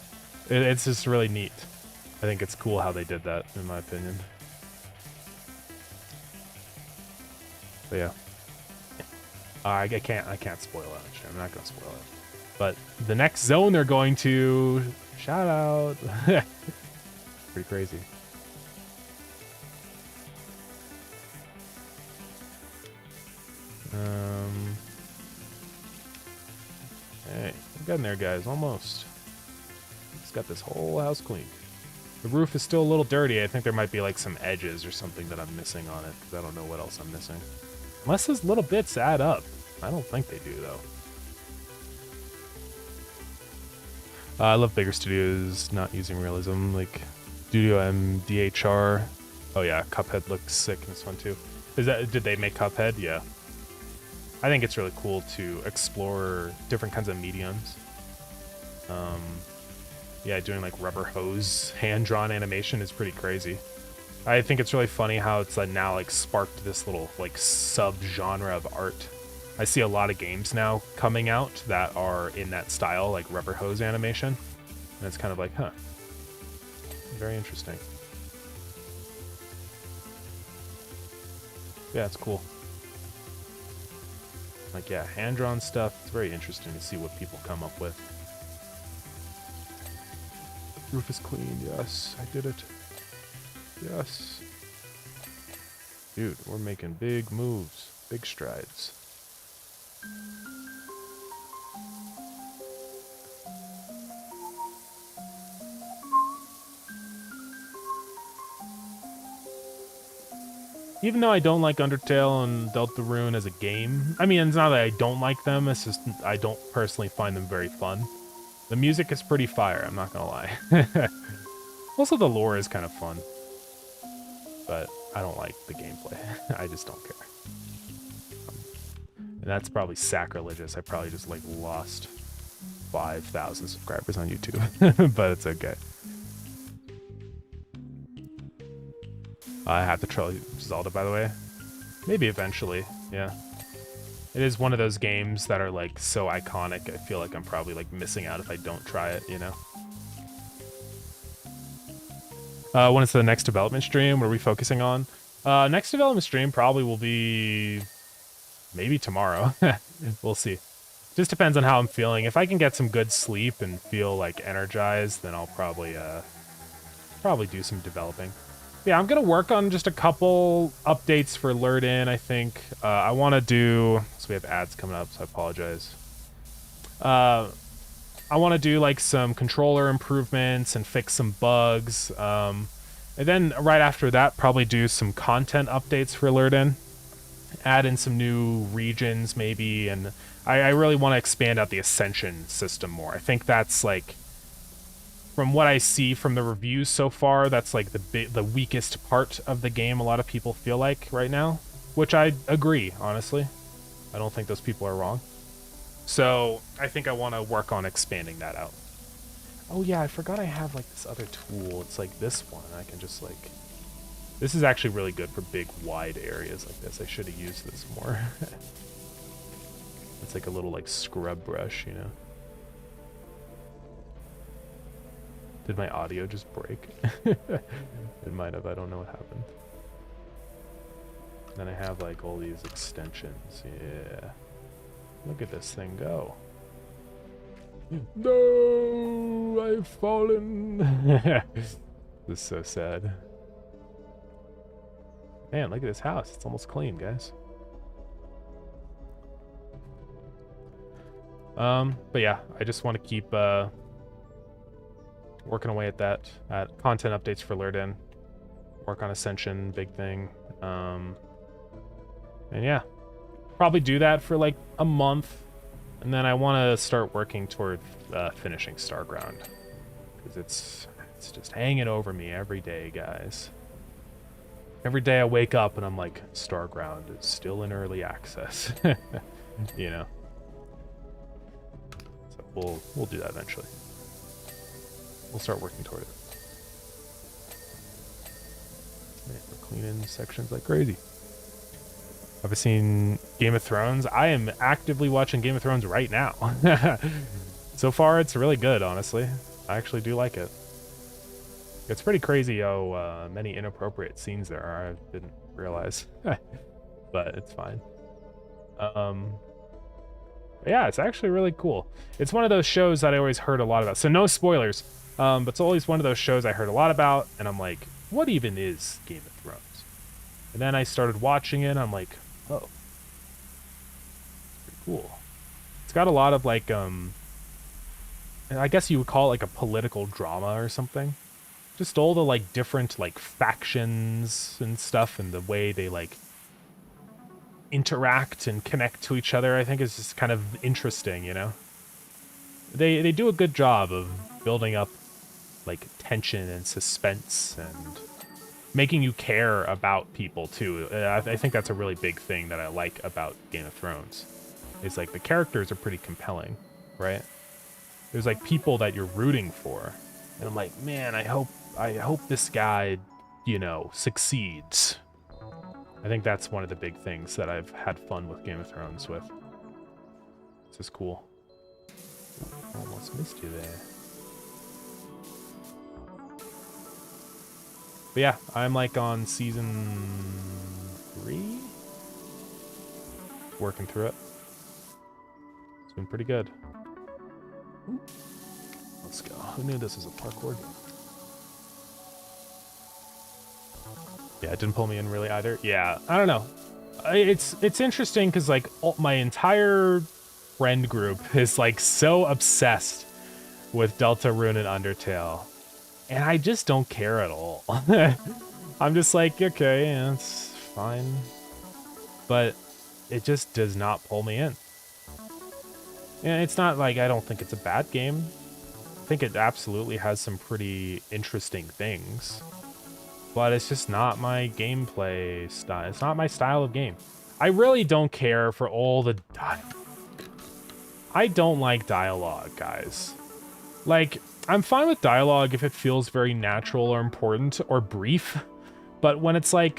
it's just really neat. I think it's cool how they did that, in my opinion. But yeah, I can't spoil it. Actually, I'm not gonna spoil it. But the next zone they're going to, shout out, pretty crazy. Hey, we're getting there, guys. Almost. Just got this whole house cleaned. The roof is still a little dirty. I think there might be like some edges or something that I'm missing on it, because I don't know what else I'm missing. Unless those little bits add up. I don't think they do, though. I love bigger studios not using realism, like Studio MDHR. Oh yeah, Cuphead looks sick in this one too. Did they make Cuphead? Yeah. I think it's really cool to explore different kinds of mediums. Yeah, doing like rubber hose hand-drawn animation is pretty crazy. I think it's really funny how it's like now like sparked this little like sub-genre of art. I see a lot of games now coming out that are in that style, like rubber hose animation. And it's kind of like, huh. Very interesting. Yeah, it's cool. Like, yeah, hand-drawn stuff. It's very interesting to see what people come up with. Roof is clean. Yes, I did it. Yes. Dude, we're making big moves. Big strides. Even though I don't like Undertale and Deltarune as a game, I mean, it's not that I don't like them, it's just I don't personally find them very fun. The music is pretty fire, I'm not gonna lie. Also, the lore is kind of fun. But I don't like the gameplay. I just don't care. And that's probably sacrilegious. I probably just, like, lost 5,000 subscribers on YouTube. But it's okay. I have to try Zelda, by the way. Maybe eventually, yeah. It is one of those games that are, like, so iconic. I feel like I'm probably, like, missing out if I don't try it, you know? When is the next development stream? What are we focusing on? Next development stream probably will be maybe tomorrow. We'll see. Just depends on how I'm feeling. If I can get some good sleep and feel like energized, then I'll probably do some developing. Yeah, I'm gonna work on just a couple updates for Lured In, I think. I want to do... So we have ads coming up, so I apologize. I want to do like some controller improvements and fix some bugs. And then right after that, probably do some content updates for Lured In. Add in some new regions maybe, and I really want to expand out the Ascension system more. I think that's like, from what I see from the reviews so far, that's like the weakest part of the game a lot of people feel like right now, which I agree, honestly. I don't think those people are wrong. So I think I want to work on expanding that out. Oh yeah, I forgot I have like this other tool. It's like this one. I can just like... This is actually really good for big, wide areas like this. I should have used this more. It's like a little like scrub brush, you know? Did my audio just break? It might have. I don't know what happened. Then I have like all these extensions. Yeah. Look at this thing go. No, I've fallen. This is so sad. Man, look at this house. It's almost clean, guys. But yeah, I just want to keep working away at that. At content updates for Lured In. Work on Ascension, big thing. And yeah, probably do that for like a month, and then I want to start working toward finishing Starground, because it's just hanging over me every day, guys. Every day I wake up and I'm like, Starground is still in early access. You know. So we'll do that eventually. We'll start working toward it. Man, we're cleaning sections like crazy. Have I seen Game of Thrones? I am actively watching Game of Thrones right now. So far, it's really good, honestly. I actually do like it. It's pretty crazy how many inappropriate scenes there are. I didn't realize. But it's fine. Yeah, it's actually really cool. It's one of those shows that I always heard a lot about. So no spoilers. But it's always one of those shows I heard a lot about, and I'm like, what even is Game of Thrones? And then I started watching it, and I'm like, oh. Pretty cool. It's got a lot of like, I guess you would call it like a political drama or something. Just all the like different like factions and stuff, and the way they like interact and connect to each other, I think is just kind of interesting, you know? They do a good job of building up like tension and suspense and making you care about people too. I think that's a really big thing that I like about Game of Thrones. It's like the characters are pretty compelling, right? There's like people that you're rooting for. And I'm like, man, I hope this guy, you know, succeeds. I think that's one of the big things that I've had fun with Game of Thrones with. This is cool. Almost missed you there. But yeah, I'm like on season 3. Working through it. It's been pretty good. Ooh. Let's go. Who knew this was a parkour game? Yeah, it didn't pull me in really either. Yeah, I don't know. It's interesting because like my entire friend group is like so obsessed with Deltarune and Undertale, and I just don't care at all. I'm just like, okay, yeah, it's fine, but it just does not pull me in. And it's not like I don't think it's a bad game. I think it absolutely has some pretty interesting things, but it's just not my gameplay style. It's not my style of game. I really don't care for all the I don't like dialogue, guys. Like, I'm fine with dialogue if it feels very natural or important or brief, but when it's like,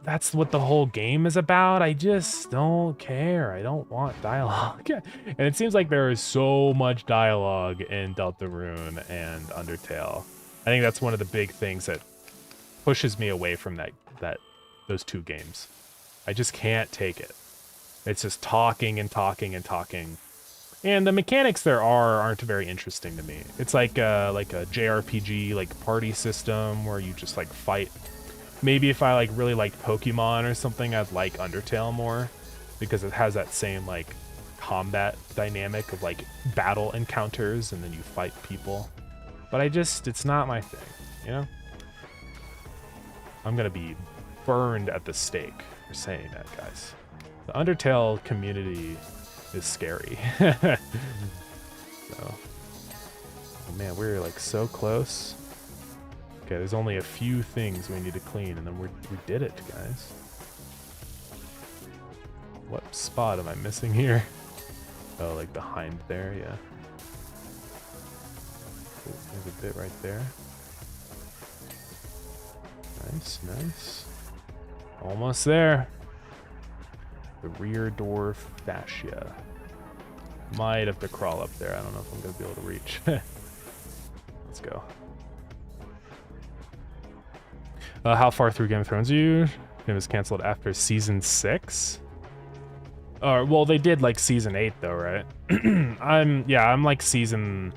that's what the whole game is about, I just don't care. I don't want dialogue. And it seems like there is so much dialogue in Deltarune and Undertale. I think that's one of the big things that pushes me away from those two games. I just can't take it. It's just talking and talking and talking. And the mechanics there aren't very interesting to me. It's like a JRPG like party system where you just like fight. Maybe if I like really liked Pokemon or something, I'd like Undertale more because it has that same like combat dynamic of like battle encounters and then you fight people. But it's not my thing, you know? I'm gonna be burned at the stake for saying that, guys. The Undertale community is scary. So, oh man, we're like so close. Okay, there's only a few things we need to clean, and then we did it, guys. What spot am I missing here? Oh, like behind there, yeah. Oh, there's a bit right there. Nice, nice. Almost there. The rear door fascia. Might have to crawl up there. I don't know if I'm gonna be able to reach. Let's go. How far through Game of Thrones are you? Game was canceled after season 6. Well, they did like season 8 though, right? I'm like season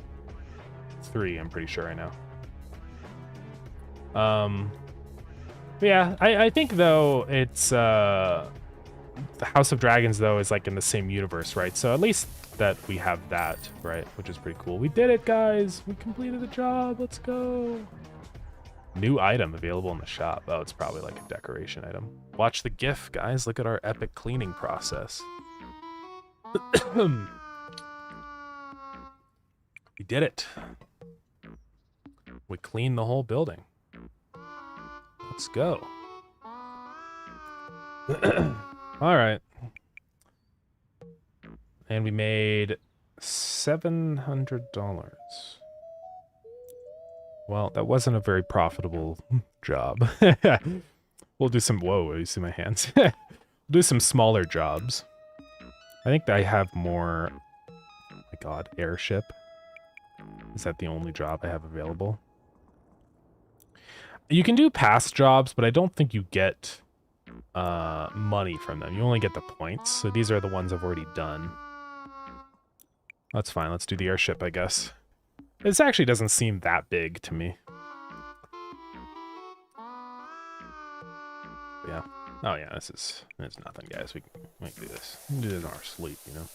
3. I'm pretty sure right now. Yeah, I think though it's the House of Dragons though is like in the same universe, right? So at least that we have that, right? Which is pretty cool. We did it, guys. We completed the job. Let's go. New item available in the shop. Oh, it's probably like a decoration item. Watch the GIF, guys. Look at our epic cleaning process. We did it. We cleaned the whole building. Let's go. All right. And we made $700. Well, that wasn't a very profitable job. We'll do some... Whoa, you see my hands? We'll do some smaller jobs. I think I have more... Oh my god, airship. Is that the only job I have available? You can do past jobs, but I don't think you get money from them. You only get the points, so these are the ones I've already done. That's fine, let's do the airship, I guess. This actually doesn't seem that big to me. Yeah. Oh yeah, it's nothing, guys. We can do this. We can do this in our sleep, you know?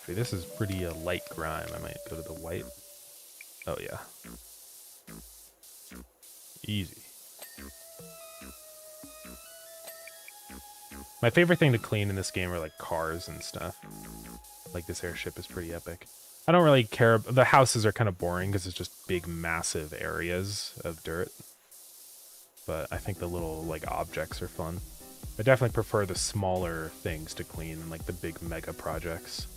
Okay, this is pretty light grime. I might go to the white. Oh yeah. Easy. My favorite thing to clean in this game are like cars and stuff. Like this airship is pretty epic. I don't really care. The houses are kind of boring because it's just big, massive areas of dirt. But I think the little like objects are fun. I definitely prefer the smaller things to clean than like the big mega projects.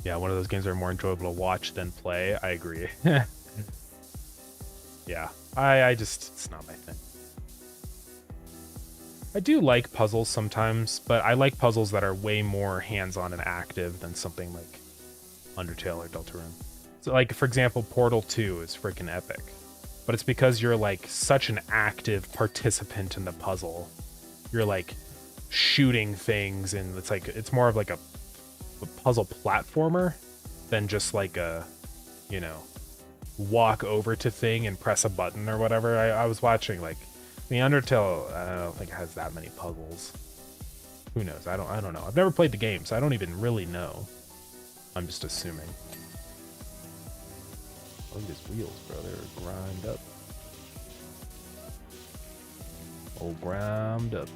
Yeah, one of those games that are more enjoyable to watch than play. I agree. Yeah, I just, it's not my thing. I do like puzzles sometimes, but I like puzzles that are way more hands-on and active than something like Undertale or Deltarune. So like, for example, Portal 2 is freaking epic, but it's because you're like such an active participant in the puzzle. You're like shooting things, and it's like, it's more of like a a puzzle platformer than just like a, you know, walk over to thing and press a button or whatever. I was watching like the Undertale. I don't think it has that many puzzles. Who knows? I don't know. I've never played the game, so I don't even really know. I'm just assuming. Look at his wheels, bro. They're grimed up. Oh, grimed up.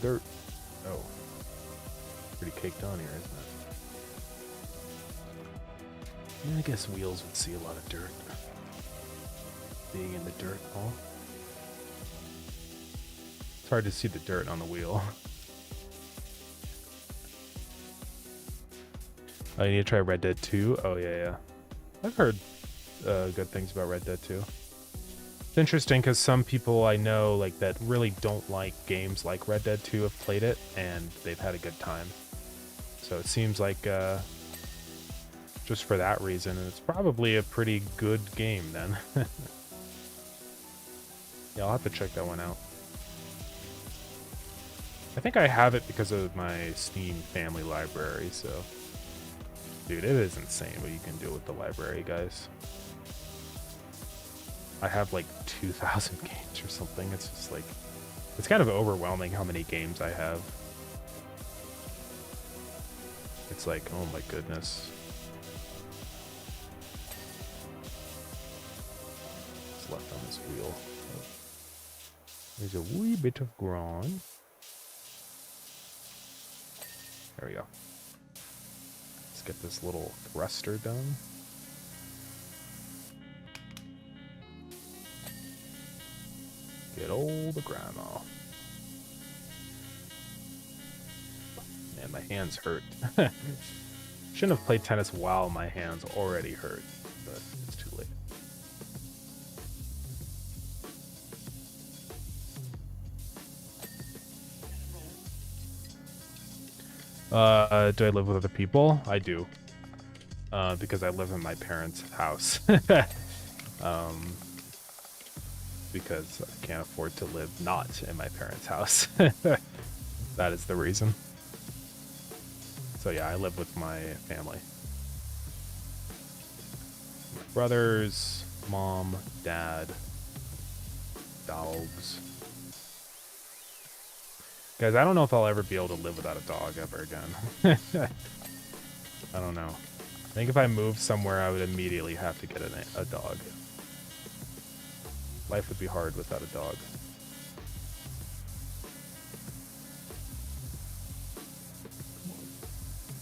Dirt. Oh. Pretty caked on here, isn't it? Yeah, I guess wheels would see a lot of dirt. Being in the dirt, Paul. It's hard to see the dirt on the wheel. Oh, you need to try Red Dead 2? Oh, yeah. I've heard good things about Red Dead 2. It's interesting because some people I know like that really don't like games like Red Dead 2 have played it, and they've had a good time. So it seems like just for that reason, it's probably a pretty good game then. Yeah, I'll have to check that one out. I think I have it because of my Steam family library, so... Dude, it is insane what you can do with the library, guys. I have like 2,000 games or something. It's just like... It's kind of overwhelming how many games I have. It's like, oh my goodness. What's left on this wheel? There's a wee bit of grind. There we go. Let's get this little thruster done. Get all the grime off. Man, my hands hurt. Shouldn't have played tennis while my hands already hurt, but it's too late. Do I live with other people? I do. Because I live in my parents' house. Because I can't afford to live not in my parents' house. That is the reason. So yeah, I live with my family. My brothers, mom, dad, dogs. Guys, I don't know if I'll ever be able to live without a dog ever again. I don't know. I think if I moved somewhere, I would immediately have to get a dog. Life would be hard without a dog.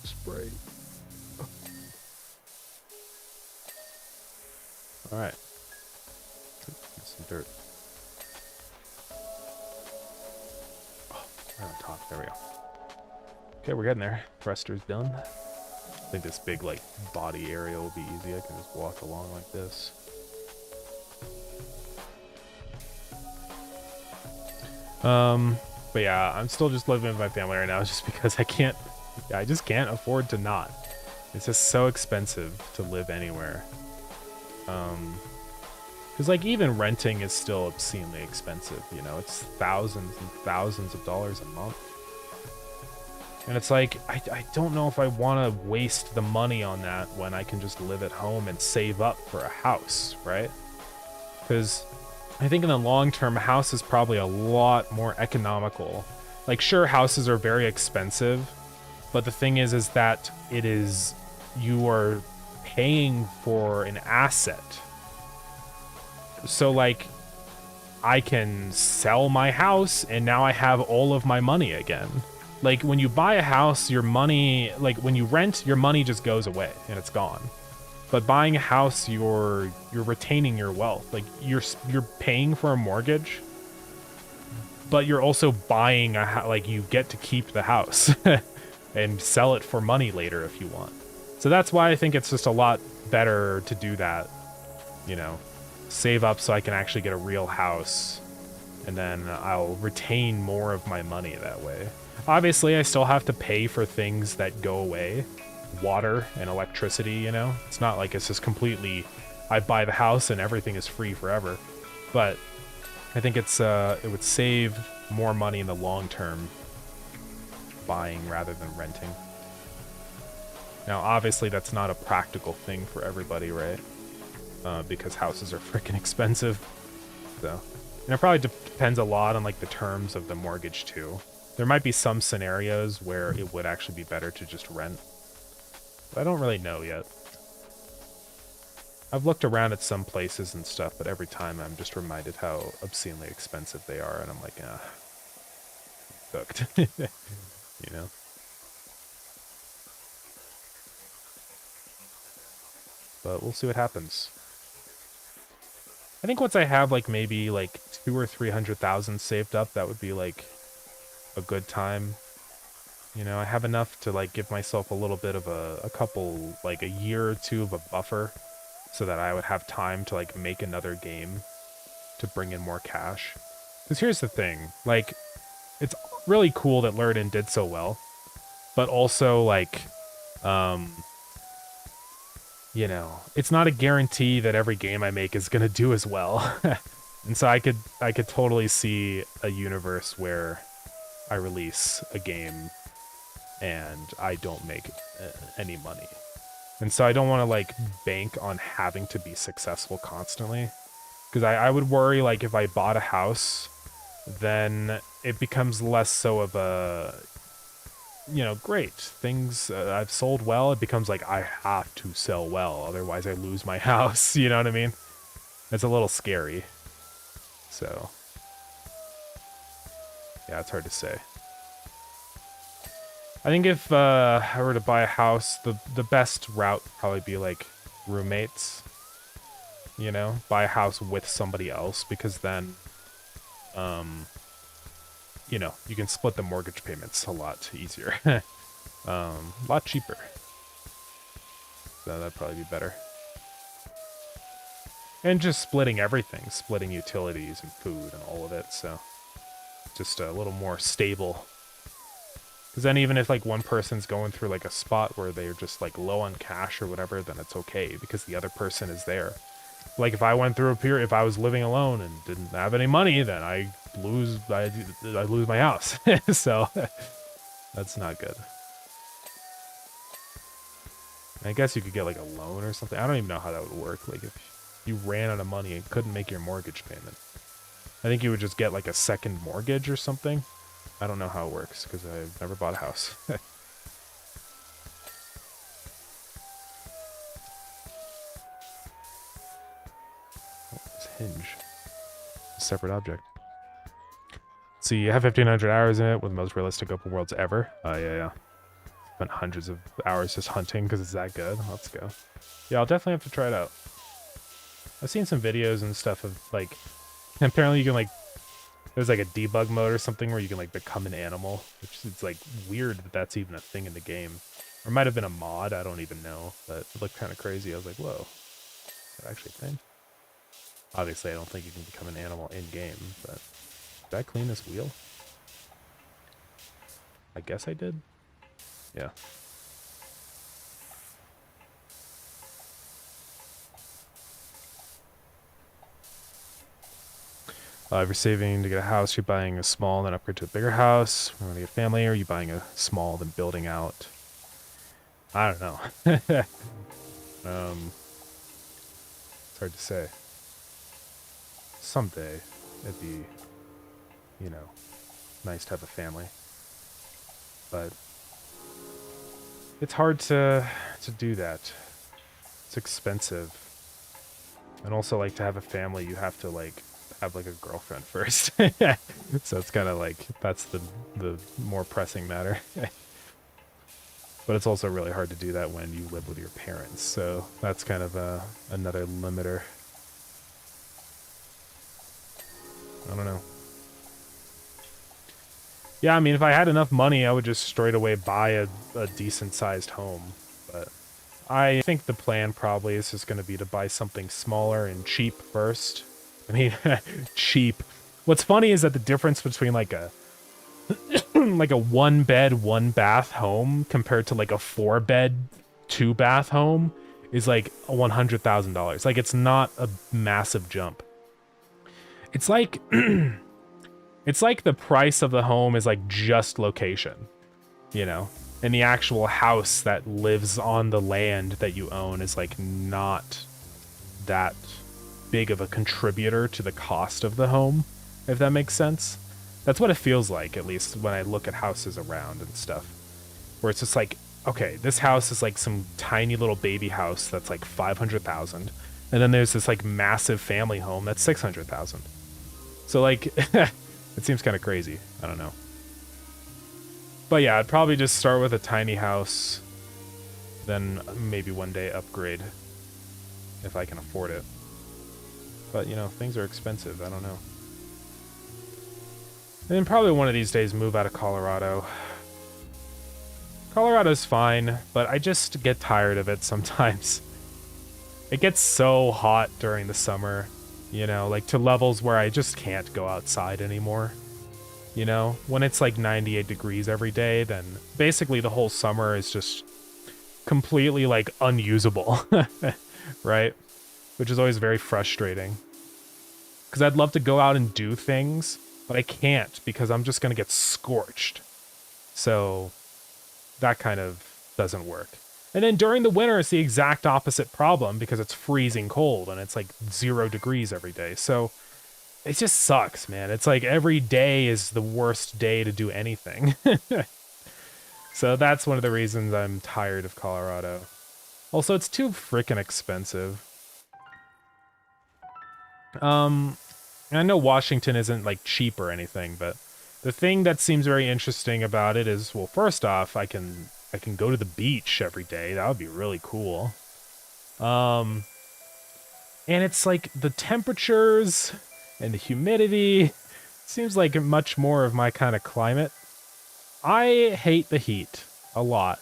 Spray. Alright. Some dirt. Right on top. There we go. Okay, we're getting there. Thruster's done. I think this big, like, body area will be easy. I can just walk along like this. But yeah, I'm still just living with my family right now just because I just can't afford to not. It's just so expensive to live anywhere. Because like even renting is still obscenely expensive, you know, it's thousands and thousands of dollars a month. And it's like, I don't know if I want to waste the money on that when I can just live at home and save up for a house, right? Because I think in the long term, a house is probably a lot more economical. Like, sure, houses are very expensive, but the thing is that you are paying for an asset. So, like, I can sell my house, and now I have all of my money again. Like, when you buy a house, your money, like, when you rent, your money just goes away, and it's gone. But buying a house, you're retaining your wealth. Like you're paying for a mortgage, but you're also buying like you get to keep the house and sell it for money later if you want. So that's why I think it's just a lot better to do that. You know, save up so I can actually get a real house, and then I'll retain more of my money that way. Obviously, I still have to pay for things that go away. Water and electricity, you know, it's not like it's just completely I buy the house and everything is free forever, but I think it would save more money in the long term buying rather than renting. Now, obviously, that's not a practical thing for everybody, right? Because houses are freaking expensive. So, and it probably depends a lot on like the terms of the mortgage too. There might be some scenarios where it would actually be better to just rent. But I don't really know yet. I've looked around at some places and stuff, but every time I'm just reminded how obscenely expensive they are, and I'm like, ah, cooked. You know? But we'll see what happens. I think once I have like maybe like 200,000 or 300,000 saved up, that would be like a good time. You know, I have enough to like give myself a little bit of a couple, like a year or two of a buffer, so that I would have time to like make another game to bring in more cash. Because here's the thing, like, it's really cool that Lurden did so well, but also like, you know, it's not a guarantee that every game I make is gonna do as well. And so I could totally see a universe where I release a game and I don't make any money. And so I don't want to like bank on having to be successful constantly. Because I would worry like if I bought a house, then it becomes less so of a, you know, great, things I've sold well. It becomes like I have to sell well, otherwise I lose my house. You know what I mean? It's a little scary. So, yeah, it's hard to say. I think if I were to buy a house, the best route would probably be like roommates. You know, buy a house with somebody else, because then, you know, you can split the mortgage payments a lot easier. A lot cheaper. So that'd probably be better. And just splitting everything, splitting utilities and food and all of it, so just a little more stable. Because then even if like one person's going through like a spot where they're just like low on cash or whatever, then it's okay because the other person is there. Like if I went through a period, if I was living alone and didn't have any money, then I lose my house. So that's not good. I guess you could get like a loan or something. I don't even know how that would work. Like if you ran out of money and couldn't make your mortgage payment, I think you would just get like a second mortgage or something. I don't know how it works because I've never bought a house. Hinge. A separate object. So you have 1,500 hours in it, with the most realistic open worlds ever. Yeah. Spent hundreds of hours just hunting because it's that good. Let's go. Yeah, I'll definitely have to try it out. I've seen some videos and stuff of like, apparently you can like, there's like a debug mode or something where you can like become an animal, which is like weird that that's even a thing in the game. Or it might have been a mod, I don't even know, but it looked kind of crazy. I was like, whoa, is that actually a thing? Obviously, I don't think you can become an animal in-game, but did I clean this wheel? I guess I did? Yeah. If you're saving to get a house, you're buying a small, then upgrade to a bigger house. If you want to get a family, or are you buying a small, then building out? I don't know. It's hard to say. Someday, it'd be, you know, nice to have a family. But it's hard to do that. It's expensive. And also, like, to have a family, you have to, like, have, like, a girlfriend first. So it's kind of like, that's the more pressing matter. But it's also really hard to do that when you live with your parents. So that's kind of another limiter. I don't know. Yeah, I mean, if I had enough money, I would just straight away buy a decent-sized home. But I think the plan probably is just going to be to buy something smaller and cheap first. I mean, cheap. What's funny is that the difference between like a like a 1-bed, 1-bath home compared to like a 4-bed, 2-bath home is like $100,000. Like, it's not a massive jump. It's like it's like the price of the home is like just location, you know, and the actual house that lives on the land that you own is like not that big of a contributor to the cost of the home, if that makes sense. That's what it feels like, at least when I look at houses around and stuff, where it's just like, okay, this house is like some tiny little baby house that's like 500,000, and then there's this like massive family home that's 600,000. So like, it seems kind of crazy. I don't know. But yeah, I'd probably just start with a tiny house, then maybe one day upgrade if I can afford it. But you know, things are expensive. I don't know. And then probably one of these days move out of Colorado. Colorado's fine, but I just get tired of it sometimes. It gets so hot during the summer, you know, like to levels where I just can't go outside anymore. You know, when it's like 98 degrees every day, then basically the whole summer is just completely like unusable, right? Which is always very frustrating. Because I'd love to go out and do things, but I can't because I'm just going to get scorched. So that kind of doesn't work. And then during the winter, it's the exact opposite problem because it's freezing cold and it's like 0 degrees every day. So it just sucks, man. It's like every day is the worst day to do anything. So that's one of the reasons I'm tired of Colorado. Also, it's too freaking expensive. I know Washington isn't like cheap or anything, but the thing that seems very interesting about it is, well, first off, I can go to the beach every day. That would be really cool. And it's like the temperatures and the humidity seems like much more of my kind of climate. I hate the heat a lot.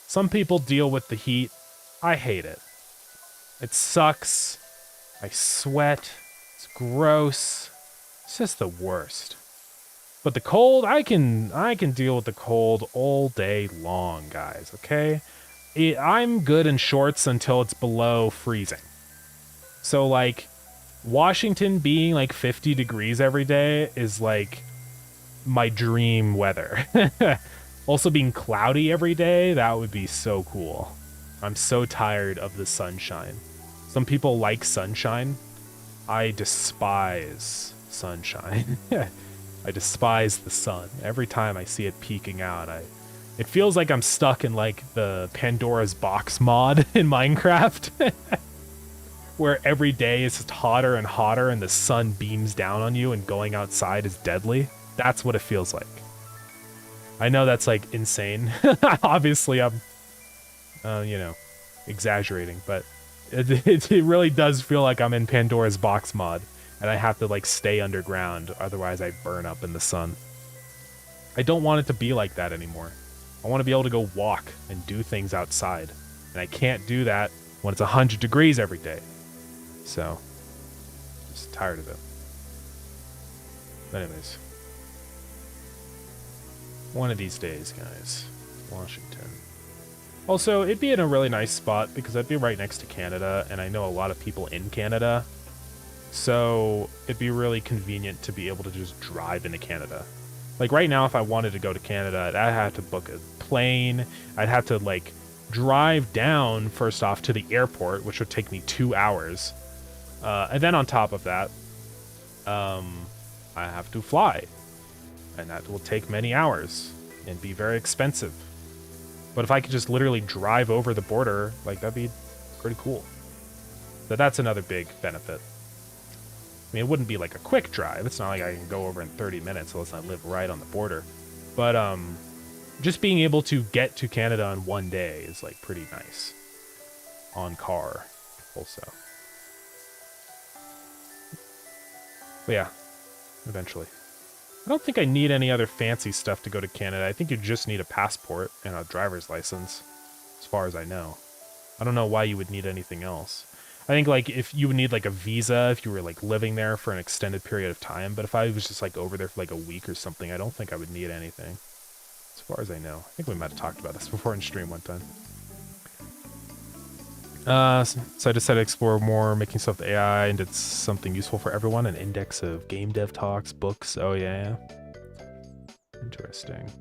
Some people deal with the heat. I hate it. It sucks. I sweat. It's gross. It's just the worst. But the cold, I can deal with the cold all day long, guys, okay? I'm good in shorts until it's below freezing. So, like, Washington being, like, 50 degrees every day is, like, my dream weather. Also, being cloudy every day, that would be so cool. I'm so tired of the sunshine. Some people like sunshine. I despise sunshine. I despise the sun. Every time I see it peeking out, it feels like I'm stuck in like the Pandora's Box mod in Minecraft, where every day is just hotter and hotter and the sun beams down on you and going outside is deadly. That's what it feels like. I know that's like insane. Obviously, I'm, you know, exaggerating, but it really does feel like I'm in Pandora's Box mod. And I have to, like, stay underground, otherwise I burn up in the sun. I don't want it to be like that anymore. I want to be able to go walk and do things outside. And I can't do that when it's 100 degrees every day. So, just tired of it. But anyways. One of these days, guys. Washington. Also, it'd be in a really nice spot because I'd be right next to Canada, and I know a lot of people in Canada. So it'd be really convenient to be able to just drive into Canada. Like right now, if I wanted to go to Canada, I'd have to book a plane. I'd have to like drive down first off to the airport, which would take me 2 hours. And then on top of that, I have to fly. And that will take many hours and be very expensive. But if I could just literally drive over the border, like that'd be pretty cool. So that's another big benefit. I mean, it wouldn't be like a quick drive. It's not like I can go over in 30 minutes unless I live right on the border. But just being able to get to Canada in one day is like pretty nice. On car, also. But yeah, eventually. I don't think I need any other fancy stuff to go to Canada. I think you just need a passport and a driver's license, as far as I know. I don't know why you would need anything else. I think, like, if you would need, like, a visa if you were, like, living there for an extended period of time. But if I was just, like, over there for, like, a week or something, I don't think I would need anything. As far as I know. I think we might have talked about this before in stream one time. So I decided to explore more, making stuff with AI, and it's something useful for everyone. An index of game dev talks, books. Oh yeah. Interesting.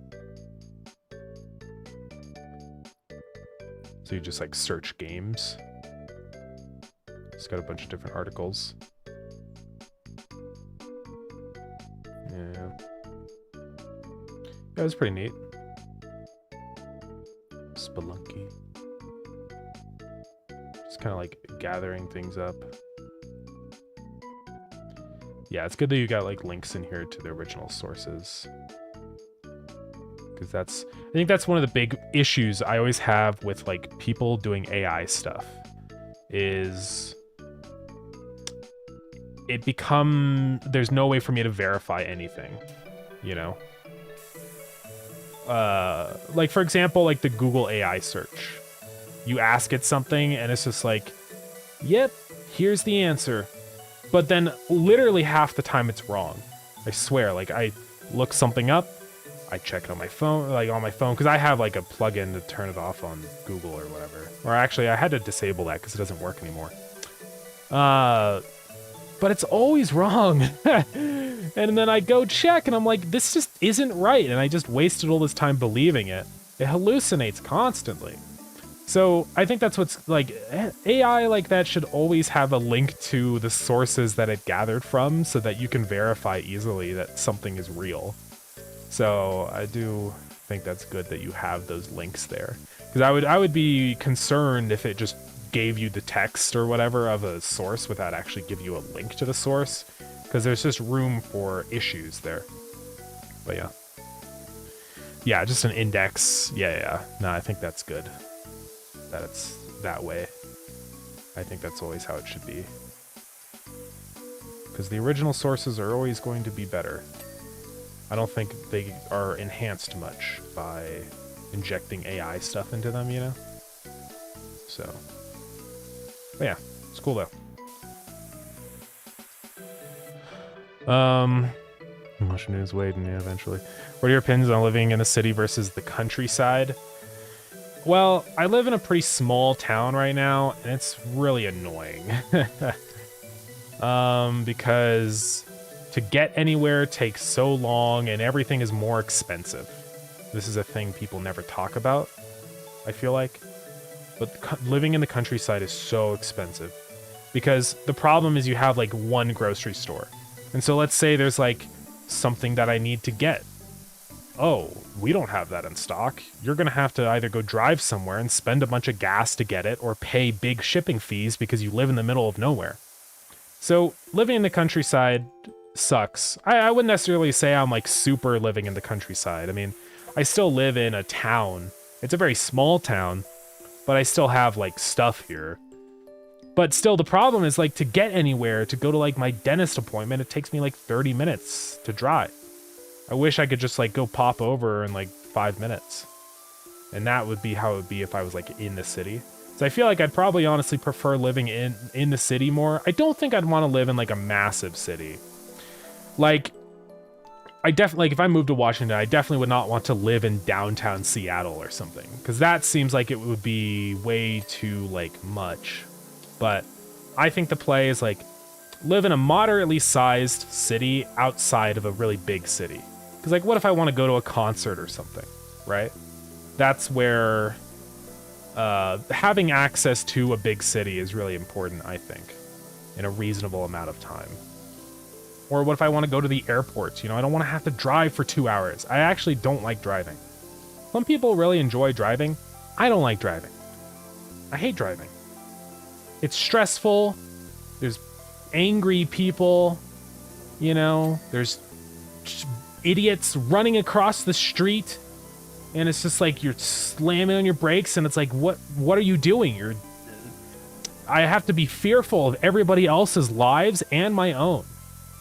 So you just like search games. It's got a bunch of different articles. Yeah. That was pretty neat. Spelunky. Just kind of like gathering things up. Yeah, it's good that you got like links in here to the original sources. Because I think that's one of the big issues I always have with like people doing AI stuff is there's no way for me to verify anything, you know? Like for example, like the Google AI search. You ask it something and it's just like, yep, here's the answer. But then literally half the time it's wrong. I swear, like I look something up, I check it on my phone, because I have like a plugin to turn it off on Google or whatever. Or actually, I had to disable that because it doesn't work anymore. But it's always wrong. And then I go check and I'm like, this just isn't right. And I just wasted all this time believing it. It hallucinates constantly. So I think that's what's like, AI like that should always have a link to the sources that it gathered from so that you can verify easily that something is real. So I do think that's good that you have those links there. Because I would be concerned if it just gave you the text or whatever of a source without actually give you a link to the source. Because there's just room for issues there. But yeah. Yeah, just an index. Yeah. No, I think that's good. That it's that way. I think that's always how it should be. Because the original sources are always going to be better. I don't think they are enhanced much by injecting AI stuff into them, you know? So, but yeah, it's cool though. Much news waiting, yeah, eventually. What are your opinions on living in a city versus the countryside? Well, I live in a pretty small town right now, and it's really annoying. Because to get anywhere takes so long, and everything is more expensive. This is a thing people never talk about, I feel like. But living in the countryside is so expensive. Because the problem is you have, like, one grocery store. And so let's say there's, like, something that I need to get. Oh, we don't have that in stock. You're going to have to either go drive somewhere and spend a bunch of gas to get it or pay big shipping fees because you live in the middle of nowhere. So living in the countryside sucks. I wouldn't necessarily say I'm like super living in the countryside. I mean, I still live in a town. It's a very small town, but I still have like stuff here. But still the problem is like to get anywhere, to go to like my dentist appointment, it takes me like 30 minutes to drive. I wish I could just like go pop over in like 5 minutes. And that would be how it would be if I was like in the city. So I feel like I'd probably honestly prefer living in the city more. I don't think I'd want to live in like a massive city. Like, like if I moved to Washington, I definitely would not want to live in downtown Seattle or something. Because that seems like it would be way too like much. But I think the play is like live in a moderately sized city outside of a really big city. Because, like, what if I want to go to a concert or something, right? That's where having access to a big city is really important, I think, in a reasonable amount of time. Or what if I want to go to the airport? You know, I don't want to have to drive for 2 hours. I actually don't like driving. Some people really enjoy driving. I don't like driving. I hate driving. It's stressful. There's angry people, you know, there's idiots running across the street, and it's just like you're slamming on your brakes, and it's like, what are you doing? I have to be fearful of everybody else's lives and my own.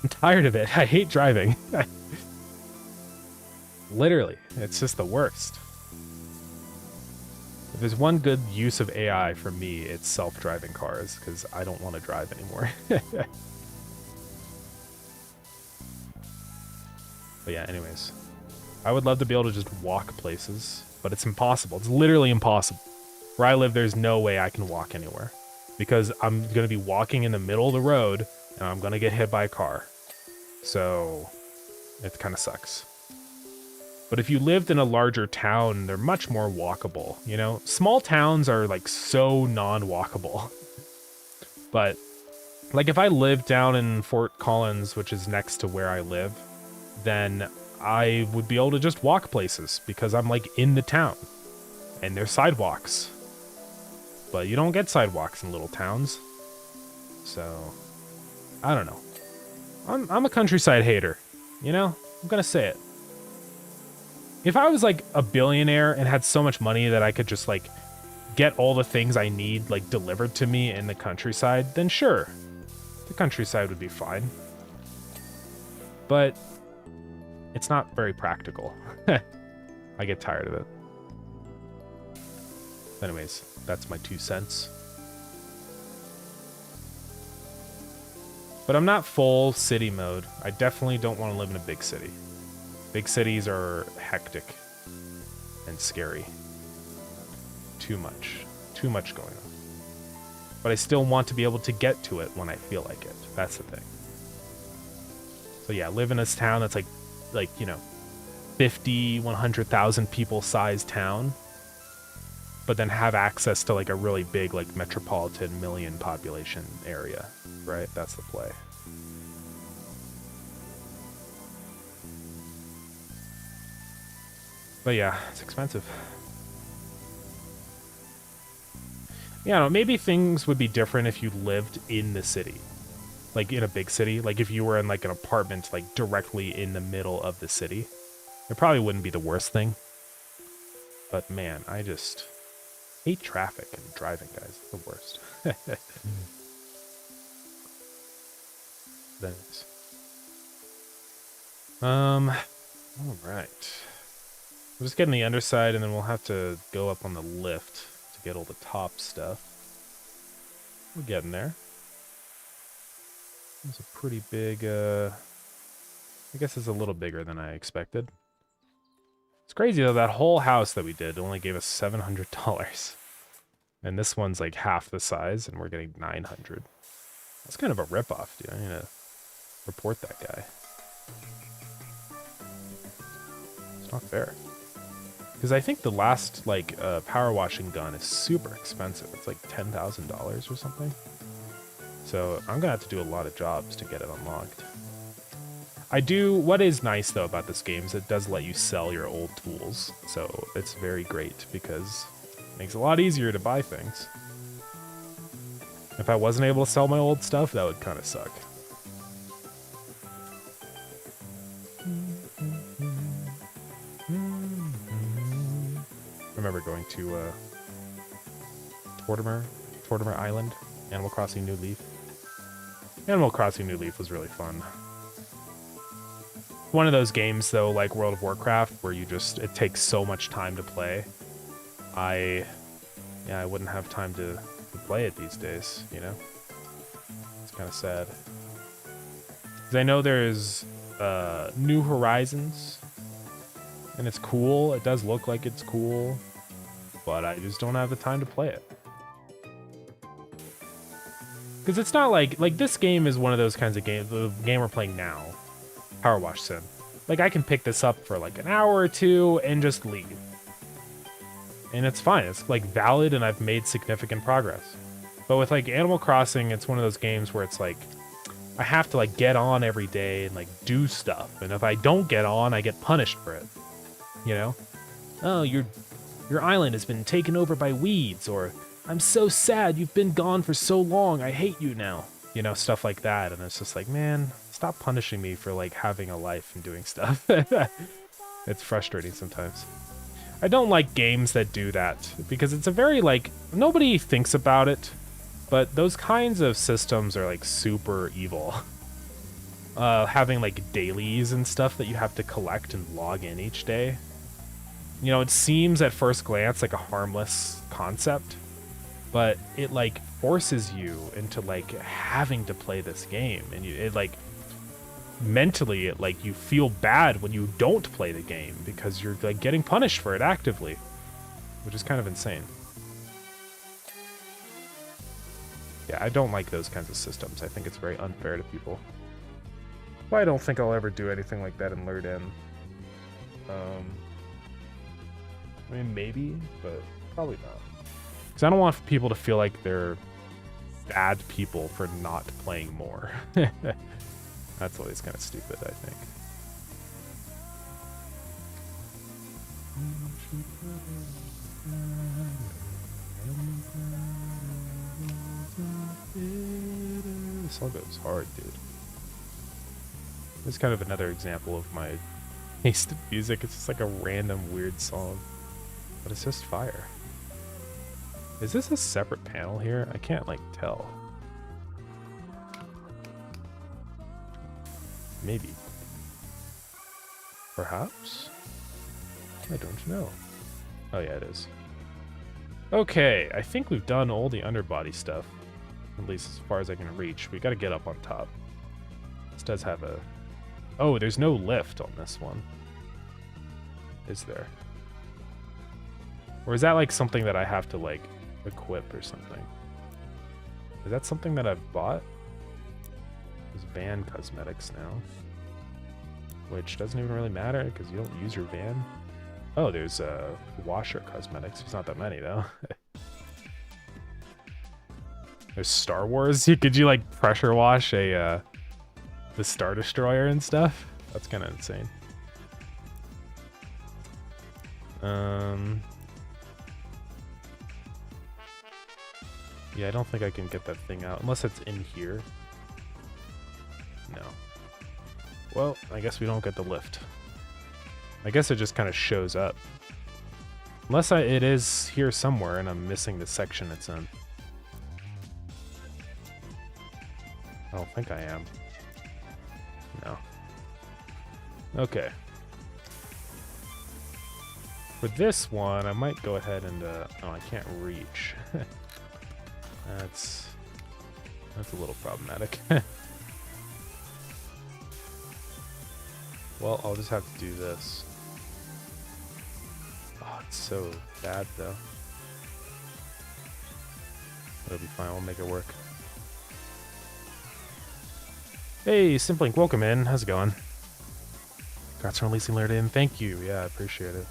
I'm tired of it. I hate driving. Literally, it's just the worst. If there's one good use of AI for me, it's self-driving cars, because I don't want to drive anymore. But yeah, anyways. I would love to be able to just walk places, but it's impossible. It's literally impossible. Where I live, there's no way I can walk anywhere because I'm going to be walking in the middle of the road and I'm going to get hit by a car. So it kind of sucks. But if you lived in a larger town, they're much more walkable, you know? Small towns are like so non-walkable. But like if I lived down in Fort Collins, which is next to where I live, then I would be able to just walk places because I'm like in the town and there's sidewalks. But you don't get sidewalks in little towns. So, I don't know. I'm a countryside hater, you know? I'm gonna say it. If I was like a billionaire and had so much money that I could just like get all the things I need like delivered to me in the countryside, then sure. The countryside would be fine. But it's not very practical. I get tired of it. Anyways, that's my 2 cents. But I'm not full city mode. I definitely don't want to live in a big city. Big cities are hectic and scary. Too much. Too much going on. But I still want to be able to get to it when I feel like it. That's the thing. So yeah, live in this town that's like, you know, 50, 100,000 people size town. But then have access to like a really big like metropolitan million population area, right? That's the play. But yeah, it's expensive. Yeah, no, maybe things would be different if you lived in the city. Like in a big city. Like if you were in like an apartment like directly in the middle of the city. It probably wouldn't be the worst thing. But man, I just hate traffic and driving, guys. It's the worst. Anyways. All right. We'll just get on the underside, and then we'll have to go up on the lift to get all the top stuff. We're getting there. It's a pretty big, I guess it's a little bigger than I expected. It's crazy, though, that whole house that we did only gave us $700. And this one's like half the size, and we're getting $900. That's kind of a ripoff, dude. I need to report that guy. It's not fair. Because I think the last, like, power washing gun is super expensive. It's like $10,000 or something. So I'm gonna have to do a lot of jobs to get it unlocked. What is nice, though, about this game is it does let you sell your old tools. So it's very great because it makes it a lot easier to buy things. If I wasn't able to sell my old stuff, that would kind of suck. I remember going to Tortimer Island, Animal Crossing New Leaf. Animal Crossing New Leaf was really fun. One of those games, though, like World of Warcraft, where it takes so much time to play. I wouldn't have time to play it these days, you know? It's kind of sad. Because I know there's New Horizons, and it's cool. It does look like it's cool, but I just don't have the time to play it. Because it's not like this game is one of those kinds of games, the game we're playing now, PowerWash Sim. Like, I can pick this up for like an hour or two and just leave. And it's fine. It's like valid and I've made significant progress. But with like Animal Crossing, it's one of those games where it's like, I have to like get on every day and like do stuff. And if I don't get on, I get punished for it. You know? Oh, your island has been taken over by weeds, or I'm so sad you've been gone for so long, I hate you now. You know, stuff like that. And it's just like, man, stop punishing me for like having a life and doing stuff. It's frustrating sometimes. I don't like games that do that because it's a very like, nobody thinks about it, but those kinds of systems are like super evil. Having like dailies and stuff that you have to collect and log in each day. You know, it seems at first glance like a harmless concept, but it like forces you into like having to play this game, and it like mentally it like you feel bad when you don't play the game because you're like getting punished for it actively, which is kind of insane. Yeah, I don't like those kinds of systems. I think it's very unfair to people. Well, I don't think I'll ever do anything like that in Lured In. I mean, maybe, but probably not. Because I don't want people to feel like they're bad people for not playing more. That's always kind of stupid, I think. This song goes hard, dude. This is kind of another example of my taste in music. It's just like a random weird song, but it's just fire. Is this a separate panel here? I can't like tell. Maybe. Perhaps? I don't know. Oh yeah, it is. Okay, I think we've done all the underbody stuff. At least as far as I can reach. We gotta get up on top. This does have a... Oh, there's no lift on this one. Is there? Or is that like something that I have to like equip or something? Is that something that I've bought? There's van cosmetics now. Which doesn't even really matter because you don't use your van. Oh, there's washer cosmetics. There's not that many though. There's Star Wars. Could you like pressure wash a the Star Destroyer and stuff? That's kind of insane. Yeah, I don't think I can get that thing out unless it's in here. No. Well, I guess we don't get the lift. I guess it just kind of shows up. Unless it is here somewhere and I'm missing the section it's in. I don't think I am. No. Okay. For this one, I might go ahead and... oh, I can't reach. That's a little problematic. Well, I'll just have to do this. Oh, it's so bad, though. It'll be fine. We'll make it work. Hey, Simplink, welcome in. How's it going? Congrats on releasing Lured In. Thank you. Yeah, I appreciate it.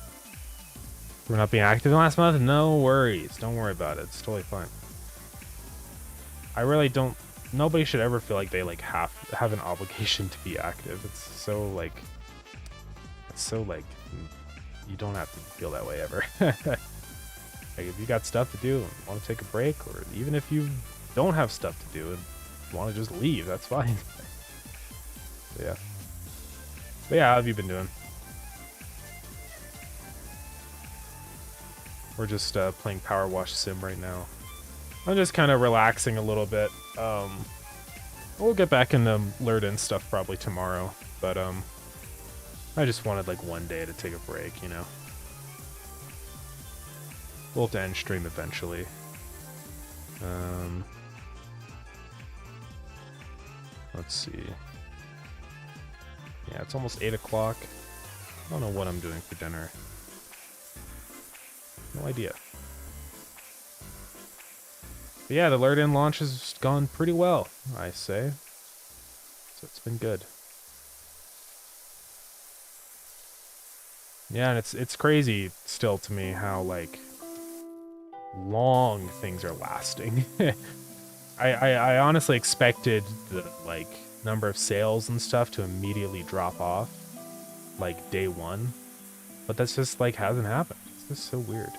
We're not being active in last month? No worries. Don't worry about it. It's totally fine. I really don't... Nobody should ever feel like they like have an obligation to be active. It's so like... you don't have to feel that way ever. Like if you got stuff to do and want to take a break, or even if you don't have stuff to do and want to just leave, that's fine. Yeah. But yeah, how have you been doing? We're just playing PowerWash Sim right now. I'm just kind of relaxing a little bit. We'll get back into Lured In stuff probably tomorrow, but I just wanted like one day to take a break, you know. We'll have to end stream eventually. Let's see. Yeah, it's almost 8 o'clock. I don't know what I'm doing for dinner. No idea. But yeah, the Lured In launch has gone pretty well, I say. So it's been good. Yeah, and it's crazy still to me how like long things are lasting. I honestly expected the like number of sales and stuff to immediately drop off like day one, but that's just like hasn't happened. It's just so weird.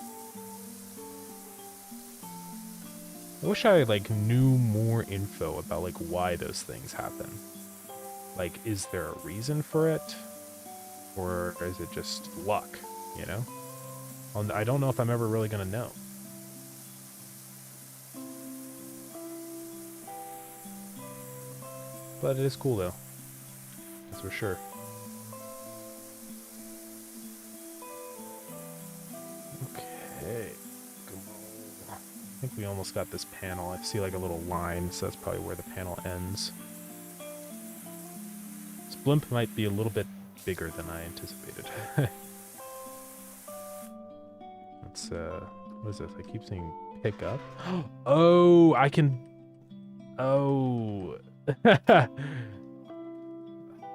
I wish I like knew more info about like why those things happen. Like, is there a reason for it? Or is it just luck, you know? I don't know if I'm ever really gonna know. But it is cool though. That's for sure. Okay. I think we almost got this panel. I see like a little line, so that's probably where the panel ends. This blimp might be a little bit bigger than I anticipated. Let's what is this? I keep saying pick up. Oh, I can Oh.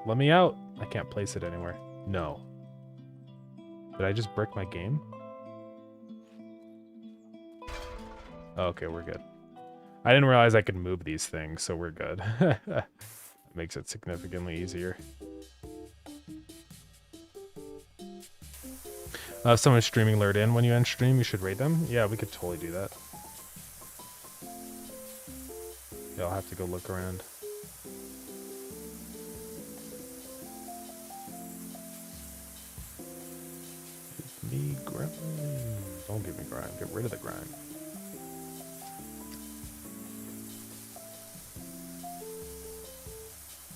Let me out. I can't place it anywhere. No. Did I just brick my game? Oh, okay, we're good. I didn't realize I could move these things, so we're good. It makes it significantly easier. If someone's streaming lured in when you end stream, you should raid them. Yeah, we could totally do that. Yeah, I'll have to go look around. Give me grime. Don't give me grime. Get rid of the grime.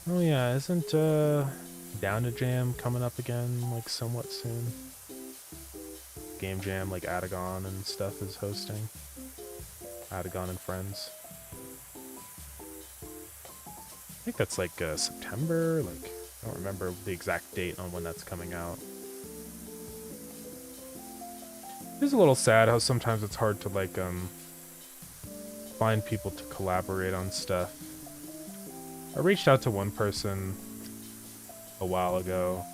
Oh yeah, isn't Down to Jam coming up again, like somewhat soon? Game Jam, like Adagon and stuff is hosting. Adagon and Friends. I think that's like September, like, I don't remember the exact date on when that's coming out. It is a little sad how sometimes it's hard to like find people to collaborate on stuff. I reached out to one person a while ago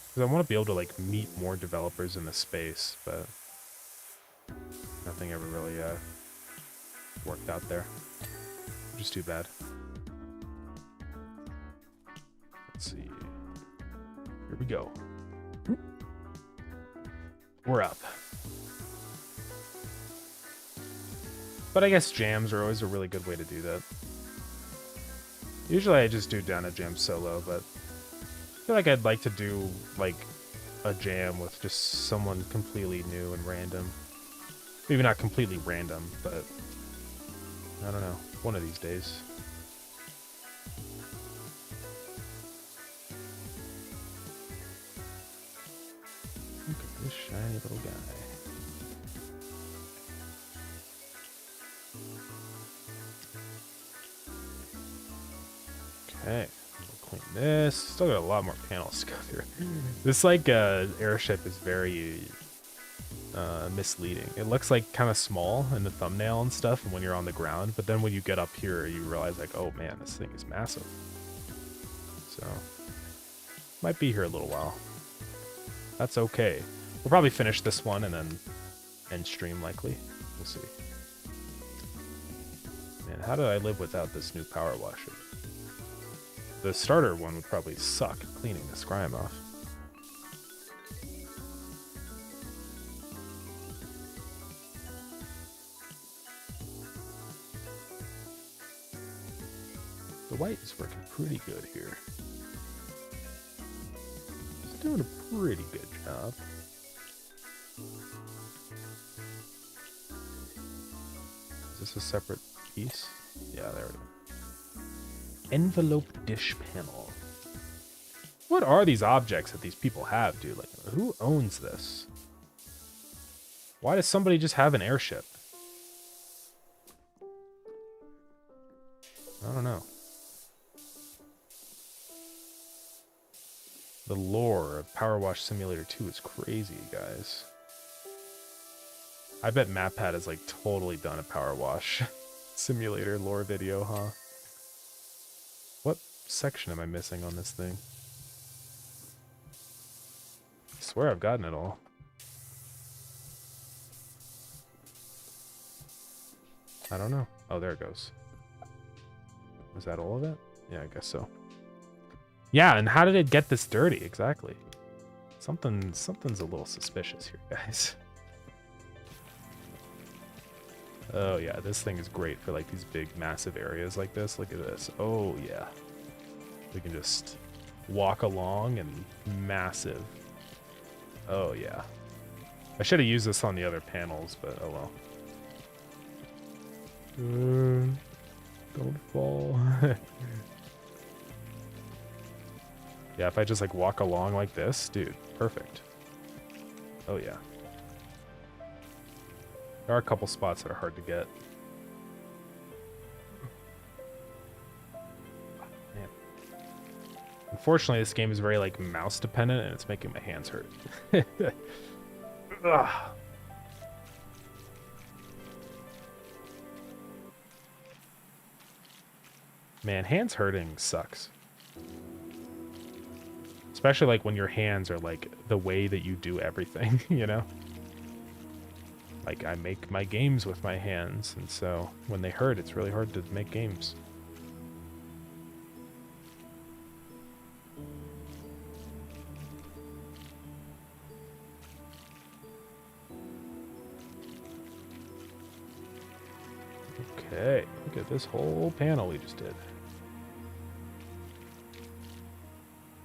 because I want to be able to like meet more developers in the space, but nothing ever really worked out there. Which is too bad. Let's see. Here we go. We're up. But I guess jams are always a really good way to do that. Usually I just do Down a Jam solo, but I feel like I'd like to do like a jam with just someone completely new and random. Maybe not completely random, but I don't know. One of these days. Look at this shiny little guy. Okay, we'll clean this. Still got a lot more panels to go through. This like airship is very misleading. It looks like kind of small in the thumbnail and stuff, and when you're on the ground, but then when you get up here, you realize like, oh man, this thing is massive. So might be here a little while. That's okay. We'll probably finish this one and then end stream likely. We'll see. Man, how did I live without this new power washer? The starter one would probably suck cleaning this grime off. The white is working pretty good here. It's doing a pretty good job. Is this a separate piece? Yeah, there it is. Envelope dish panel. What are these objects that these people have, dude? Like, who owns this? Why does somebody just have an airship? I don't know. The lore of PowerWash Simulator 2 is crazy, guys. I bet MapPad has like totally done a PowerWash Simulator lore video, huh? What section am I missing on this thing? I swear I've gotten it all. I don't know. Oh, there it goes. Was that all of it? Yeah, I guess so. Yeah, and how did it get this dirty exactly? Something's a little suspicious here, guys. Oh yeah, this thing is great for like these big massive areas like this. Look at this. Oh yeah. We can just walk along and massive. Oh yeah. I should have used this on the other panels, but oh well. Don't fall. Yeah, if I just like walk along like this, dude, perfect. Oh yeah. There are a couple spots that are hard to get. Man. Unfortunately, this game is very like mouse dependent and it's making my hands hurt. Ugh. Man, hands hurting sucks. Especially like when your hands are like the way that you do everything, you know? Like I make my games with my hands, and so when they hurt, it's really hard to make games. Okay, look at this whole panel we just did.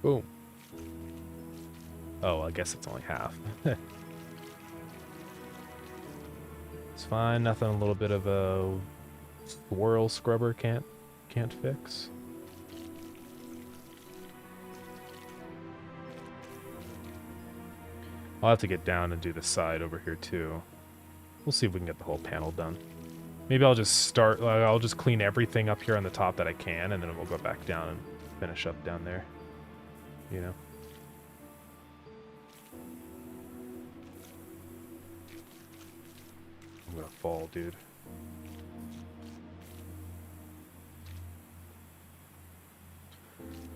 Boom. Oh, I guess it's only half. It's fine, nothing a little bit of a swirl scrubber can't fix. I'll have to get down and do the side over here too. We'll see if we can get the whole panel done. Maybe I'll just start, I'll just clean everything up here on the top that I can, and then we'll go back down and finish up down there. You know? I'm gonna fall, dude.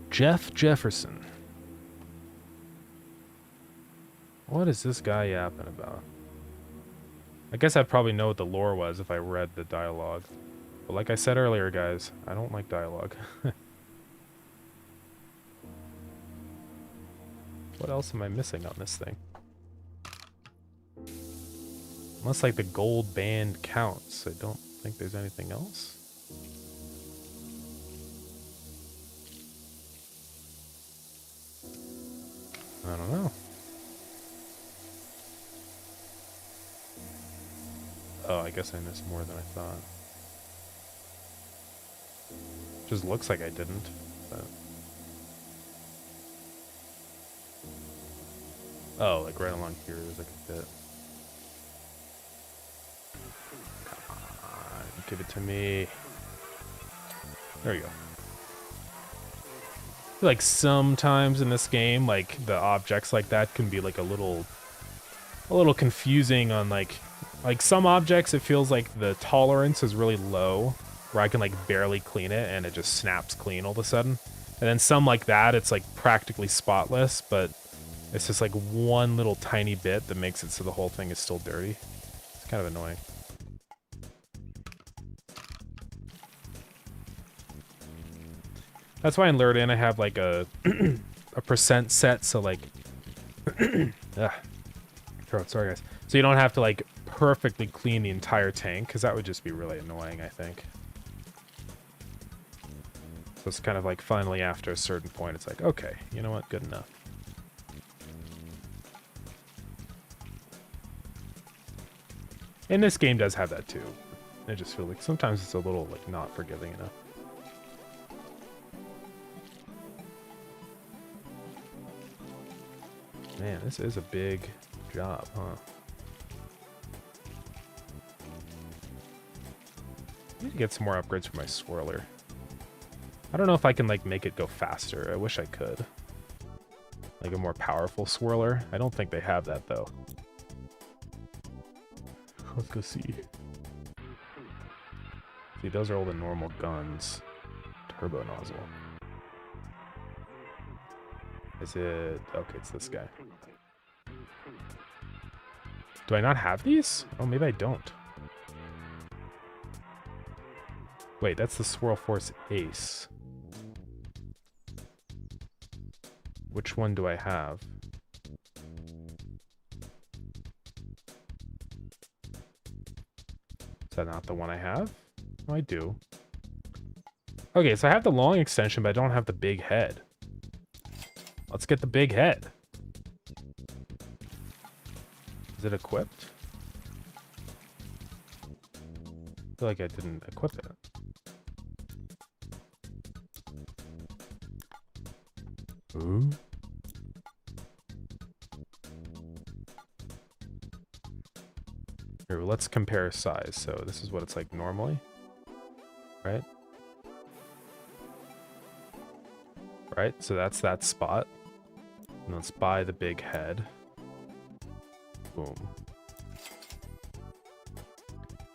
Jeff Jefferson. What is this guy yapping about? I guess I'd probably know what the lore was if I read the dialogue. But like I said earlier, guys, I don't like dialogue. What else am I missing on this thing? Unless like the gold band counts, I don't think there's anything else. I don't know. Oh, I guess I missed more than I thought. Just looks like I didn't, but... Oh, like right along here, there's like a bit. Come on, give it to me. There you go. I feel like sometimes in this game, like the objects like that can be like a little confusing on like some objects. It feels like the tolerance is really low, where I can like barely clean it and it just snaps clean all of a sudden. And then some like that, it's like practically spotless, but it's just like one little tiny bit that makes it so the whole thing is still dirty. It's kind of annoying. That's why in Lured In I have like a a percent set, so like throat, sorry guys. So you don't have to like perfectly clean the entire tank, because that would just be really annoying, I think. So it's kind of like finally after a certain point, it's like, okay, you know what, good enough. And this game does have that too. I just feel like sometimes it's a little like not forgiving enough. Man, this is a big job, huh? I need to get some more upgrades for my swirler. I don't know if I can like make it go faster. I wish I could. Like a more powerful swirler. I don't think they have that though. Let's go see. See, those are all the normal guns. Turbo nozzle. Is it... Okay, it's this guy. Do I not have these? Oh, maybe I don't. Wait, that's the Swirl Force Ace. Which one do I have? Is that not the one I have? Oh, I do. Okay, so I have the long extension, but I don't have the big head. Let's get the big head. Is it equipped? I feel like I didn't equip it. Ooh. Here, let's compare size. So this is what it's like normally, right? Right, so that's that spot. And let's buy the big head. Boom.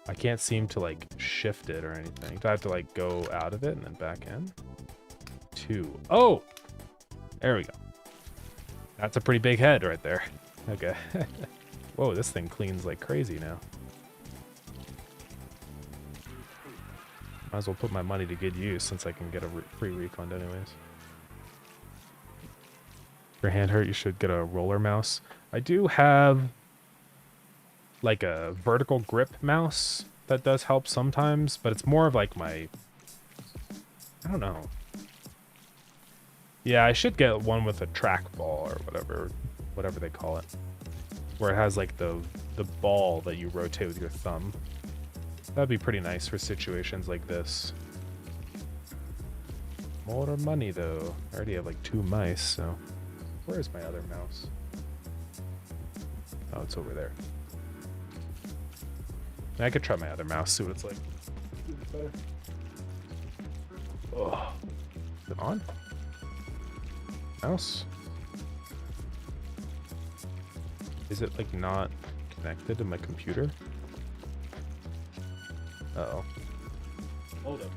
I can't seem to like shift it or anything. Do I have to like go out of it and then back in? 2. Oh! There we go. That's a pretty big head right there. Okay. Whoa, this thing cleans like crazy now. Might as well put my money to good use since I can get a free refund anyways. If your hand hurt, you should get a roller mouse. I do have like a vertical grip mouse that does help sometimes, but it's more of like my... I don't know. Yeah, I should get one with a trackball or whatever they call it. Where it has like the ball that you rotate with your thumb. That'd be pretty nice for situations like this. More money though. I already have like 2 mice, so... Where is my other mouse? Oh, it's over there. I could try my other mouse, see what it's like. Oh. Is it on? Mouse? Is it like not connected to my computer? Uh-oh. Hold up.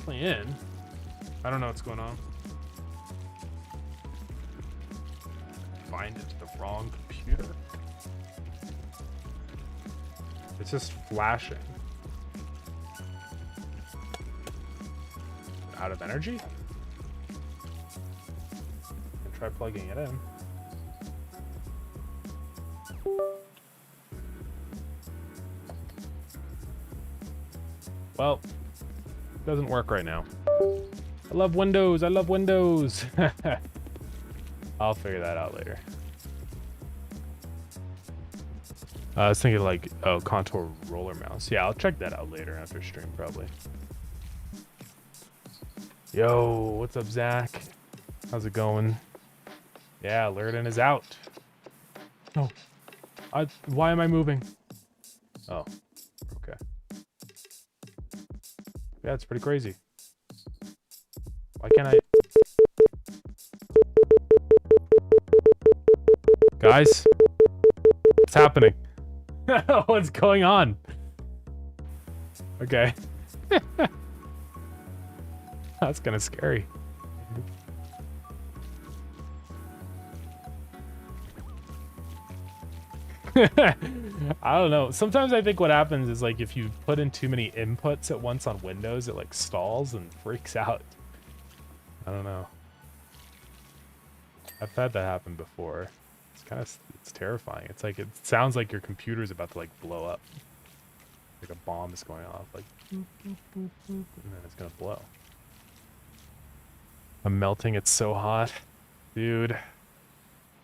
In. I don't know what's going on. Find it to the wrong computer. It's just flashing. Out of energy? Try plugging it in. Well, doesn't work right now. I love Windows. I love Windows. I'll figure that out later. I was thinking like, oh, contour roller mouse. Yeah, I'll check that out later after stream probably. Yo, what's up, Zach? How's it going? Yeah, Lurden is out. Oh, why am I moving? Oh, okay. Yeah, it's pretty crazy. Why can't I... Guys? What's happening? What's going on? Okay. That's kind of scary. I don't know. Sometimes I think what happens is like if you put in too many inputs at once on Windows, it like stalls and freaks out. I don't know. I've had that happen before. It's terrifying. It's like it sounds like your computer's about to like blow up. Like a bomb is going off, like boop, boop, boop, boop, and then it's gonna blow. I'm melting. It's so hot, dude.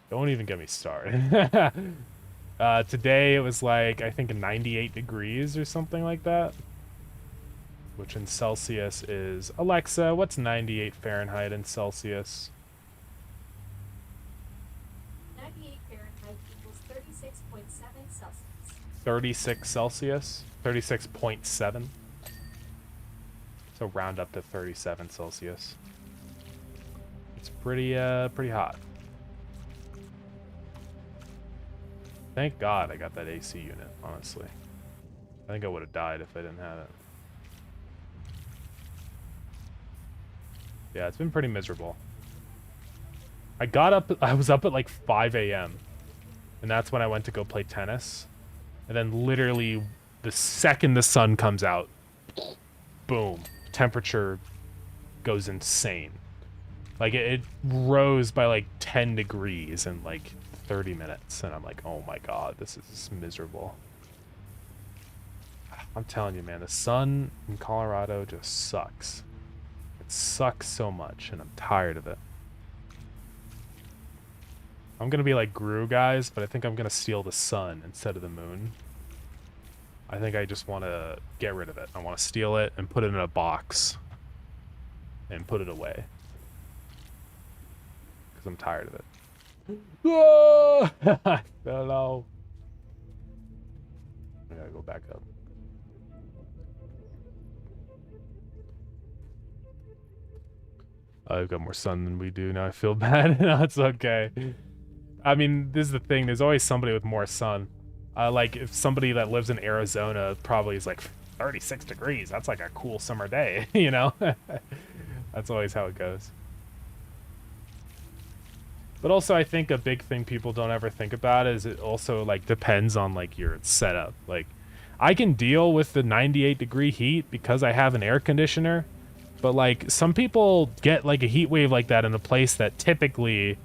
Don't even get me started. Today it was like, I think 98 degrees or something like that. Which in Celsius is... Alexa, what's 98 Fahrenheit in Celsius? 98 Fahrenheit equals 36.7 Celsius. 36 Celsius? 36.7? So round up to 37 Celsius. It's pretty hot. Thank God I got that AC unit, honestly. I think I would have died if I didn't have it. Yeah, it's been pretty miserable. I was up at like 5 a.m. And that's when I went to go play tennis. And then literally the second the sun comes out, boom, temperature goes insane. Like it rose by like 10 degrees in like 30 minutes, and I'm like, oh my god, this is miserable. I'm telling you, man, the sun in Colorado just sucks. It sucks so much, and I'm tired of it. I'm gonna be like Gru, guys, but I think I'm gonna steal the sun instead of the moon. I think I just want to get rid of it. I want to steal it and put it in a box and put it away because I'm tired of it. Oh! Hello. I gotta go back up. I've got more sun than we do. Now I feel bad. No, it's okay. I mean, this is the thing. There's always somebody with more sun. Like, if somebody that lives in Arizona probably is like 36 degrees. That's like a cool summer day, you know? That's always how it goes. But also, I think a big thing people don't ever think about is it also, like, depends on, like, your setup. Like, I can deal with the 98-degree heat because I have an air conditioner. But, like, some people get, like, a heat wave like that in a place that typically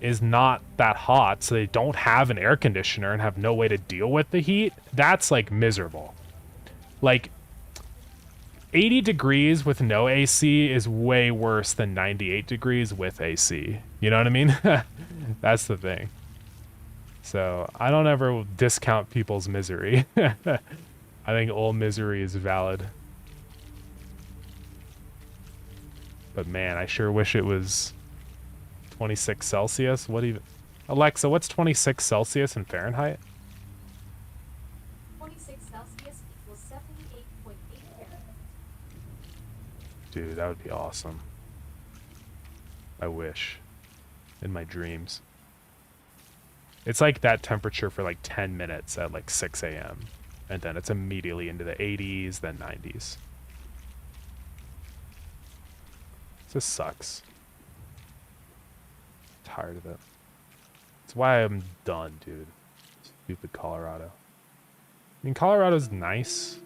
is not that hot, so they don't have an air conditioner and have no way to deal with the heat. That's, like, miserable. Like, 80 degrees with no AC is way worse than 98 degrees with AC. You know what I mean? That's the thing. So, I don't ever discount people's misery. I think all misery is valid. But man, I sure wish it was 26 Celsius. What even... Alexa, what's 26 Celsius in Fahrenheit? 26 Celsius equals 78.8 Fahrenheit. Dude, that would be awesome. I wish. In my dreams. It's like that temperature for like 10 minutes at like 6 a.m. And then it's immediately into the 80s, then 90s. This sucks. I'm tired of it. That's why I'm done, dude. Stupid Colorado. I mean, Colorado's nice.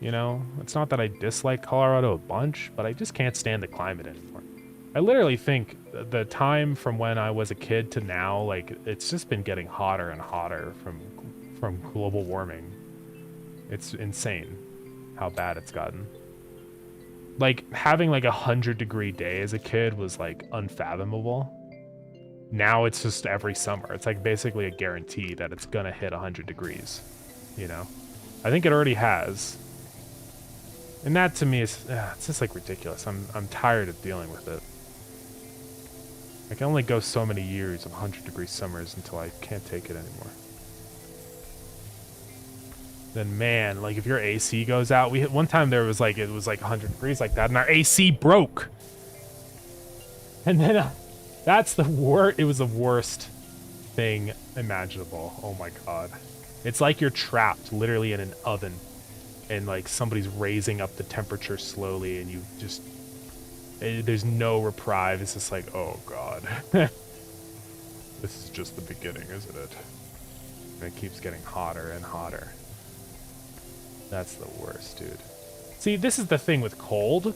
You know, it's not that I dislike Colorado a bunch, but I just can't stand the climate anymore. I literally think the time from when I was a kid to now, like, it's just been getting hotter and hotter from global warming. It's insane how bad it's gotten. Like, having like 100-degree day as a kid was like unfathomable. Now it's just every summer. It's like basically a guarantee that it's gonna hit 100 degrees, you know? I think it already has. And that to me is, it's just like ridiculous. I'm tired of dealing with it. I can only go so many years of 100-degree summers until I can't take it anymore. Then man, like if your AC goes out, one time it was like 100 degrees like that, and our AC broke. And then that's the worst. It was the worst thing imaginable. Oh my god, it's like you're trapped literally in an oven, and like somebody's raising up the temperature slowly, and you just there's no reprieve. It's just like, oh god, this is just the beginning, isn't it? And it keeps getting hotter and hotter. That's the worst, dude. See, this is the thing with cold.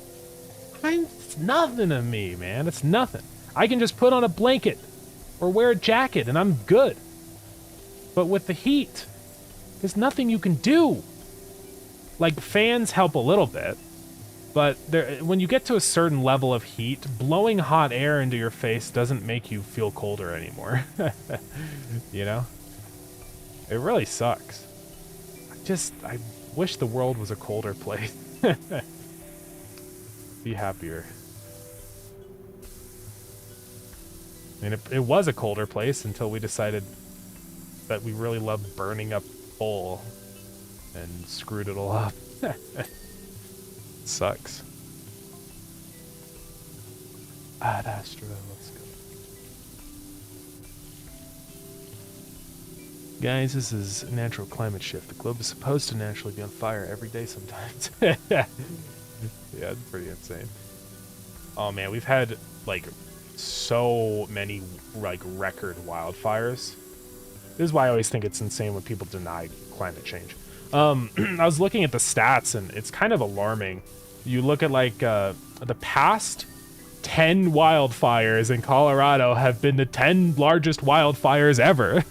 It's nothing to me, man. It's nothing. I can just put on a blanket or wear a jacket and I'm good. But with the heat, there's nothing you can do. Like, fans help a little bit, but when you get to a certain level of heat, blowing hot air into your face doesn't make you feel colder anymore. You know? It really sucks. I wish the world was a colder place. Be happier. I mean, it was a colder place until we decided that we really loved burning up coal and screwed it all up. Sucks. Ad Astra, let's go. Guys, this is natural climate shift. The globe is supposed to naturally be on fire every day sometimes. Yeah, it's pretty insane. Oh man, we've had like so many like record wildfires. This is why I always think it's insane when people deny climate change. I was looking at the stats and it's kind of alarming. You look at like the past 10 wildfires in Colorado have been the 10 largest wildfires ever.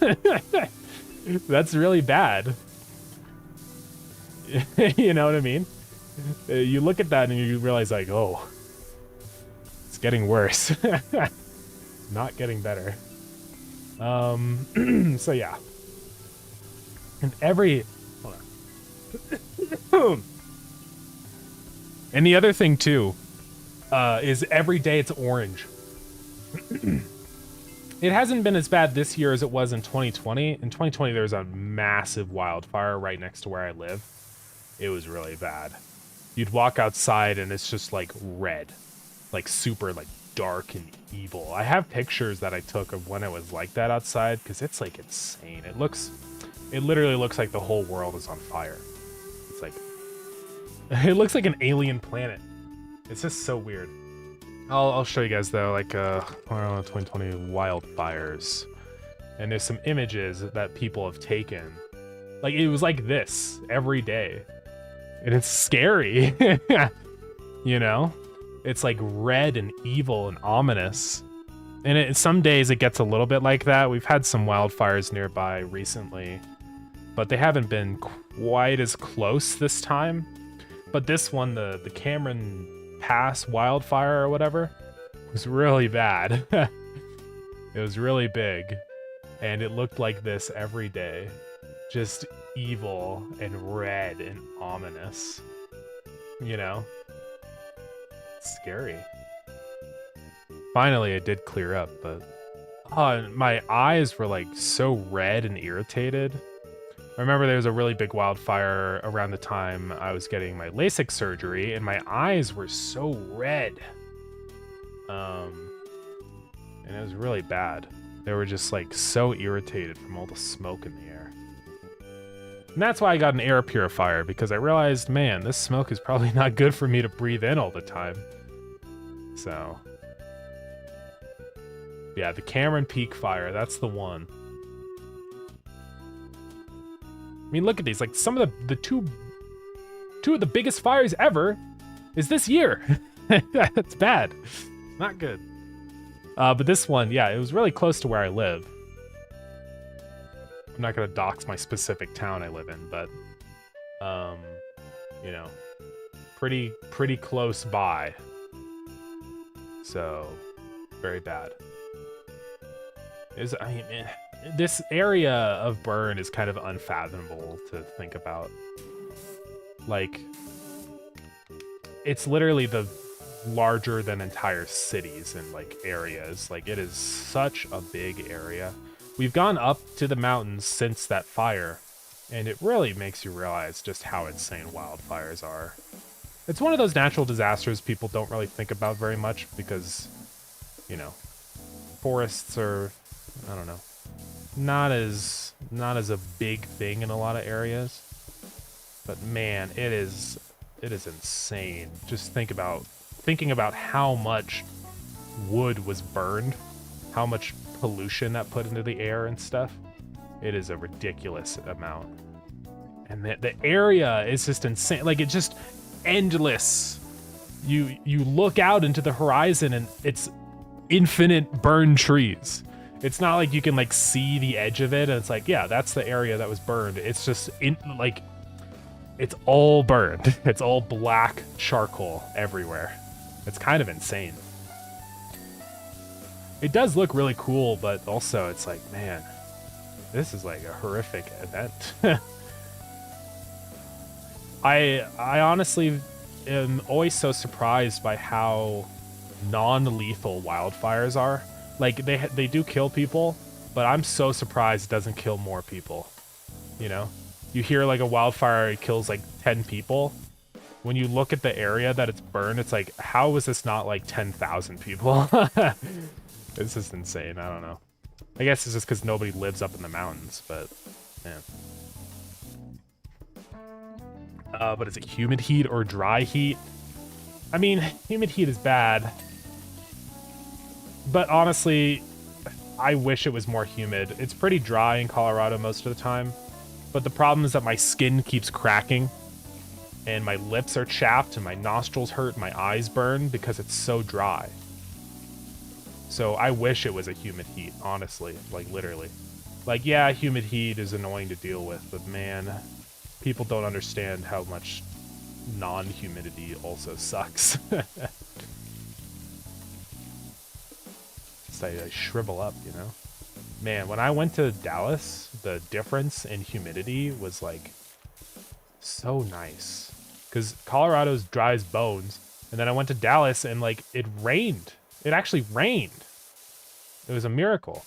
That's really bad. You know what I mean? You look at that and you realize like, oh, it's getting worse. Not getting better. So yeah. And hold on. And the other thing too, is every day it's orange. It hasn't been as bad this year as it was in 2020. In 2020, there was a massive wildfire right next to where I live. It was really bad. You'd walk outside and it's just like red. like super like dark and evil. I have pictures that I took of when it was like that outside because it's like insane. It literally looks like the whole world is on fire. It's like, it looks like an alien planet. It's just so weird. I'll show you guys though, like 2020 wildfires, and there's some images that people have taken. Like it was like this every day, and it's scary. You know, it's like red and evil and ominous. And some days it gets a little bit like that. We've had some wildfires nearby recently, but they haven't been quite as close this time. But this one, the Cameron Pass wildfire or whatever, was really bad. It was really big, and it looked like this every day. Just evil and red and ominous. You know? Scary. Finally, it did clear up, but my eyes were like so red and irritated. I remember there was a really big wildfire around the time I was getting my LASIK surgery, and my eyes were so red. And it was really bad. They were just like so irritated from all the smoke in the air. And that's why I got an air purifier, because I realized, man, this smoke is probably not good for me to breathe in all the time. So, yeah, the Cameron Peak fire, that's the one. I mean, look at these. Like, some of the two of the biggest fires ever is this year. That's bad. Not good. But this one, yeah, it was really close to where I live. I'm not gonna dox my specific town I live in, but you know, pretty close by. So, very bad. I mean, this area of burn is kind of unfathomable to think about. Like, it's literally the larger than entire cities and like areas. Like, it is such a big area. We've gone up to the mountains since that fire, and it really makes you realize just how insane wildfires are. It's one of those natural disasters people don't really think about very much because, you know, forests are, I don't know, not as a big thing in a lot of areas. But man, it is insane. Just thinking about how much wood was burned, how much pollution that put into the air and stuff. It is a ridiculous amount. And the area is just insane. Like, it's just endless. You look out into the horizon and it's infinite burned trees. It's not like you can like see the edge of it and it's like, yeah, that's the area that was burned. It's just it's all burned. It's all black charcoal everywhere. It's kind of insane. It does look really cool, but also it's like, man, this is like a horrific event. I honestly am always so surprised by how non-lethal wildfires are. Like, they do kill people, but I'm so surprised it doesn't kill more people. You know? You hear like a wildfire, it kills like 10 people. When you look at the area that it's burned, it's like, how is this not like 10,000 people? It's just insane. I don't know. I guess it's just because nobody lives up in the mountains, but man. But is it humid heat or dry heat? I mean, humid heat is bad. But honestly, I wish it was more humid. It's pretty dry in Colorado most of the time. But the problem is that my skin keeps cracking. And my lips are chapped and my nostrils hurt and my eyes burn because it's so dry. So I wish it was a humid heat, honestly. Like, literally. Like, yeah, humid heat is annoying to deal with, but man, people don't understand how much non-humidity also sucks. Just I shrivel up, you know? Man, when I went to Dallas, the difference in humidity was like so nice. Because Colorado's dry as bones. And then I went to Dallas and like it rained. It actually rained. It was a miracle.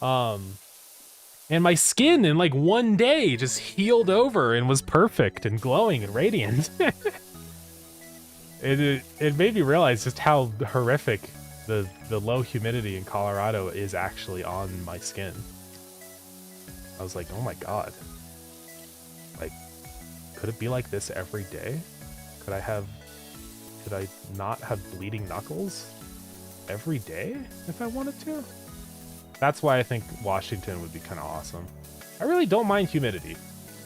And my skin in like one day just healed over and was perfect and glowing and radiant. it made me realize just how horrific the low humidity in Colorado is actually on my skin. I was like, oh my god. Like, could it be like this every day? Could I not have bleeding knuckles every day if I wanted to? That's why I think Washington would be kind of awesome. I really don't mind humidity.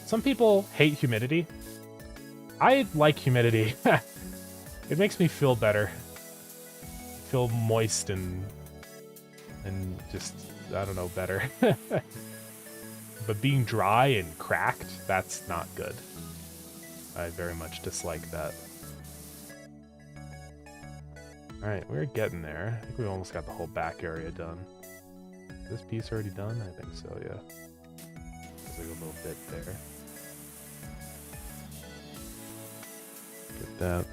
Some people hate humidity. I like humidity. It makes me feel better. Feel moist and just, I don't know, better. But being dry and cracked, that's not good. I very much dislike that. Alright, we're getting there. I think we almost got the whole back area done. Is this piece already done? I think so, yeah. There's like a little bit there. Get that.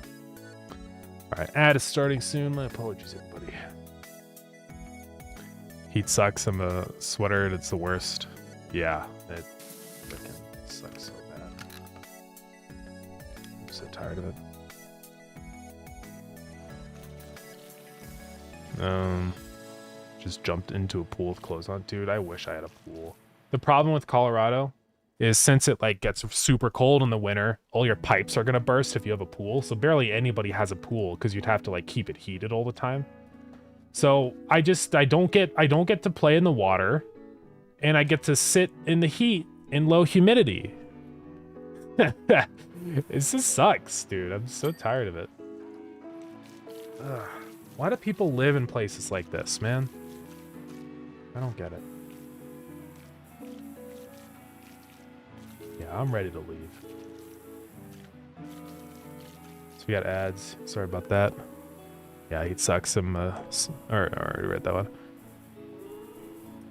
Alright, ad is starting soon. My apologies, everybody. Heat sucks. I'm a sweater and it's the worst. Yeah, it freaking sucks so bad. I'm so tired of it. Just jumped into a pool with clothes on. Dude, I wish I had a pool. The problem with Colorado is since it like gets super cold in the winter, all your pipes are gonna burst if you have a pool. So barely anybody has a pool because you'd have to like keep it heated all the time. So I don't get to play in the water, and I get to sit in the heat in low humidity. This just sucks, dude. I'm so tired of it. Ugh. Why do people live in places like this, man? I don't get it. Yeah, I'm ready to leave. So we got ads. Sorry about that. Yeah, heat sucks. I already read that one.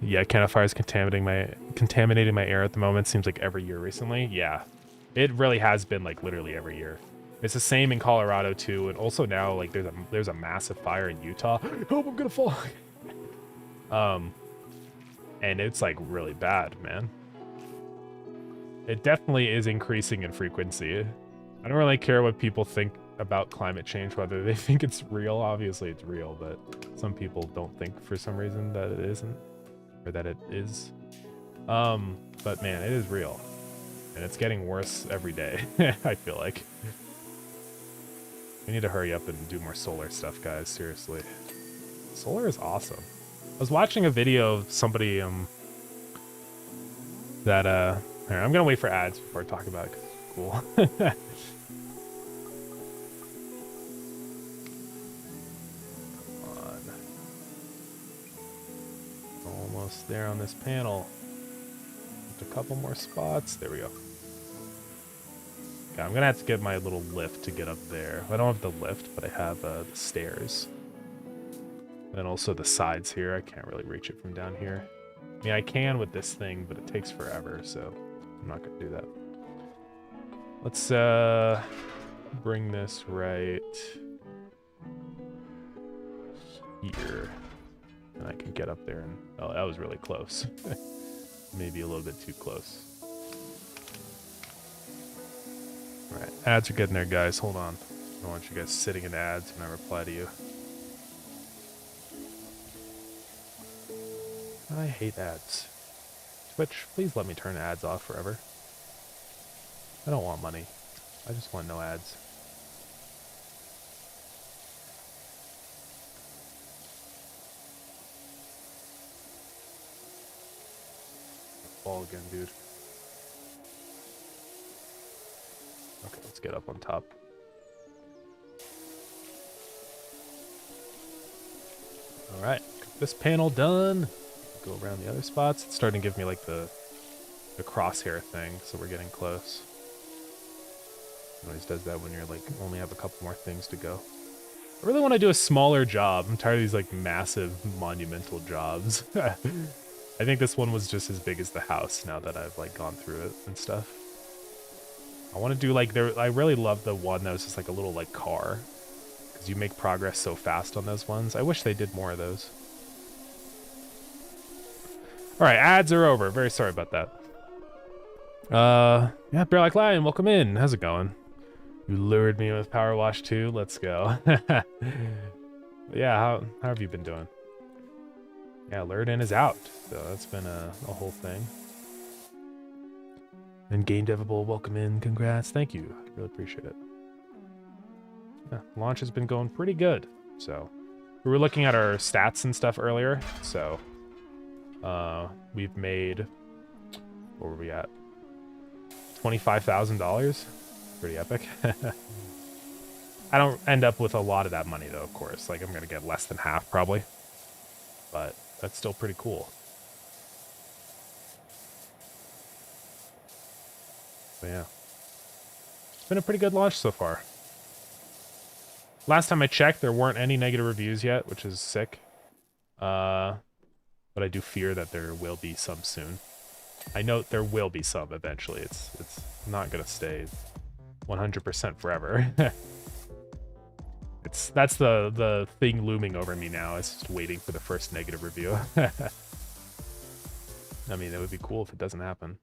Yeah, Canifire is contaminating my air at the moment. Seems like every year recently. Yeah, it really has been like literally every year. It's the same in Colorado too, and also now like there's a massive fire in Utah. Hope I'm gonna fall. And it's like really bad, man. It definitely is increasing in frequency. I don't really care what people think about climate change, whether they think it's real. Obviously it's real, but some people don't think for some reason that it isn't, or that it is. But man, it is real, and it's getting worse every day. I feel like we need to hurry up and do more solar stuff, guys. Seriously, solar is awesome. I was watching a video of somebody that here, I'm gonna wait for ads before I talk about it 'cause it's cool. Almost there on this panel. Just a couple more spots. There we go. Okay, I'm gonna have to get my little lift to get up there. I don't have the lift, but I have the stairs. And also the sides here. I can't really reach it from down here. I mean, I can with this thing, but it takes forever, so I'm not gonna do that. Let's bring this right here. And I can get up there and... Oh, that was really close. Maybe a little bit too close. Alright, ads are getting there, guys. Hold on. I don't want you guys sitting in ads when I reply to you. I hate ads. Twitch, please let me turn ads off forever. I don't want money. I just want no ads. Fall again, dude. Okay, let's get up on top. Alright, this panel done. Go around the other spots. It's starting to give me like the crosshair thing, so we're getting close. It always does that when you're like only have a couple more things to go. I really want to do a smaller job. I'm tired of these like massive monumental jobs. I think this one was just as big as the house now that I've like gone through it and stuff. I want to do like I really love the one that was just like a little like car, because you make progress so fast on those ones. I wish they did more of those. All right, ads are over. Very sorry about that. Yeah, Bear Like Lion, welcome in. How's it going? You lured me with PowerWash 2. Let's go. Yeah, how have you been doing? Yeah, lured in is out, so that's been a whole thing. And Game Devable, welcome in. Congrats. Thank you. Really appreciate it. Yeah, launch has been going pretty good. So we were looking at our stats and stuff earlier. So we've made, what were we at? $25,000. Pretty epic. I don't end up with a lot of that money though, of course. Like I'm gonna get less than half probably. But that's still pretty cool. But yeah. It's been a pretty good launch so far. Last time I checked, there weren't any negative reviews yet, which is sick. But I do fear that there will be some soon. I know there will be some eventually. It's not gonna stay 100% forever. That's the thing looming over me now. It's just waiting for the first negative review. I mean, it would be cool if it doesn't happen.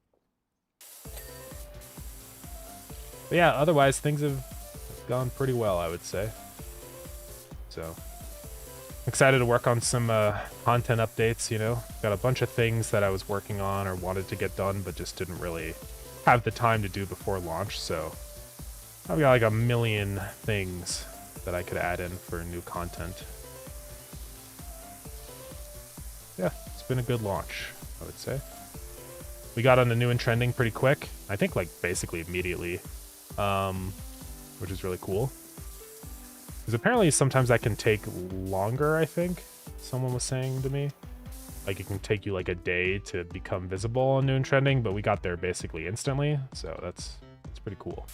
But yeah, otherwise things have gone pretty well, I would say. So excited to work on some content updates, you know. Got a bunch of things that I was working on or wanted to get done, but just didn't really have the time to do before launch. So I've got like a million things that I could add in for new content. Yeah, it's been a good launch, I would say. We got on the new and trending pretty quick. I think like basically immediately, which is really cool. Because apparently sometimes that can take longer, I think. Someone was saying to me. Like it can take you like a day to become visible on new and trending, but we got there basically instantly. So that's pretty cool.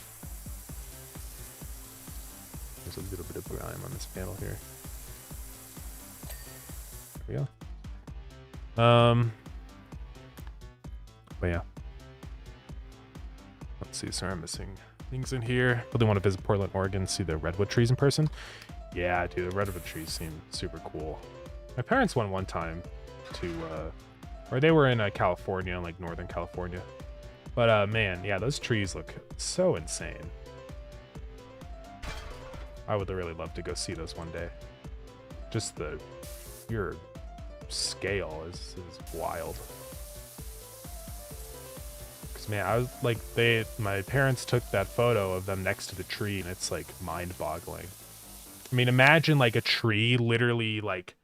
There's a little bit of grime on this panel here. There we go. But yeah. Let's see, sorry, I'm missing things in here. Really want to visit Portland, Oregon, see the redwood trees in person. Yeah, dude, the redwood trees seem super cool. My parents went one time to, or they were in California, like Northern California. But man, yeah, those trees look so insane. I would really love to go see those one day. Just the pure scale is wild. Cause man, I was like, my parents took that photo of them next to the tree, and it's like mind-boggling. I mean, imagine like a tree literally like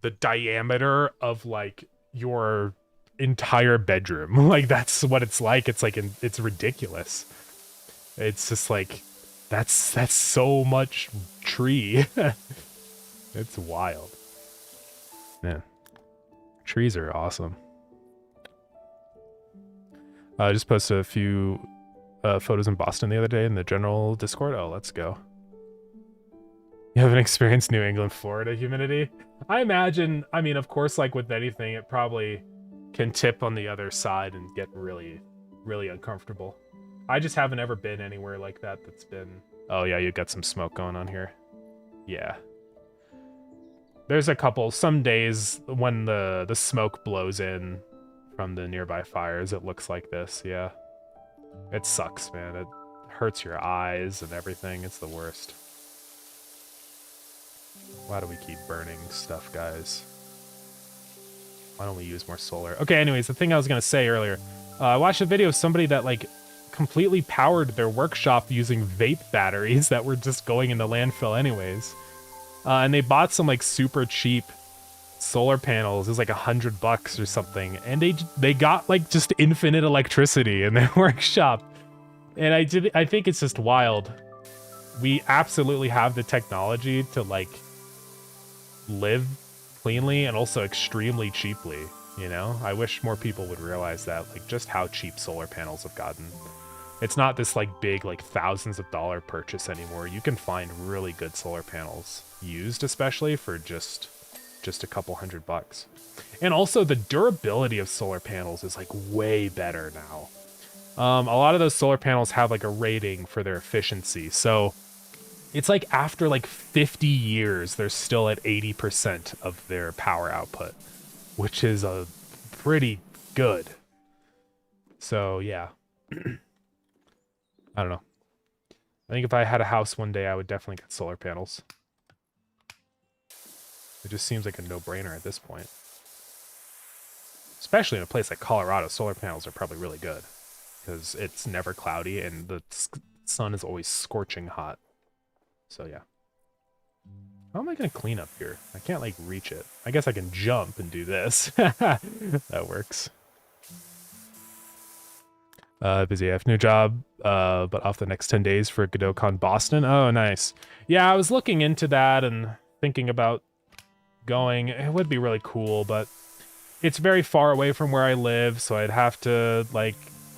the diameter of like your entire bedroom. Like that's what it's like. It's like it's ridiculous. It's just like that's so much tree. It's wild. Man, trees are awesome. I just posted a few photos in Boston the other day in the general Discord. Oh, let's go. You haven't experienced New England, Florida humidity? I imagine, I mean, of course, like with anything, it probably can tip on the other side and get really, really uncomfortable. I just haven't ever been anywhere like that that's been... Oh yeah, you got some smoke going on here. Yeah. There's a couple, some days when the smoke blows in from the nearby fires, it looks like this, yeah. It sucks, man. It hurts your eyes and everything. It's the worst. Why do we keep burning stuff, guys? Why don't we use more solar? Okay, anyways, the thing I was gonna say earlier. I watched a video of somebody that, like, completely powered their workshop using vape batteries that were just going into landfill anyways. And they bought some, like, super cheap solar panels. It was like $100 or something, and they got like just infinite electricity in their workshop. And I think it's just wild. We absolutely have the technology to like live cleanly and also extremely cheaply, you know? I wish more people would realize that, like just how cheap solar panels have gotten. It's not this like big like thousands of dollar purchase anymore. You can find really good solar panels used, especially for just a couple $100. And also the durability of solar panels is like way better now. A lot of those solar panels have like a rating for their efficiency. So it's like after like 50 years, they're still at 80% of their power output, which is a pretty good. So yeah, I don't know. I think if I had a house one day, I would definitely get solar panels. It just seems like a no-brainer at this point. Especially in a place like Colorado, solar panels are probably really good because it's never cloudy and the sun is always scorching hot. So yeah. How am I going to clean up here? I can't like reach it. I guess I can jump and do this. That works. Busy AF, new job, but off the next 10 days for GodotCon Boston. Oh, nice. Yeah, I was looking into that and thinking about going. It would be really cool, but it's very far away from where I live, so I'd have to like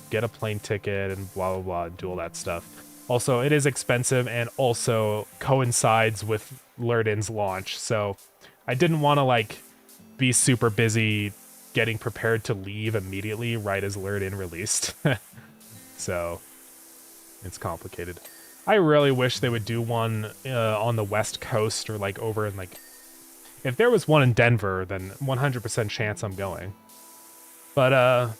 get a plane ticket and blah blah blah and do all that stuff. Also, it is expensive and also coincides with Lurden's launch, so I didn't want to like be super busy getting prepared to leave immediately right as Lurden released. So it's complicated. I really wish they would do one on the West Coast or like over in like, if there was one in Denver, then 100% chance I'm going. But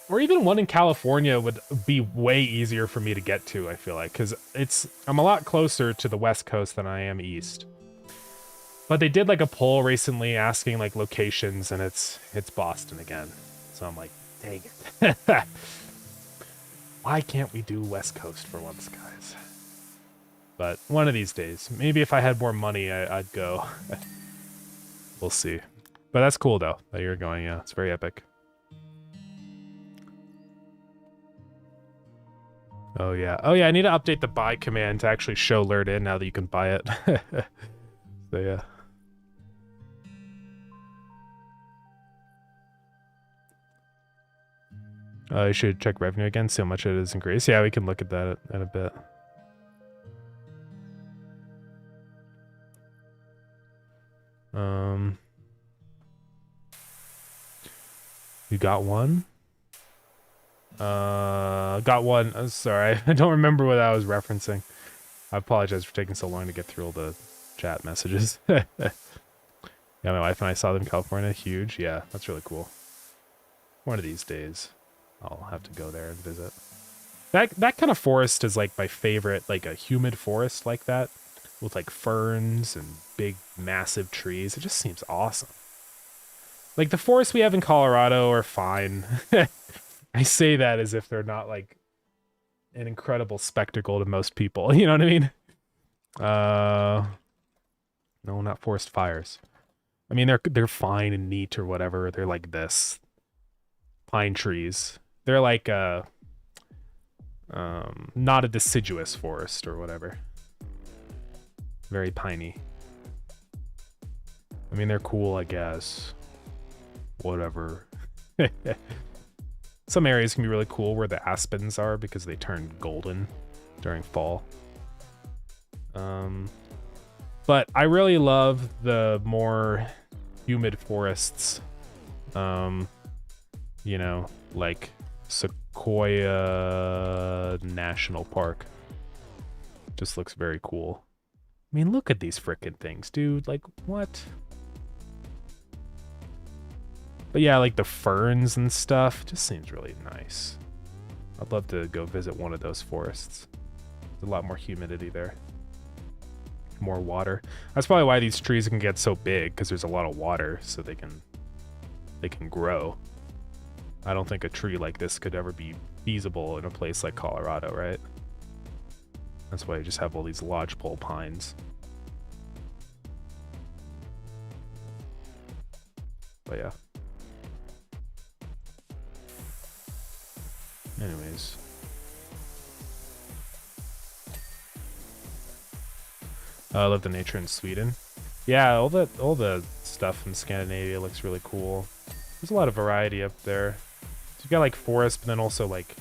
or even one in California would be way easier for me to get to, I feel like, because I'm a lot closer to the West Coast than I am East. But they did like a poll recently asking like locations, and it's Boston again. So I'm like, dang it. Why can't we do West Coast for once, guys? But one of these days, maybe if I had more money, I'd go. We'll see. But that's cool though that you're going. Yeah, it's very epic. Oh yeah. Oh yeah, I need to update the buy command to actually show Lurden now that you can buy it. So yeah. You should check revenue again, see how much it is increased. Yeah, we can look at that in a bit. You got one? Got one. Sorry, I don't remember what I was referencing. I apologize for taking so long to get through all the chat messages. Yeah, my wife and I saw them in California. Huge. Yeah, that's really cool. One of these days, I'll have to go there and visit. That kind of forest is like my favorite, like a humid forest like that, with like ferns and big, massive trees. It just seems awesome. Like the forests we have in Colorado are fine. I say that as if they're not like an incredible spectacle to most people. You know what I mean? No, not forest fires. I mean, they're fine and neat or whatever. They're like this. Pine trees. They're like not a deciduous forest or whatever. Very piney. I mean, they're cool, I guess. Whatever. Some areas can be really cool where the aspens are because they turn golden during fall. But I really love the more humid forests. You know, like Sequoia National Park. Just looks very cool. I mean, look at these frickin' things, dude. Like, what? But yeah, like the ferns and stuff just seems really nice. I'd love to go visit one of those forests. There's a lot more humidity there. More water. That's probably why these trees can get so big, because there's a lot of water, so they can grow. I don't think a tree like this could ever be feasible in a place like Colorado, right? That's why you just have all these lodgepole pines. But yeah. Anyways. I love the nature in Sweden. Yeah, all the stuff in Scandinavia looks really cool. There's a lot of variety up there. So you got like forest, but then also like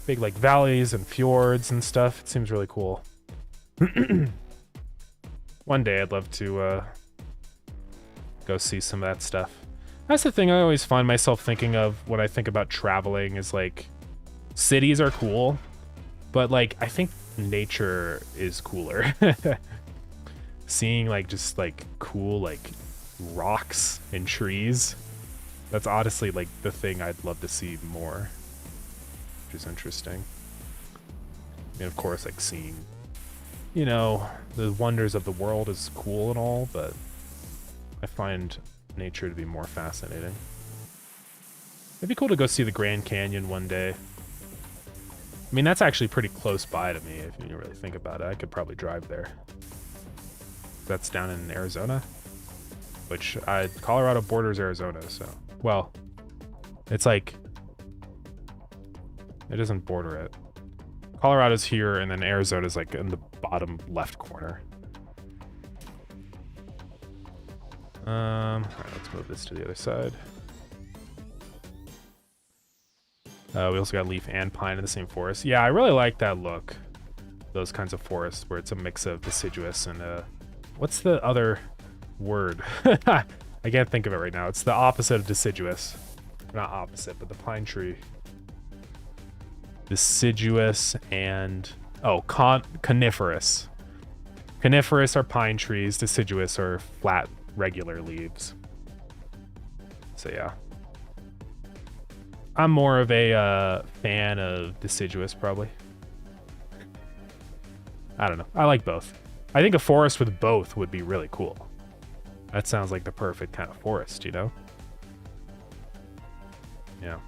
big like valleys and fjords and stuff. It seems really cool. One day I'd love to go see some of that stuff. That's the thing I always find myself thinking of when I think about traveling is like cities are cool, but like I think nature is cooler. Seeing like just like cool like rocks and trees. That's honestly like the thing I'd love to see more, which is interesting. I mean, of course, like seeing, you know, the wonders of the world is cool and all, but I find nature to be more fascinating. It'd be cool to go see the Grand Canyon one day. I mean, that's actually pretty close by to me if you really think about it. I could probably drive there. That's down in Arizona, which Colorado borders Arizona, so, well, it's like, it doesn't border it. Colorado's here, and then Arizona's like in the bottom left corner. All right, let's move this to the other side. We also got leaf and pine in the same forest. Yeah, I really like that look. Those kinds of forests where it's a mix of deciduous and what's the other word? I can't think of it right now. It's the opposite of deciduous. Not opposite, but the pine tree. Deciduous and coniferous. Coniferous are pine trees. Deciduous are flat, regular leaves. So yeah. I'm more of a fan of deciduous, probably. I don't know. I like both. I think a forest with both would be really cool. That sounds like the perfect kind of forest, you know? Yeah.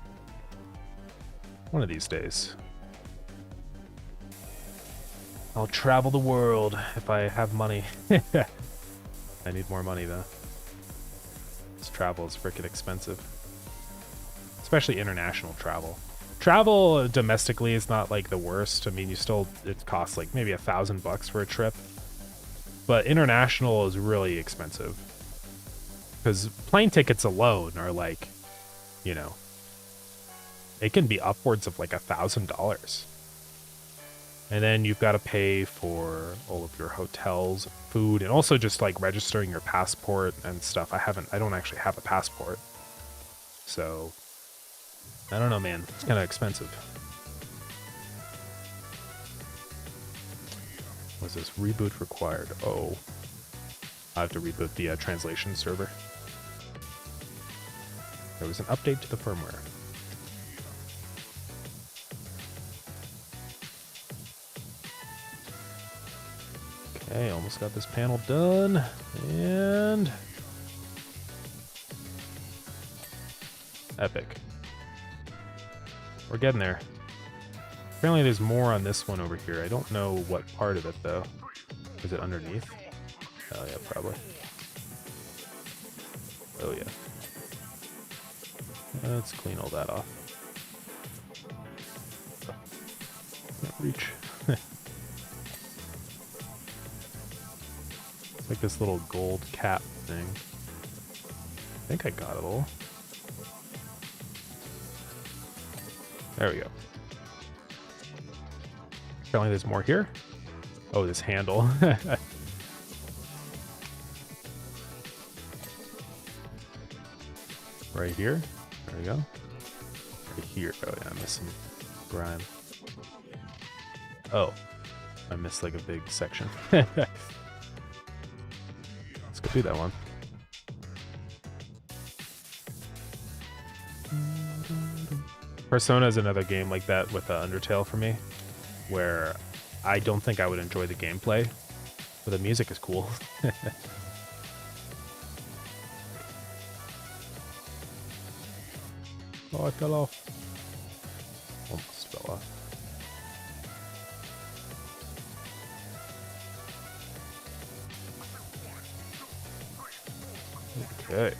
One of these days. I'll travel the world if I have money. I need more money, though. This travel is freaking expensive. Especially international travel. Travel domestically is not like the worst. I mean, it costs like maybe $1,000 for a trip. But international is really expensive. Because plane tickets alone are like, you know, it can be upwards of like $1,000. And then you've got to pay for all of your hotels, food, and also just like registering your passport and stuff. I don't actually have a passport. So I don't know, man. It's kind of expensive. What's this? Reboot required. Oh. I have to reboot the translation server. There was an update to the firmware. Okay, almost got this panel done. And epic. We're getting there. Apparently there's more on this one over here. I don't know what part of it, though. Is it underneath? Oh, yeah, probably. Oh, yeah. Let's clean all that off. Can't reach. It's like this little gold cap thing. I think I got it all. There we go. Apparently there's more here. Oh, this handle. Right here. There we go. Right here. Oh yeah, I'm missing grime. Oh, I missed like a big section. Let's go do that one. Persona is another game like that with Undertale for me, where I don't think I would enjoy the gameplay, but the music is cool. Oh, I fell off. Almost fell off. Okay.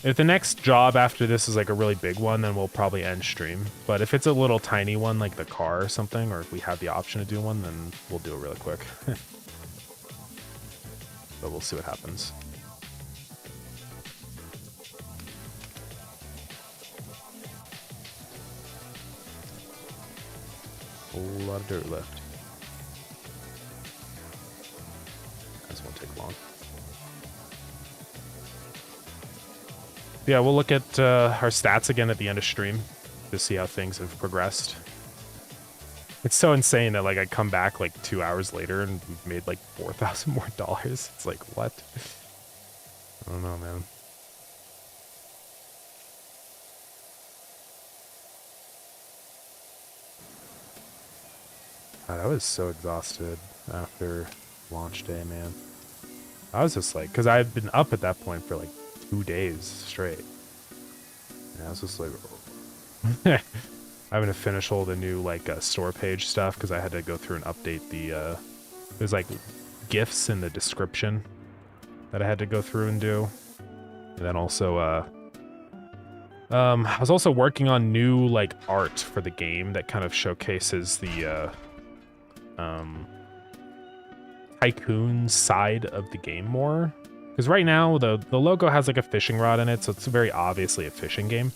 If the next job after this is like a really big one, then we'll probably end stream. But if it's a little tiny one, like the car or something, or if we have the option to do one, then we'll do it really quick. But we'll see what happens. A whole lot of dirt left. This won't take long. Yeah, we'll look at our stats again at the end of stream to see how things have progressed. It's so insane that like I come back like 2 hours later and we've made like $4,000 more. It's like, what? I don't know, man. God, I was so exhausted after launch day, man. I was just like, because I had been up at that point for like 2 days straight. And I was just like, having to finish all the new like store page stuff because I had to go through and update the, there's like GIFs in the description that I had to go through and do. And then also, I was also working on new like art for the game that kind of showcases the, tycoon side of the game more. Because right now the logo has like a fishing rod in it, so it's very obviously a fishing game.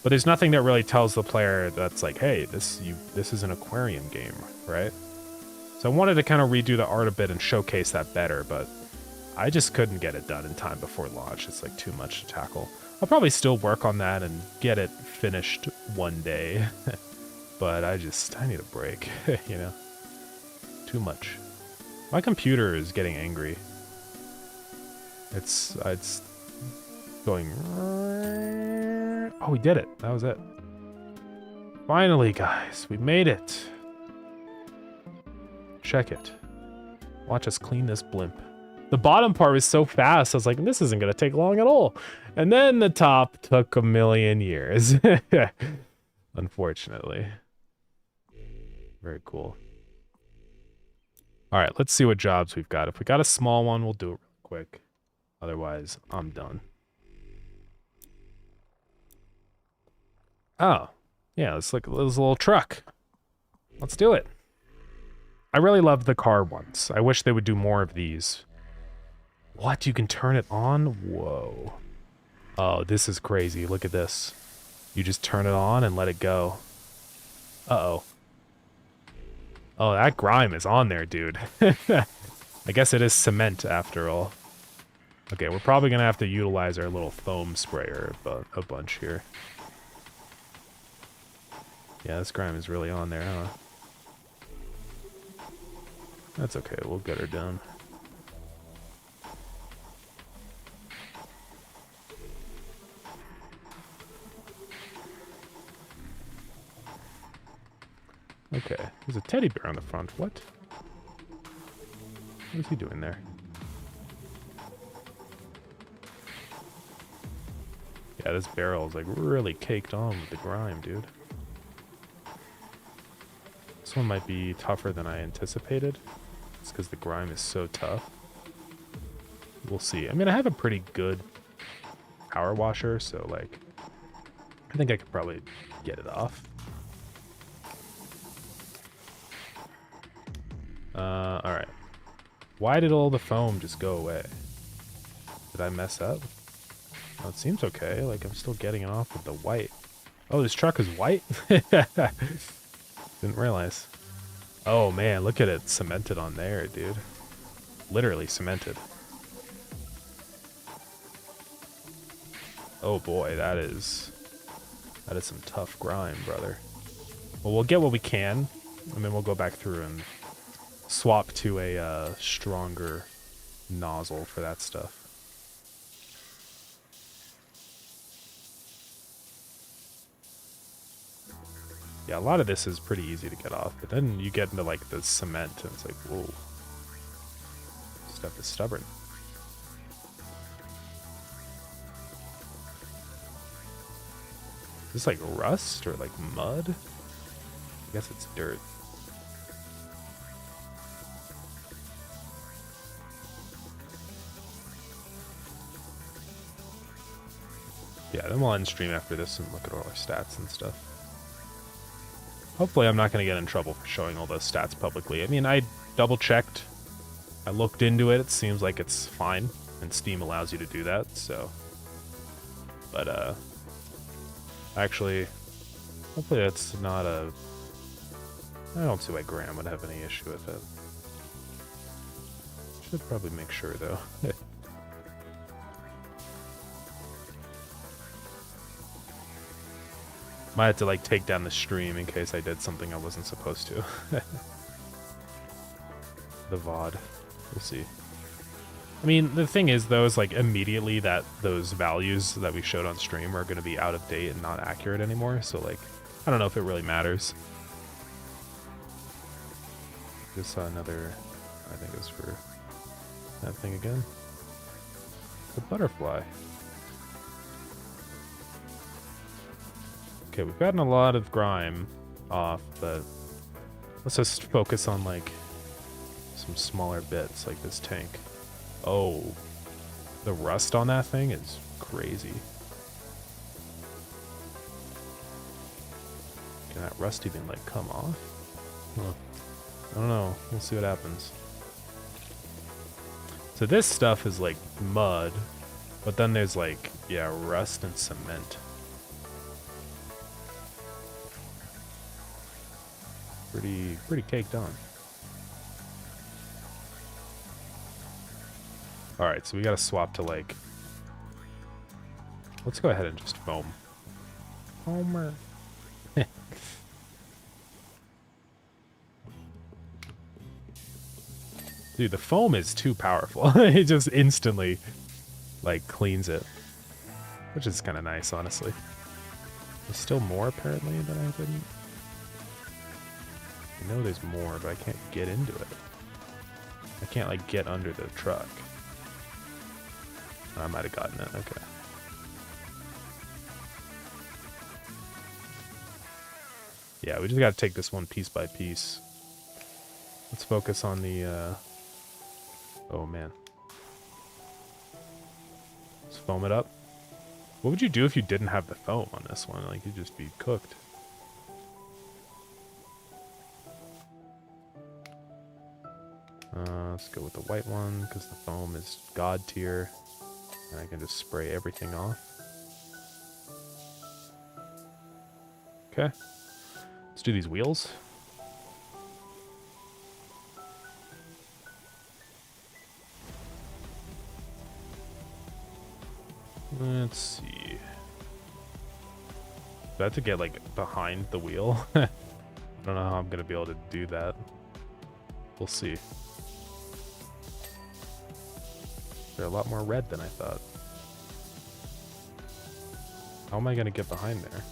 But there's nothing that really tells the player that's like, hey, this is an aquarium game, right? So I wanted to kind of redo the art a bit and showcase that better, but I just couldn't get it done in time before launch. It's like too much to tackle. I'll probably still work on that and get it finished one day. But I need a break, you know? Too much. My computer is getting angry. It's going... Oh, we did it. That was it. Finally, guys. We made it. Check it. Watch us clean this blimp. The bottom part was so fast, I was like, this isn't going to take long at all. And then the top took a million years. Unfortunately. Very cool. All right, let's see what jobs we've got. If we got a small one, we'll do it real quick. Otherwise, I'm done. Oh, yeah, let's look at this little truck. Let's do it. I really love the car ones. I wish they would do more of these. What? You can turn it on? Whoa. Oh, this is crazy. Look at this. You just turn it on and let it go. Uh-oh. Oh, that grime is on there, dude. I guess it is cement after all. Okay, we're probably going to have to utilize our little foam sprayer a bunch here. Yeah, this grime is really on there, huh? That's okay, we'll get her done. Okay, there's a teddy bear on the front. What? What is he doing there? Yeah, this barrel is like really caked on with the grime, dude. This one might be tougher than I anticipated. It's because the grime is so tough. We'll see. I mean, I have a pretty good power washer, so like, I think I could probably get it off. Alright. Why did all the foam just go away? Did I mess up? Oh, it seems okay. Like, I'm still getting it off with the white. Oh, this truck is white? Didn't realize. Oh, man, look at it cemented on there, dude. Literally cemented. Oh, boy, that is some tough grime, brother. Well, we'll get what we can, and then we'll go back through and swap to a stronger nozzle for that stuff. Yeah, a lot of this is pretty easy to get off, but then you get into like the cement and it's like, whoa. Stuff is stubborn. Is this like rust or like mud? I guess it's dirt. Yeah, then we'll end stream after this and look at all our stats and stuff. Hopefully I'm not going to get in trouble for showing all those stats publicly. I mean, I double-checked. I looked into it. It seems like it's fine, and Steam allows you to do that, so... But, actually, hopefully that's not a... I don't see why Graham would have any issue with it. Should probably make sure, though. Might have to like take down the stream in case I did something I wasn't supposed to. The VOD. We'll see. I mean, the thing is though, is like immediately that those values that we showed on stream are going to be out of date and not accurate anymore. So like, I don't know if it really matters. Just saw another, I think it was for that thing again. The butterfly. Okay, we've gotten a lot of grime off, but let's just focus on like some smaller bits like this tank. Oh, the rust on that thing is crazy. Can that rust even like come off? Huh. I don't know. We'll see what happens. So this stuff is like mud, but then there's like, yeah, rust and cement. Pretty caked on. Alright, so we gotta swap to like... Let's go ahead and just foam. Homer. Dude, the foam is too powerful. It just instantly, like, cleans it. Which is kind of nice, honestly. There's still more, apparently, that I didn't... I know there's more, but I can't get into it. I can't, like, get under the truck. I might have gotten it, okay. Yeah, we just gotta take this one piece by piece. Let's focus on the, oh, man. Let's foam it up. What would you do if you didn't have the foam on this one? Like, you'd just be cooked. Let's go with the white one, because the foam is god tier. And I can just spray everything off. Okay. Let's do these wheels. Let's see. Do I have to get, like, behind the wheel? I don't know how I'm going to be able to do that. We'll see. They're a lot more red than I thought. How am I going to get behind there?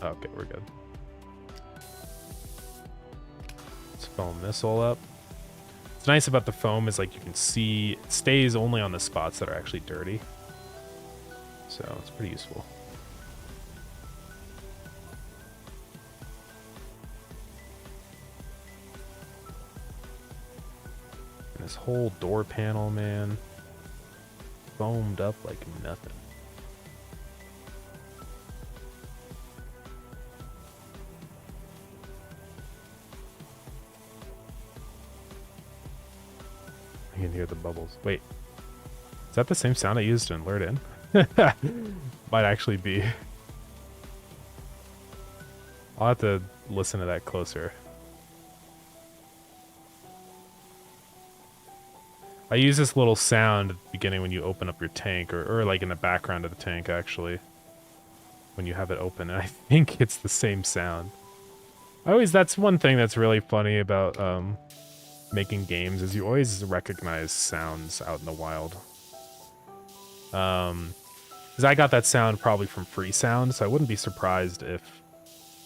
Oh, okay, we're good. Let's foam this all up. What's nice about the foam is, like, you can see it stays only on the spots that are actually dirty. So it's pretty useful. And this whole door panel, man, foamed up like nothing. I can hear the bubbles. Wait, is that the same sound I used in Lured In? Might actually be. I'll have to listen to that closer. I use this little sound at the beginning when you open up your tank, or like in the background of the tank, actually, when you have it open, and I think it's the same sound. That's one thing that's really funny about making games, is you always recognize sounds out in the wild. Because I got that sound probably from Free Sound, so I wouldn't be surprised if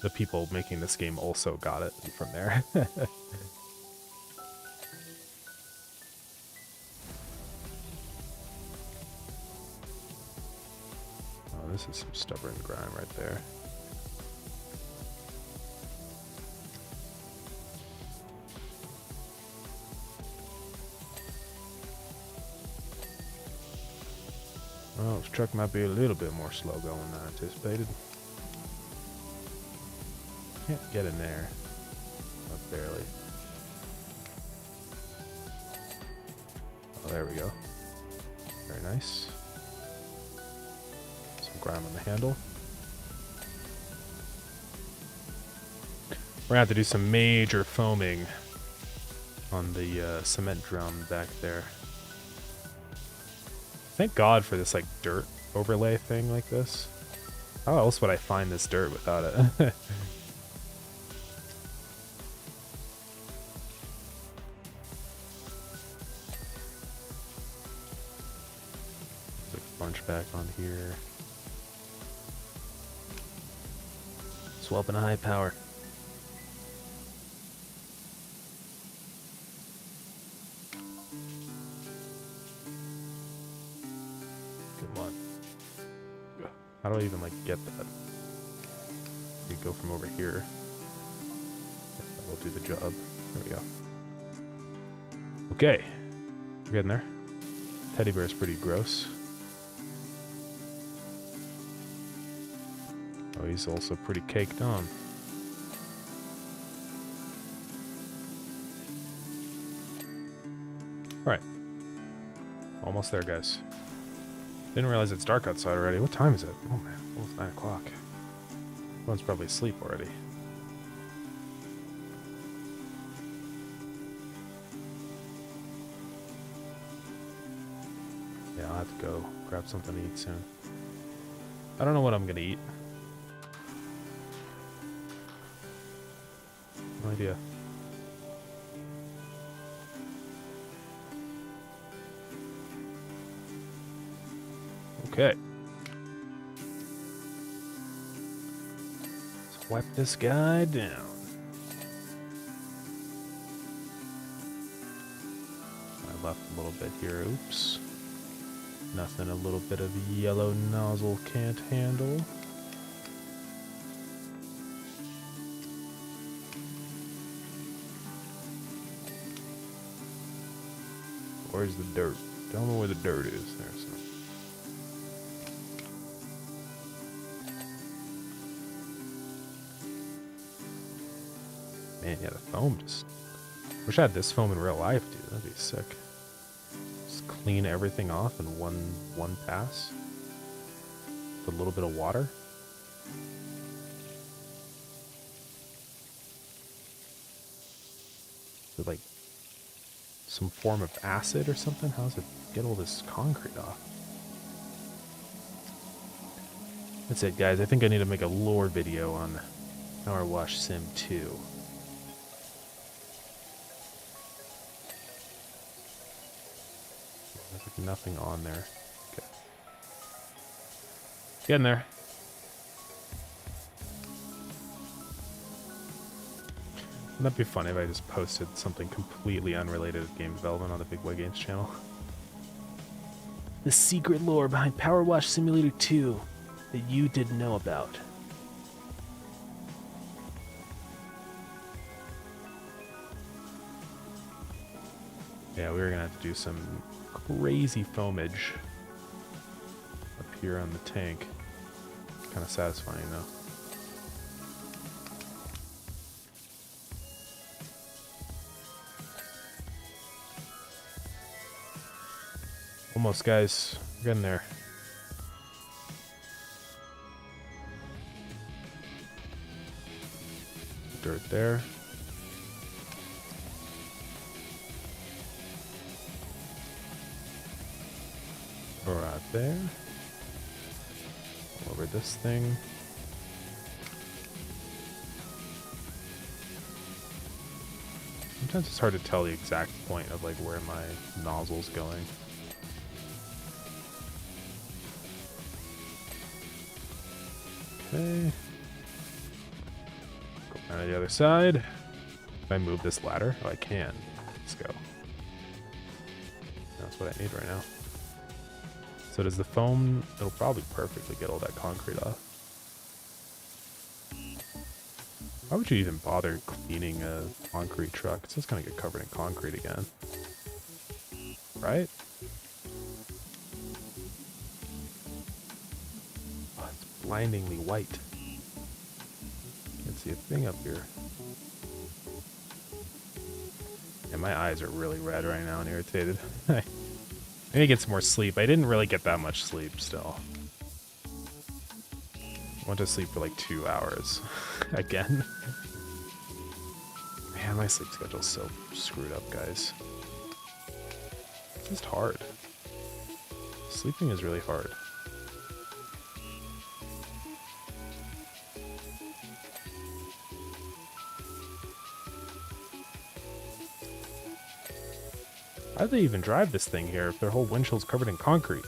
the people making this game also got it from there. Oh, this is some stubborn grime right there. Well, this truck might be a little bit more slow going than I anticipated. Can't get in there. Oh, barely. Oh, there we go. Very nice. Some grime on the handle. We're gonna have to do some major foaming on the cement drum back there. Thank God for this, like, dirt overlay thing like this. How else would I find this dirt without it? There's a bunch back on here. Swapping a high power. How do I even, like, get that? We go from over here. That'll do the job. There we go. Okay. We're getting there. Teddy bear is pretty gross. Oh, he's also pretty caked on. Alright. Almost there, guys. Didn't realize it's dark outside already. What time is it? Oh man, almost 9 o'clock. Everyone's probably asleep already. Yeah, I'll have to go grab something to eat soon. I don't know what I'm gonna eat. No idea. Okay. Let's wipe this guy down. I left a little bit here. Oops. Nothing a little bit of yellow nozzle can't handle. Where's the dirt? Don't know where the dirt is. There's some. Man, yeah, the foam just... Wish I had this foam in real life, dude. That'd be sick. Just clean everything off in one pass. With a little bit of water. With like some form of acid or something? How does it get all this concrete off? That's it, guys. I think I need to make a lore video on PowerWash Sim 2. There's like nothing on there. Okay. Getting there. Wouldn't that be funny if I just posted something completely unrelated to game development on the Big Boy Games channel? The secret lore behind PowerWash Simulator 2 that you didn't know about. Yeah, we were gonna have to do some crazy foamage up here on the tank. Kind of satisfying though. Almost, guys. We're getting there. Dirt there. Right there. Over this thing. Sometimes it's hard to tell the exact point of like where my nozzle's going. Okay. Go down to the other side. Can I move this ladder? Oh, I can. Let's go. That's what I need right now. So does the foam... It'll probably perfectly get all that concrete off. Why would you even bother cleaning a concrete truck? It's just going to get covered in concrete again. Right? Oh, it's blindingly white. Can't see a thing up here. Yeah, my eyes are really red right now and irritated. I need to get some more sleep. I didn't really get that much sleep still. I went to sleep for like 2 hours. Again. Man, my sleep schedule's so screwed up, guys. It's just hard. Sleeping is really hard. How do they even drive this thing here if their whole windshield's covered in concrete?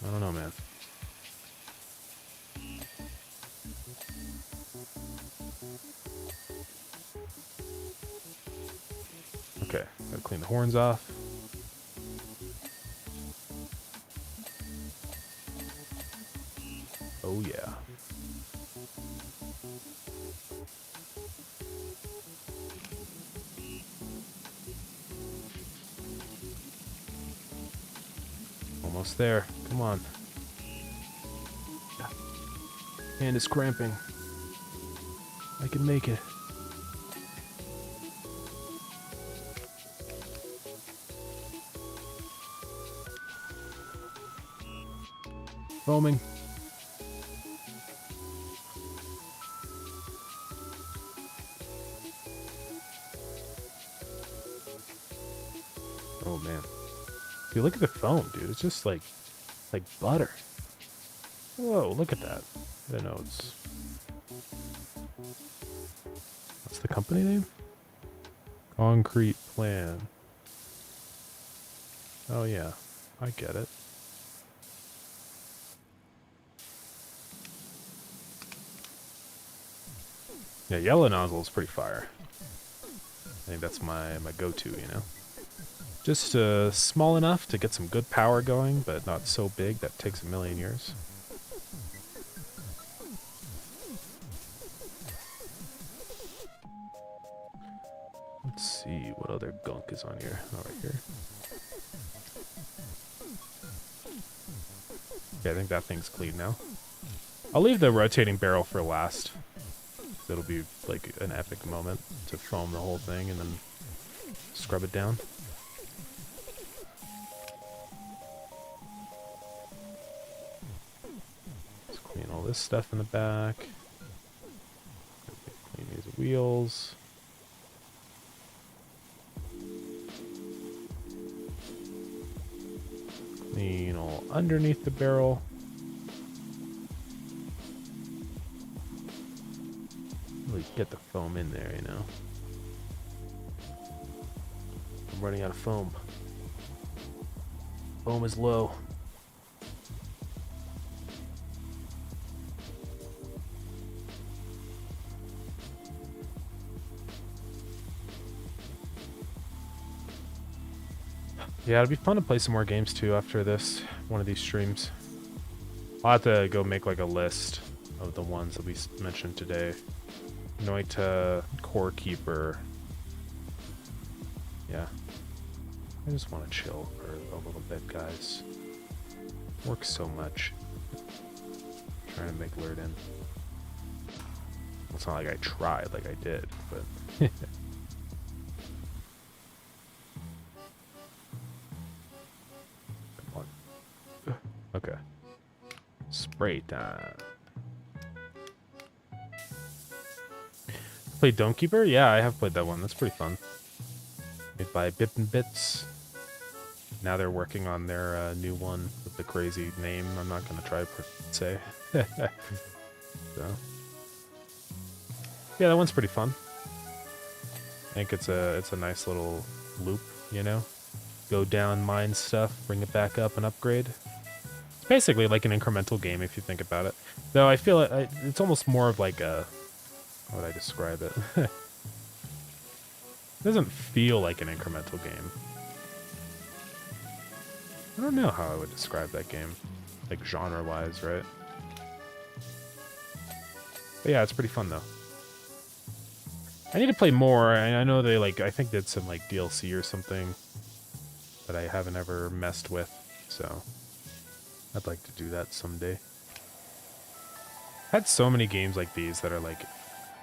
I don't know, man. Okay, gotta clean the horns off. Oh yeah. Almost there. Come on. Hand is cramping. I can make it. Foaming. Oh man. Dude, look at the foam, dude. It's just like butter. Whoa, look at that. I don't know, it's... What's the company name? Concrete Plan. Oh yeah, I get it. Yeah, yellow nozzle is pretty fire. I think that's my go-to, you know? Just small enough to get some good power going, but not so big that takes a million years. Let's see what other gunk is on here. Oh, right here. Yeah, I think that thing's clean now. I'll leave the rotating barrel for last. It'll be like an epic moment to foam the whole thing and then scrub it down. Let's clean all this stuff in the back. Clean these wheels. Clean all underneath the barrel. Really get the foam in there, you know. I'm running out of foam. Foam is low. Yeah, it'll be fun to play some more games too after this, one of these streams. I'll have to go make like a list of the ones that we mentioned today. Noita, Core Keeper. Yeah. I just want to chill for a little bit, guys. Work so much. Trying to make Lurden. It's not like I tried like I did, but... Okay. Spray time. Played Dome Keeper? Yeah, I have played that one. That's pretty fun. Made by Bip and Bits. Now they're working on their new one with the crazy name. I'm not going to try to say. So. Yeah, that one's pretty fun. I think it's a nice little loop, you know? Go down, mine stuff, bring it back up and upgrade. It's basically like an incremental game if you think about it. Though I feel it's almost more of like a... How would I describe it? It doesn't feel like an incremental game. I don't know how I would describe that game. Like genre-wise, right? But yeah, it's pretty fun though. I need to play more. I know they I think did some like DLC or something that I haven't ever messed with, so I'd like to do that someday. I've had so many games like these that are like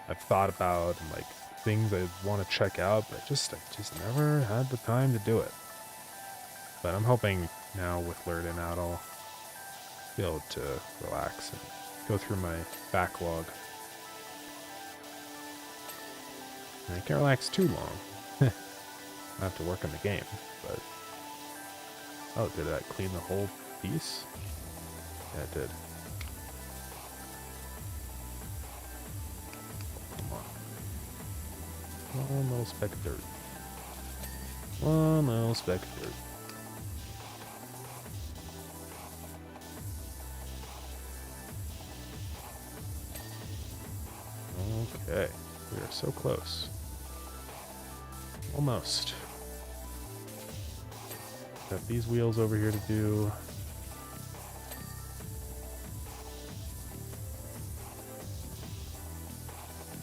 I've thought about and like things I want to check out, but I just never had the time to do it. But I'm hoping now with Lurden out, I'll be able to relax and go through my backlog. And I can't relax too long. I have to work on the game, but... Oh, did that clean the whole piece? Yeah, it did. Come on. One little speck of dirt. One little speck of dirt. Okay, we are so close. Almost. Got these wheels over here to do.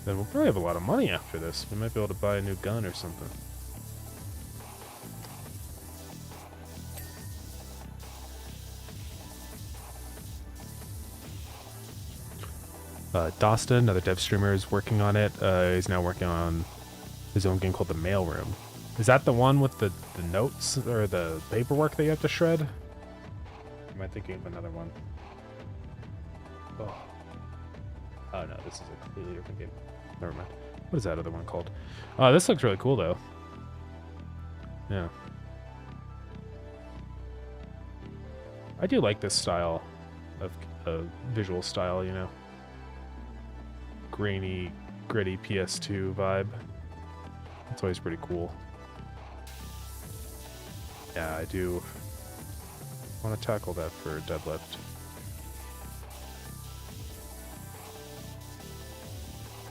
Then we'll probably have a lot of money after this. We might be able to buy a new gun or something. Dosta, another dev streamer, is working on it. He's now working on his own game called The Mailroom. Is that the one with the notes or the paperwork that you have to shred? Or am I thinking of another one? Oh no, this is a completely different game. Never mind. What is that other one called? This looks really cool though. Yeah. I do like this style of visual style, you know. Grainy, gritty PS2 vibe. It's always pretty cool. Yeah, I do want to tackle that for deadlift.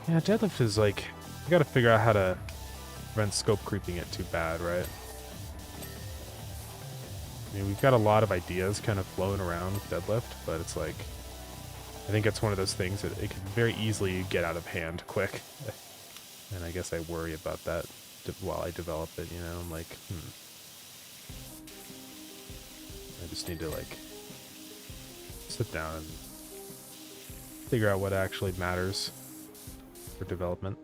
Yeah, deadlift is like, you gotta figure out how to prevent scope creeping it too bad, right? I mean, we've got a lot of ideas kind of flowing around with deadlift, but it's like, I think it's one of those things that it can very easily get out of hand quick. And I guess I worry about that while I develop it, you know? I'm like, I just need to, like, sit down and figure out what actually matters for development.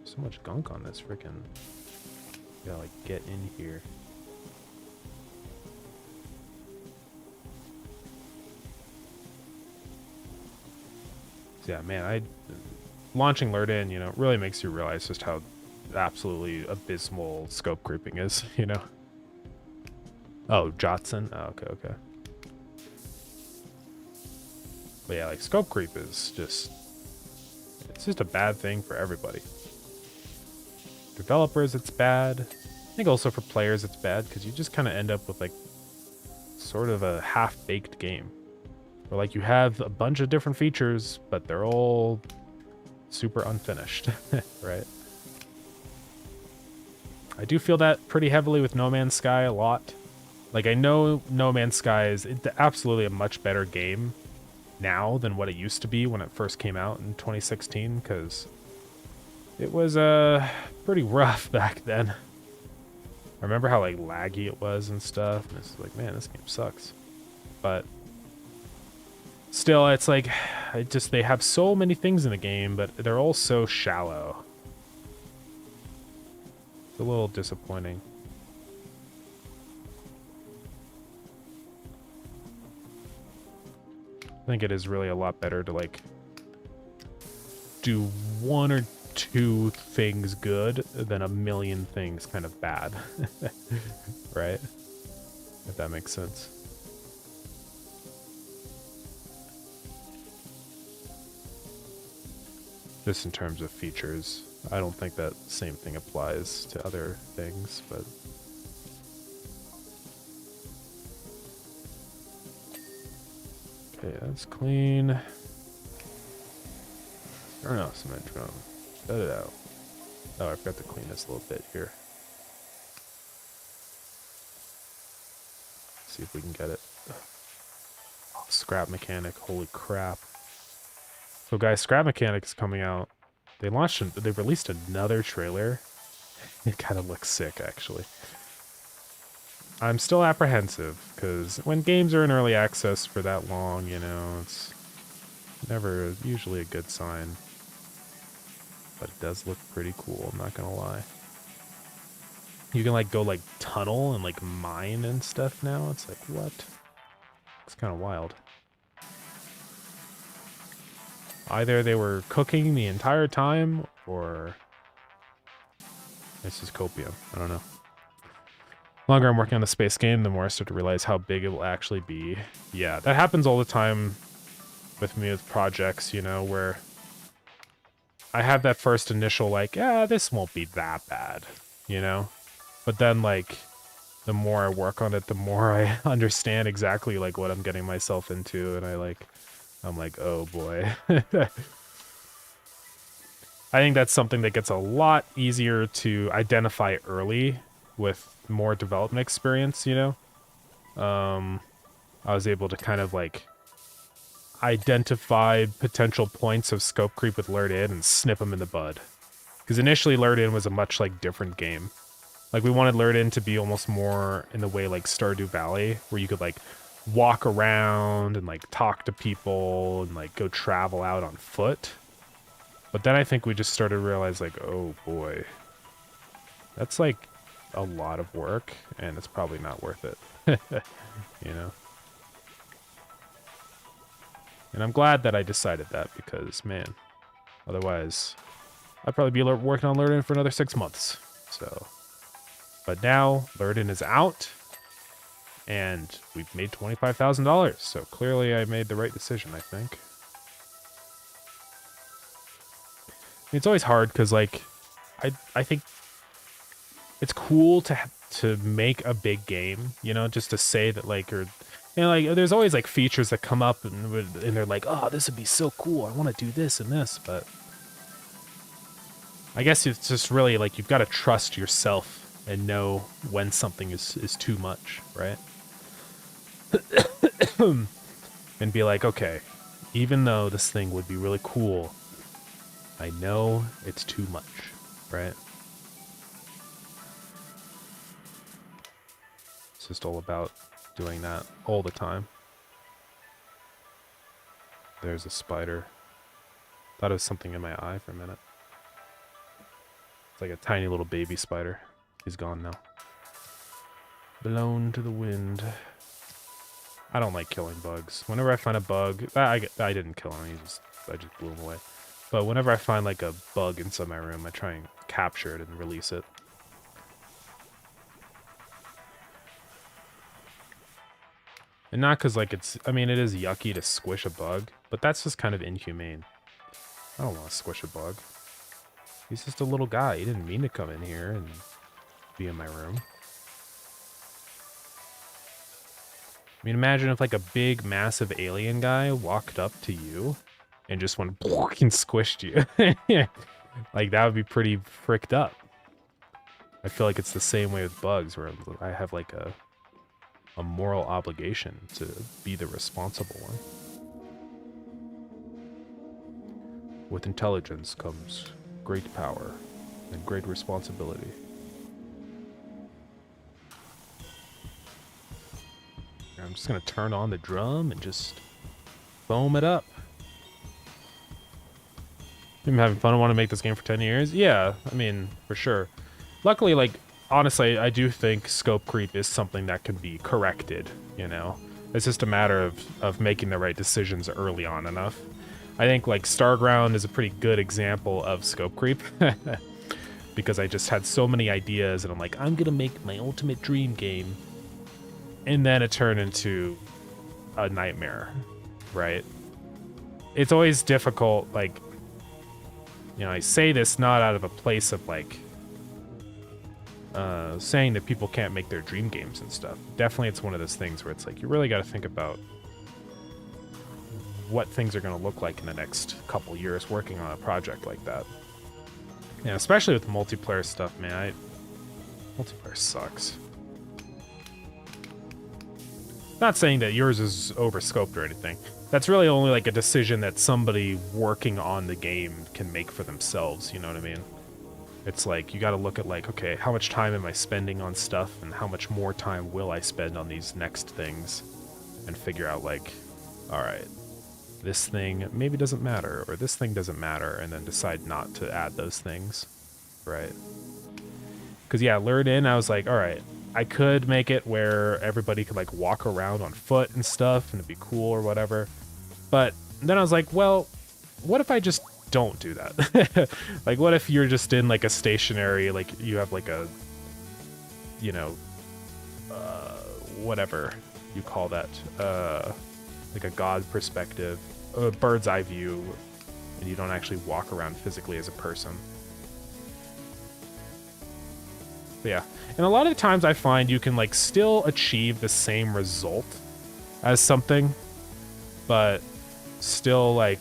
So much gunk on this freaking... Gotta, like, get in here. Yeah, man, launching Lurden, you know, really makes you realize just how absolutely abysmal scope creeping is, you know? Oh, Jotson? Oh, okay. But yeah, like, scope creep is just... It's just a bad thing for everybody. Developers, it's bad. I think also for players, it's bad, because you just kind of end up with, like, sort of a half-baked game. Where, like, you have a bunch of different features, but they're all super unfinished, right? I do feel that pretty heavily with No Man's Sky a lot. Like, I know No Man's Sky is absolutely a much better game now than what it used to be when it first came out in 2016, because it was pretty rough back then. I remember how, like, laggy it was and stuff, and it's like, man, this game sucks. But still, it's like, they have so many things in the game, but they're all so shallow. It's a little disappointing. I think it is really a lot better to, like, do one or two things good than a million things kind of bad. Right? If that makes sense. Just in terms of features. I don't think that same thing applies to other things, but... Okay, that's clean. Turn off cement drum. Cut it out. Oh, I forgot to clean this a little bit here. See if we can get it. Oh, Scrap Mechanic, holy crap. So guys, Scrap Mechanic is coming out. They released another trailer. It kind of looks sick, actually. I'm still apprehensive, because when games are in early access for that long, you know, it's never usually a good sign. But it does look pretty cool, I'm not gonna lie. You can, like, go, like, tunnel and, like, mine and stuff now. It's like, what? It's kind of wild. Either they were cooking the entire time, or it's just copium. I don't know. The longer I'm working on the space game, the more I start to realize how big it will actually be. Yeah, that happens all the time with me with projects, you know, where I have that first initial, like, yeah, this won't be that bad, you know? But then, like, the more I work on it, the more I understand exactly, like, what I'm getting myself into, and I'm like, oh boy. I think that's something that gets a lot easier to identify early with more development experience, you know? I was able to kind of, like, identify potential points of scope creep with lured in and snip them in the bud. Because initially lured in was a much like different game. Like we wanted lured in to be almost more in the way like Stardew Valley, where you could like walk around and like talk to people and like go travel out on foot. But then I think we just started to realize like, oh boy, that's like a lot of work and it's probably not worth it. You know? And I'm glad that I decided that because, man, otherwise I'd probably be working on Lurden for another 6 months. So, but now Lurden is out and we've made $25,000. So clearly I made the right decision, I think. It's always hard because, like, I think it's cool to make a big game, you know, just to say that, like, or, you know, like, there's always, like, features that come up and they're like, oh, this would be so cool. I want to do this and this, but I guess it's just really, like, you've got to trust yourself and know when something is too much, right? And be like, okay, even though this thing would be really cool, I know it's too much, right? It's just all about doing that all the time. There's a spider. Thought it was something in my eye for a minute. It's like a tiny little baby spider. He's gone now. Blown to the wind. I don't like killing bugs. Whenever I find a bug, I didn't kill him. I just blew him away. But whenever I find like a bug inside my room, I try and capture it and release it. And not because like I mean, it is yucky to squish a bug, but that's just kind of inhumane. I don't want to squish a bug. He's just a little guy. He didn't mean to come in here and be in my room. I mean, imagine if like a big, massive alien guy walked up to you and just went and squished you. Like, that would be pretty fricked up. I feel like it's the same way with bugs, where I have like a moral obligation to be the responsible one. With intelligence comes great power and great responsibility. I'm just gonna turn on the drum and just foam it up. I'm having fun. I want to make this game for 10 years. Yeah, I mean, for sure. Luckily, like, honestly, I do think scope creep is something that can be corrected, you know? It's just a matter of making the right decisions early on enough. I think, like, Starground is a pretty good example of scope creep. Because I just had so many ideas, and I'm like, I'm gonna make my ultimate dream game. And then it turned into a nightmare, right? It's always difficult, like, you know, I say this not out of a place of, like, saying that people can't make their dream games and stuff. Definitely it's one of those things where it's like, you really got to think about what things are going to look like in the next couple years working on a project like that. Yeah, especially with multiplayer stuff, man. Multiplayer sucks. Not saying that yours is overscoped or anything. That's really only like a decision that somebody working on the game can make for themselves, you know what I mean? It's like, you gotta look at like, okay, how much time am I spending on stuff and how much more time will I spend on these next things? And figure out like, alright, this thing maybe doesn't matter, or this thing doesn't matter, and then decide not to add those things, right? Because yeah, lured in, I was like, alright, I could make it where everybody could like walk around on foot and stuff and it'd be cool or whatever. But then I was like, well, what if I just don't do that? Like, what if you're just in like a stationary, like you have like a, you know, whatever you call that, like a god perspective, a bird's eye view, and you don't actually walk around physically as a person. But yeah, and a lot of the times I find you can like still achieve the same result as something, but still like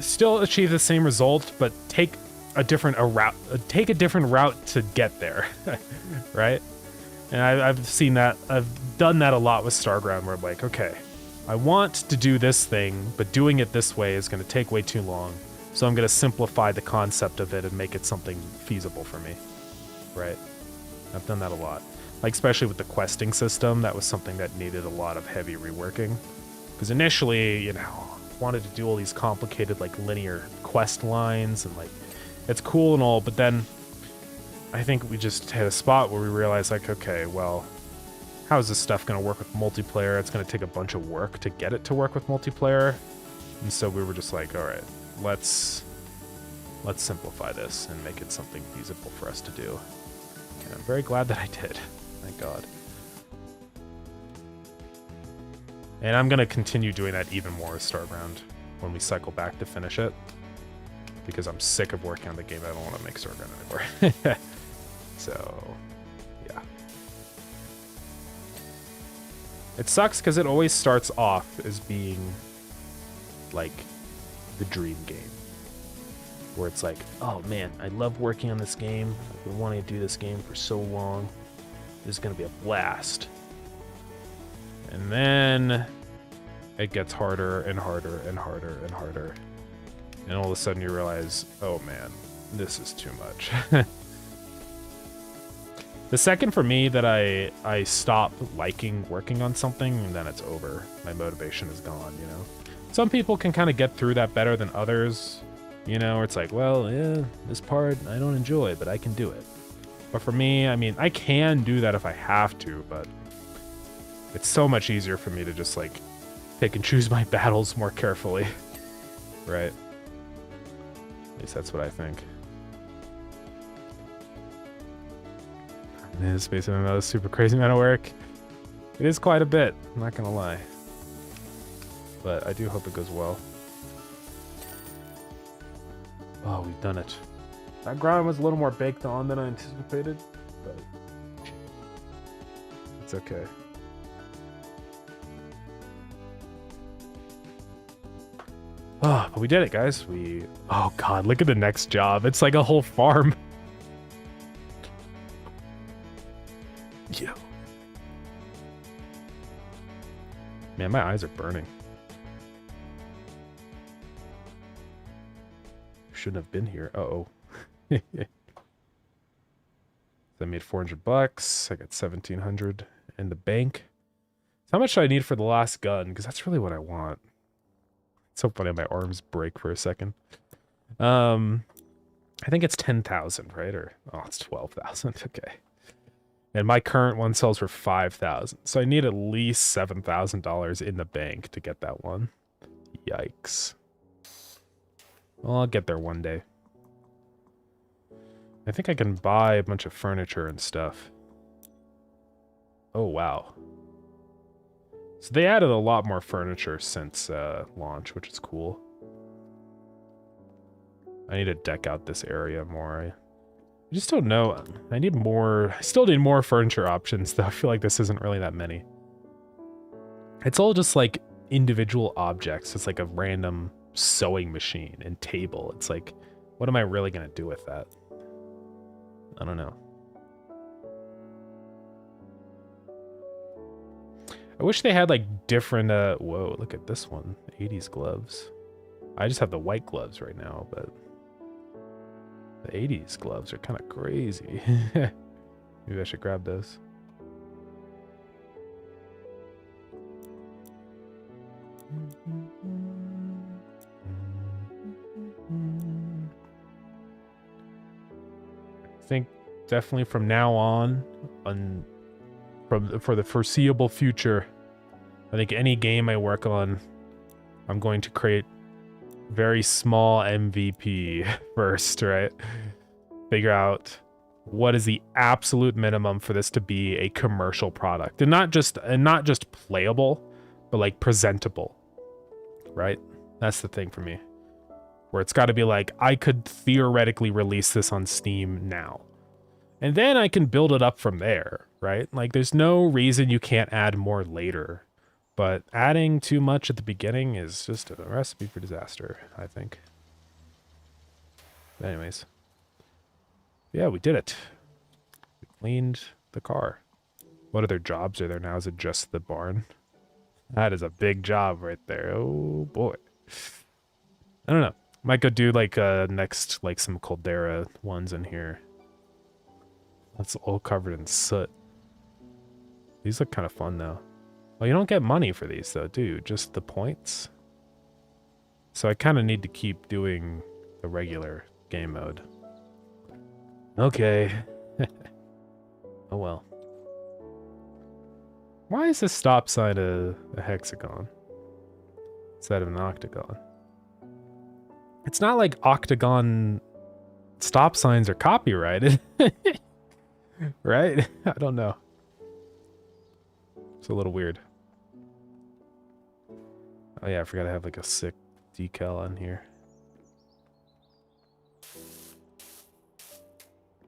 still achieve the same result, but take a different route to get there, right? And I've seen that, I've done that a lot with Starground, where I'm like, okay, I want to do this thing, but doing it this way is going to take way too long. So I'm going to simplify the concept of it and make it something feasible for me, right? I've done that a lot. Like, especially with the questing system, that was something that needed a lot of heavy reworking. Because initially, you know, wanted to do all these complicated, like, linear quest lines, and, like, it's cool and all, but then I think we just hit a spot where we realized, like, okay, well, how is this stuff going to work with multiplayer? It's going to take a bunch of work to get it to work with multiplayer. And so we were just like, all right, let's simplify this and make it something feasible for us to do. And I'm very glad that I did. Thank God. And I'm going to continue doing that even more with Starground when we cycle back to finish it. Because I'm sick of working on the game. I don't want to make Starground anymore. So, yeah. It sucks because it always starts off as being like the dream game. Where it's like, oh man, I love working on this game. I've been wanting to do this game for so long. This is going to be a blast. And then it gets harder and harder and harder and harder. And all of a sudden you realize, oh man, this is too much. The second for me that I stop liking working on something, and then it's over. My motivation is gone, you know? Some people can kind of get through that better than others, you know, where it's like, well, yeah, this part I don't enjoy, but I can do it. But for me, I mean, I can do that if I have to, but it's so much easier for me to just, like, pick and choose my battles more carefully, right? At least that's what I think. Man, Space MMO is super crazy amount of work. It is quite a bit, I'm not gonna lie. But I do hope it goes well. Oh, we've done it. That grind was a little more baked on than I anticipated, but it's okay. Oh, but we did it, guys. Oh god, look at the next job. It's like a whole farm. Yo. Man, my eyes are burning. Shouldn't have been here. Uh-oh. So I made $400. I got 1,700 in the bank. So how much do I need for the last gun? Because that's really what I want. It's so funny, my arms break for a second. I think it's 10,000, right? Or oh, it's 12,000. Okay. And my current one sells for 5,000. So I need at least $7,000 in the bank to get that one. Yikes. Well, I'll get there one day. I think I can buy a bunch of furniture and stuff. Oh, wow. So they added a lot more furniture since launch, which is cool. I need to deck out this area more. I just don't know. I need more. I still need more furniture options, though. I feel like this isn't really that many. It's all just like individual objects. It's like a random sewing machine and table. It's like, what am I really going to do with that? I don't know. I wish they had like different, whoa, look at this one. 80s gloves. I just have the white gloves right now, but the 80s gloves are kind of crazy. Maybe I should grab those. I think definitely from now on for the foreseeable future, I think any game I work on, I'm going to create very small MVP first, right? Figure out what is the absolute minimum for this to be a commercial product, and not just playable, but like presentable, right? That's the thing for me, where it's got to be like, I could theoretically release this on Steam now, and then I can build it up from there, right? Like, there's no reason you can't add more later, but adding too much at the beginning is just a recipe for disaster, I think. But anyways, yeah, we did it. We cleaned the car. What other jobs are there now? Is it just the barn? That is a big job right there. Oh boy. I don't know. Might go do like next like some caldera ones in here. That's all covered in soot. These look kind of fun though. Well, you don't get money for these though, do you? Just the points. So I kind of need to keep doing the regular game mode. Okay. Oh well. Why is this stop sign a hexagon instead of an octagon? It's not like octagon stop signs are copyrighted. Right? I don't know. It's a little weird. Oh yeah, I forgot to have like a sick decal on here.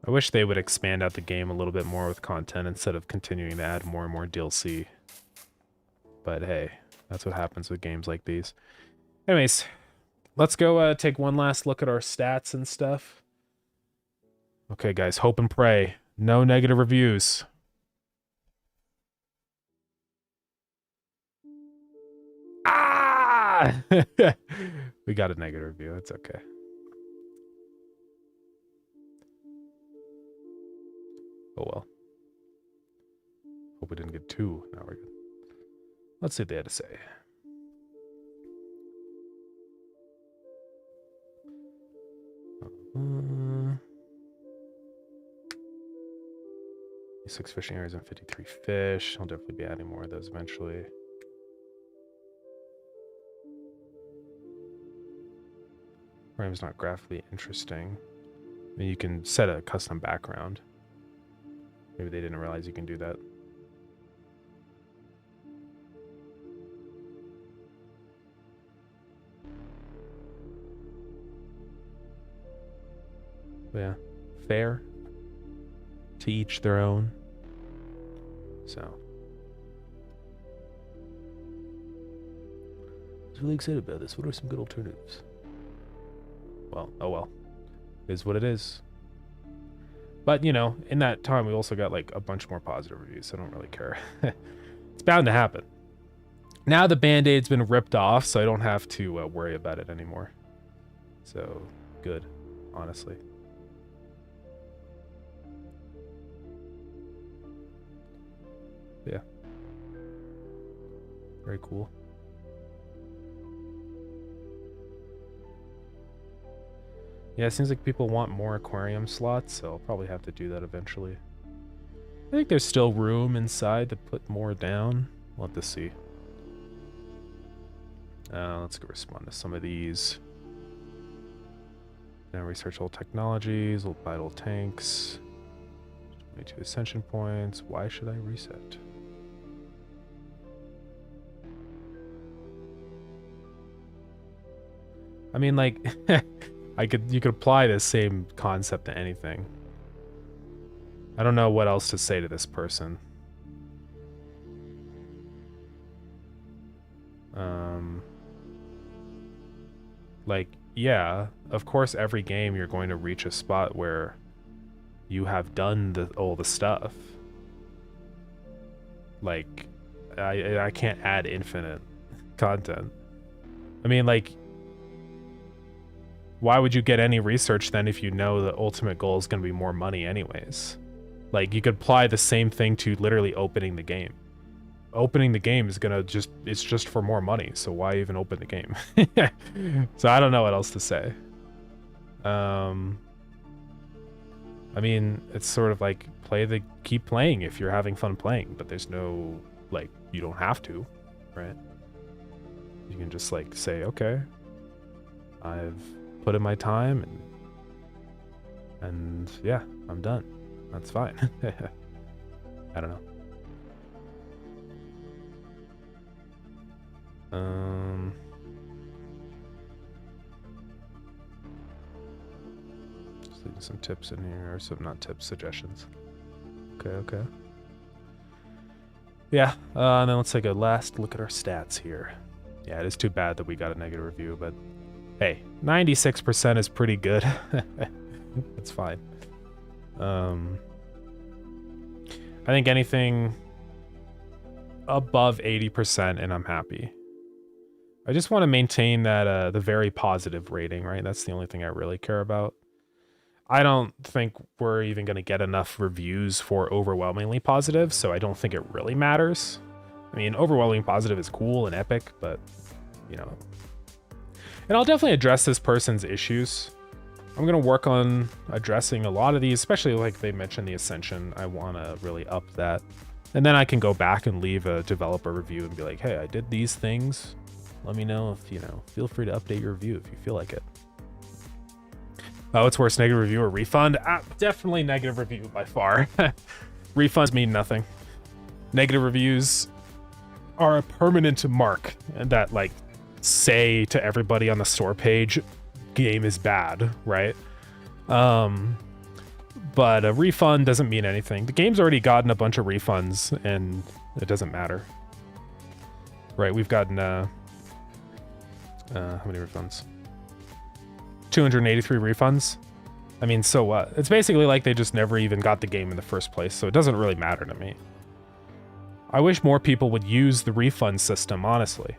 I wish they would expand out the game a little bit more with content instead of continuing to add more and more DLC. But hey, that's what happens with games like these. Anyways, let's go take one last look at our stats and stuff. Okay, guys, hope and pray. No negative reviews. Ah! We got a negative review. It's okay. Oh well. Hope we didn't get two. Now we're good. Let's see what they had to say. Six fishing areas and 53 fish. I'll definitely be adding more of those eventually. Aquarium's not graphically interesting. I mean, you can set a custom background. Maybe they didn't realize you can do that. But yeah, fair. To each their own. So. I was really excited about this. What are some good alternatives? Well, oh well. It is what it is. But, you know, in that time, we also got, like, a bunch more positive reviews, so I don't really care. It's bound to happen. Now the Band-Aid's been ripped off, so I don't have to worry about it anymore. So, good, honestly. Yeah. Very cool. Yeah, it seems like people want more aquarium slots, so I'll probably have to do that eventually. I think there's still room inside to put more down. We'll have to see. Let's go respond to some of these. Now research old technologies, old vital tanks. 22 ascension points. Why should I reset? I mean, like, you could apply this same concept to anything. I don't know what else to say to this person. Like, yeah, of course every game you're going to reach a spot where you have done all the stuff. Like, I can't add infinite content. I mean, like, why would you get any research then if you know the ultimate goal is going to be more money anyways? Like, you could apply the same thing to literally opening the game. Opening the game is gonna it's just for more money, so why even open the game? So I don't know what else to say. I mean, it's sort of like keep playing if you're having fun playing, but there's no, like, you don't have to, right? You can just like say, okay, I've put in my time and yeah, I'm done. That's fine. I don't know. Just leaving some tips in here, or some, not tips, suggestions. Okay. Yeah, and then let's take a last look at our stats here. Yeah, it is too bad that we got a negative review, but hey, 96% is pretty good. That's fine. I think anything above 80% and I'm happy. I just want to maintain that the very positive rating, right? That's the only thing I really care about. I don't think we're even going to get enough reviews for overwhelmingly positive, so I don't think it really matters. I mean, overwhelmingly positive is cool and epic, but, you know. And I'll definitely address this person's issues. I'm going to work on addressing a lot of these, especially like they mentioned the Ascension. I want to really up that. And then I can go back and leave a developer review and be like, hey, I did these things. Let me know if, you know, feel free to update your review if you feel like it. Oh, it's worse, negative review or refund? Definitely negative review by far. Refunds mean nothing. Negative reviews are a permanent mark that, like, say to everybody on the store page, game is bad, right? But a refund doesn't mean anything. The game's already gotten a bunch of refunds, and it doesn't matter. Right, we've gotten, how many refunds? 283 refunds. I mean, so what? It's basically like they just never even got the game in the first place, so it doesn't really matter to me. I wish more people would use the refund system, honestly.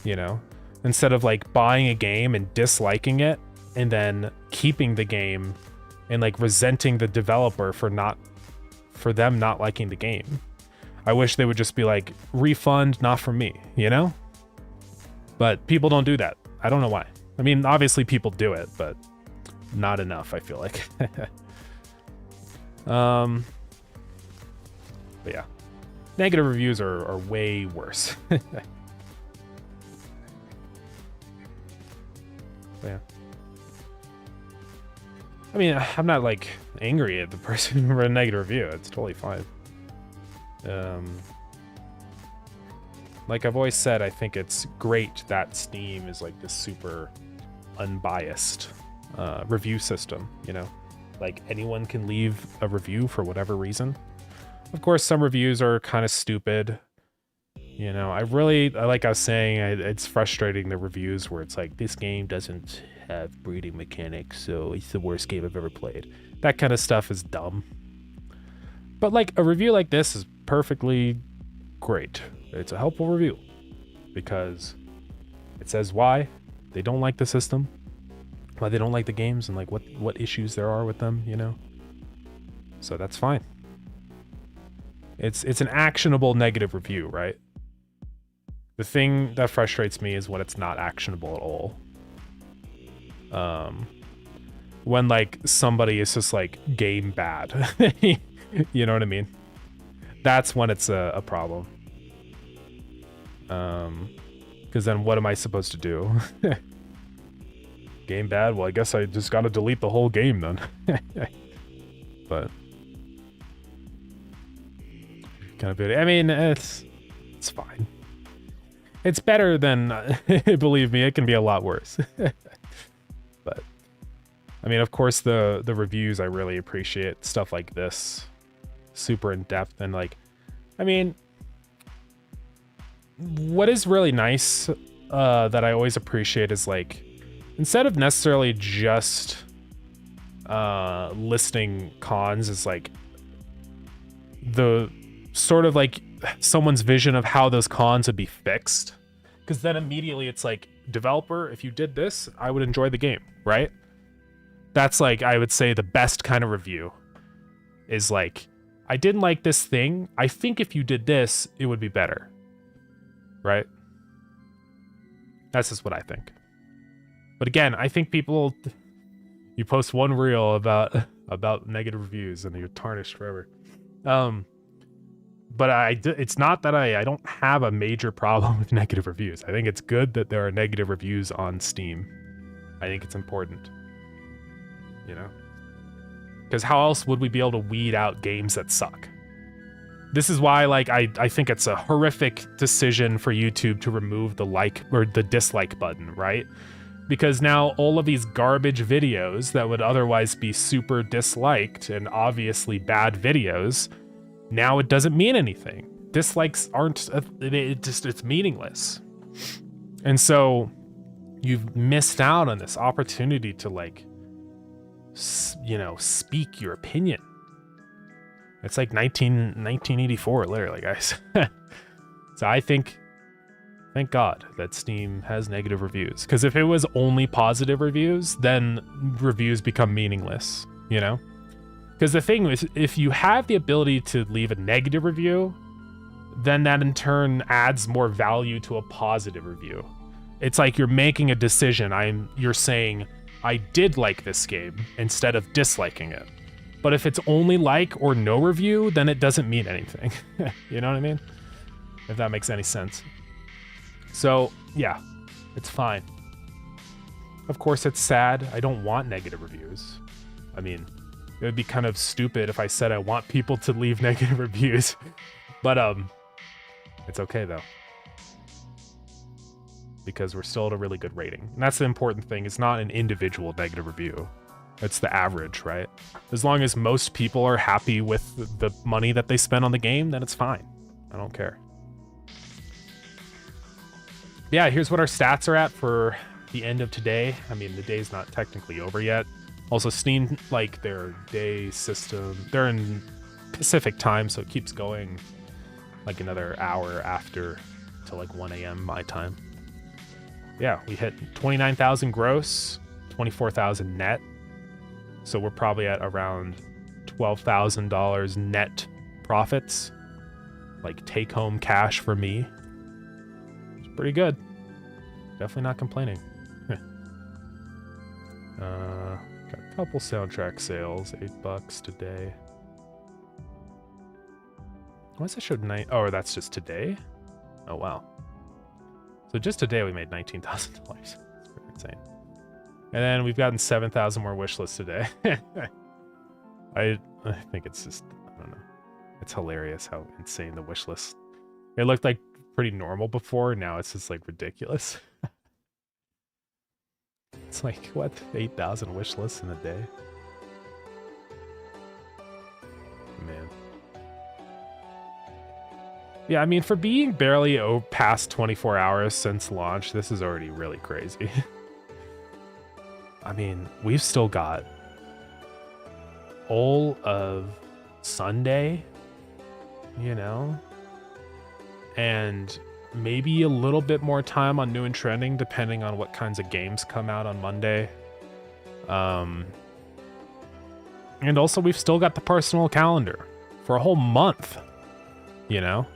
You know? Instead of like buying a game and disliking it, and then keeping the game and like resenting the developer for them not liking the game. I wish they would just be like, refund, not for me, you know? But people don't do that. I don't know why. I mean, obviously people do it, but not enough, I feel like. But yeah. Negative reviews are way worse. Yeah. I mean, I'm not like angry at the person for a negative review. It's totally fine. Like I've always said, I think it's great that Steam is like this super unbiased review system, you know? Like anyone can leave a review for whatever reason. Of course, some reviews are kind of stupid. You know, like I was saying, it's frustrating the reviews where it's like, this game doesn't have breeding mechanics, so it's the worst game I've ever played. That kind of stuff is dumb. But like a review like this is perfectly great. It's a helpful review because it says why they don't like the system, why they don't like the games, and like what issues there are with them, you know? So that's fine. It's an actionable negative review, right? The thing that frustrates me is when it's not actionable at all. When like somebody is just like game bad, you know what I mean? That's when it's a problem. Because then what am I supposed to do? Game bad? Well, I guess I just gotta delete the whole game then. But kind of bit. I mean, it's fine. It's better than, believe me, it can be a lot worse. But, I mean, of course, the reviews I really appreciate. Stuff like this. Super in-depth. And, like, I mean, what is really nice that I always appreciate is, like, instead of necessarily just listing cons, is, like, the sort of, like, someone's vision of how those cons would be fixed, because then immediately it's like, developer, if you did this, I would enjoy the game, right? That's like, I would say the best kind of review is like, I didn't like this thing, I think if you did this it would be better, right? That's just what I think. But again, I think people, you post one reel about negative reviews and you're tarnished forever. But it's not that I don't have a major problem with negative reviews. I think it's good that there are negative reviews on Steam. I think it's important. You know? Because how else would we be able to weed out games that suck? This is why, like, I think it's a horrific decision for YouTube to remove the like or the dislike button, right? Because now all of these garbage videos that would otherwise be super disliked and obviously bad videos, now it doesn't mean anything. Dislikes aren't, it's meaningless. And so you've missed out on this opportunity to, like, you know, speak your opinion. It's like 1984, literally, guys. So I think, thank God that Steam has negative reviews. Because if it was only positive reviews, then reviews become meaningless, you know? Because the thing is, if you have the ability to leave a negative review, then that in turn adds more value to a positive review. It's like you're making a decision. You're saying, I did like this game instead of disliking it. But if it's only like or no review, then it doesn't mean anything. You know what I mean? If that makes any sense. So, yeah, it's fine. Of course, it's sad. I don't want negative reviews. I mean, it would be kind of stupid if I said I want people to leave negative reviews. But, it's okay, though. Because we're still at a really good rating. And that's the important thing. It's not an individual negative review. It's the average, right? As long as most people are happy with the money that they spend on the game, then it's fine. I don't care. Yeah, here's what our stats are at for the end of today. I mean, the day's not technically over yet. Also, Steam, like, their day system, they're in Pacific time, so it keeps going like another hour after till like 1 a.m. my time. Yeah, we hit 29,000 gross, 24,000 net. So we're probably at around $12,000 net profits, like take-home cash for me. It's pretty good. Definitely not complaining. Got a couple soundtrack sales, $8 today. Why does that show night? Oh, that's just today? Oh, wow. So just today we made $19,000. That's pretty insane. And then we've gotten 7,000 more wish lists today. I think it's just, I don't know. It's hilarious how insane the wish list. It looked like pretty normal before. Now it's just like ridiculous. It's like, what? 8,000 wish lists in a day? Man. Yeah, I mean, for being barely past 24 hours since launch, this is already really crazy. I mean, we've still got all of Sunday, you know, and maybe a little bit more time on new and trending, depending on what kinds of games come out on Monday. And also, we've still got the personal calendar for a whole month, you know?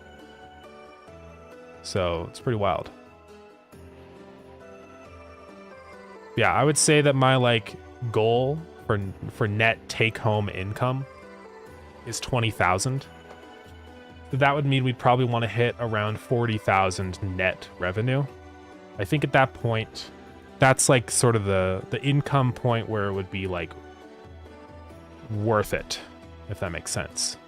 So it's pretty wild. Yeah, I would say that my like goal for net take-home income is 20,000. So that would mean we'd probably want to hit around 40,000 net revenue. I think at that point, that's like sort of the income point where it would be like worth it, if that makes sense.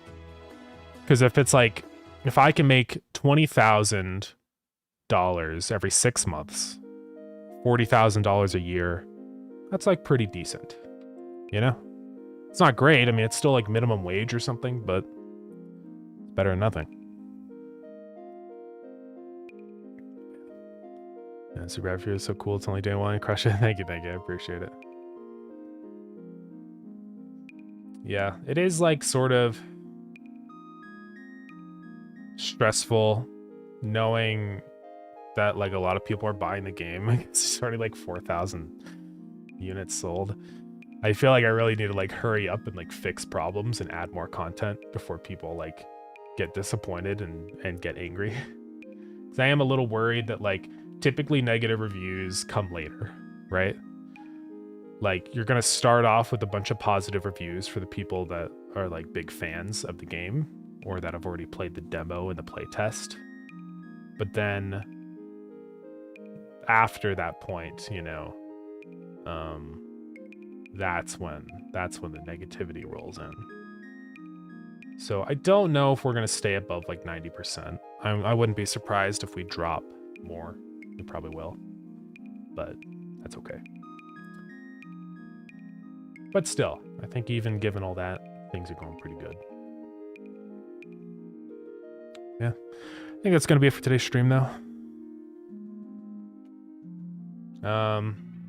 Because if it's like, if I can make $20,000 every 6 months, $40,000 a year, that's like pretty decent, you know? It's not great. I mean, it's still like minimum wage or something, but it's better than nothing. Yeah, Super Happy is so cool. It's only day one. Crush it. Thank you. I appreciate it. Yeah, it is like sort of stressful knowing that like a lot of people are buying the game. It's already like 4,000 units sold. I feel like I really need to like hurry up and like fix problems and add more content before people like get disappointed and get angry. Because I am a little worried that like typically negative reviews come later, right? Like you're gonna start off with a bunch of positive reviews for the people that are like big fans of the game or that have already played the demo and the playtest. But then after that point, you know, that's when the negativity rolls in. So I don't know if we're gonna stay above like 90%. I wouldn't be surprised if we drop more. We probably will, but that's okay. But still, I think even given all that, things are going pretty good. Yeah, I think that's gonna be it for today's stream, though.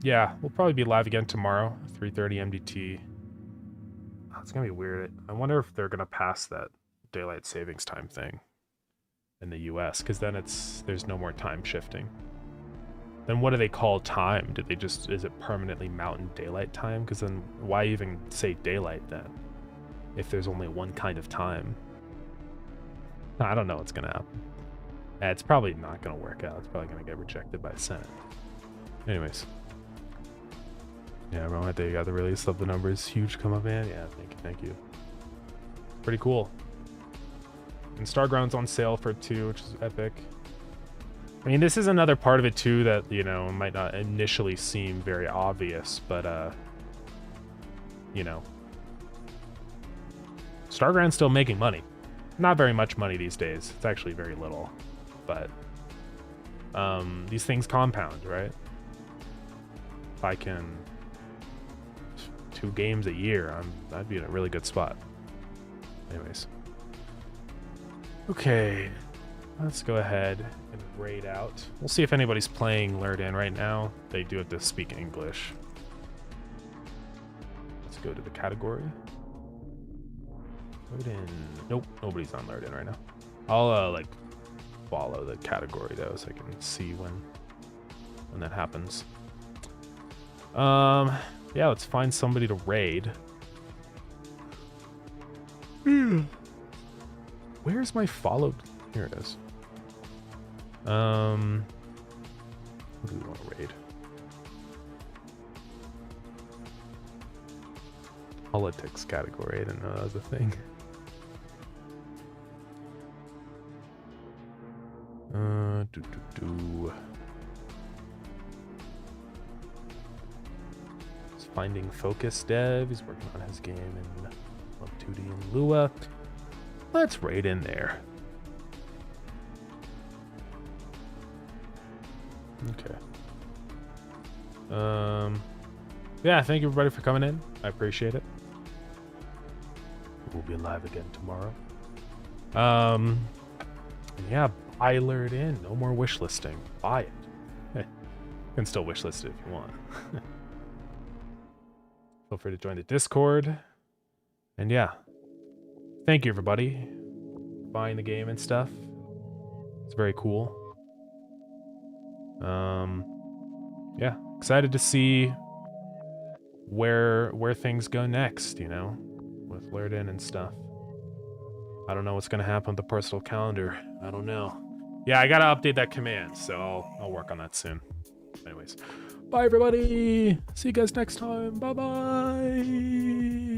Yeah, we'll probably be live again tomorrow, 3:30 MDT. Oh, it's gonna be weird. I wonder if they're gonna pass that daylight savings time thing. in the US, because then there's no more time shifting. Then what do they call time? Do they just, is it permanently Mountain Daylight Time? Because then why even say daylight then, if there's only one kind of time? I don't know what's gonna happen. It's probably not gonna work out. It's probably gonna get rejected by the Senate. Anyways. Yeah, everyone, they got the release of the numbers. Huge come up, man. Yeah, thank you. Pretty cool. And Starground's on sale for 2, which is epic. I mean, this is another part of it too that, you know, might not initially seem very obvious, but you know, Starground's still making money. Not very much money these days. It's actually very little, but these things compound, right? If I can 2 games a year, I'd be in a really good spot. Anyways. Okay, let's go ahead and raid out. We'll see if anybody's playing Lured In right now. They do have to speak English. Let's go to the category. Lured In. Nope, nobody's on Lured In right now. I'll like follow the category though, so I can see when that happens. Yeah, let's find somebody to raid. Where's my followed? Here it is. Who do we want to raid? Politics category. I didn't know that was a thing. He's finding focus dev. He's working on his game in Love 2D and Lua. Let's raid in there. Okay. Yeah, thank you everybody for coming in. I appreciate it. We'll be live again tomorrow. Yeah, buy Lured In. No more wish listing. Buy it. You can still wish list it if you want. Feel free to join the Discord. And yeah. Thank you everybody for buying the game and stuff. It's very cool. Yeah, excited to see where things go next, you know, with Lured In and stuff. I don't know what's gonna happen with the personal calendar. I don't know. Yeah, I gotta update that command, so I'll work on that soon. Anyways, bye everybody. See you guys next time. Bye bye.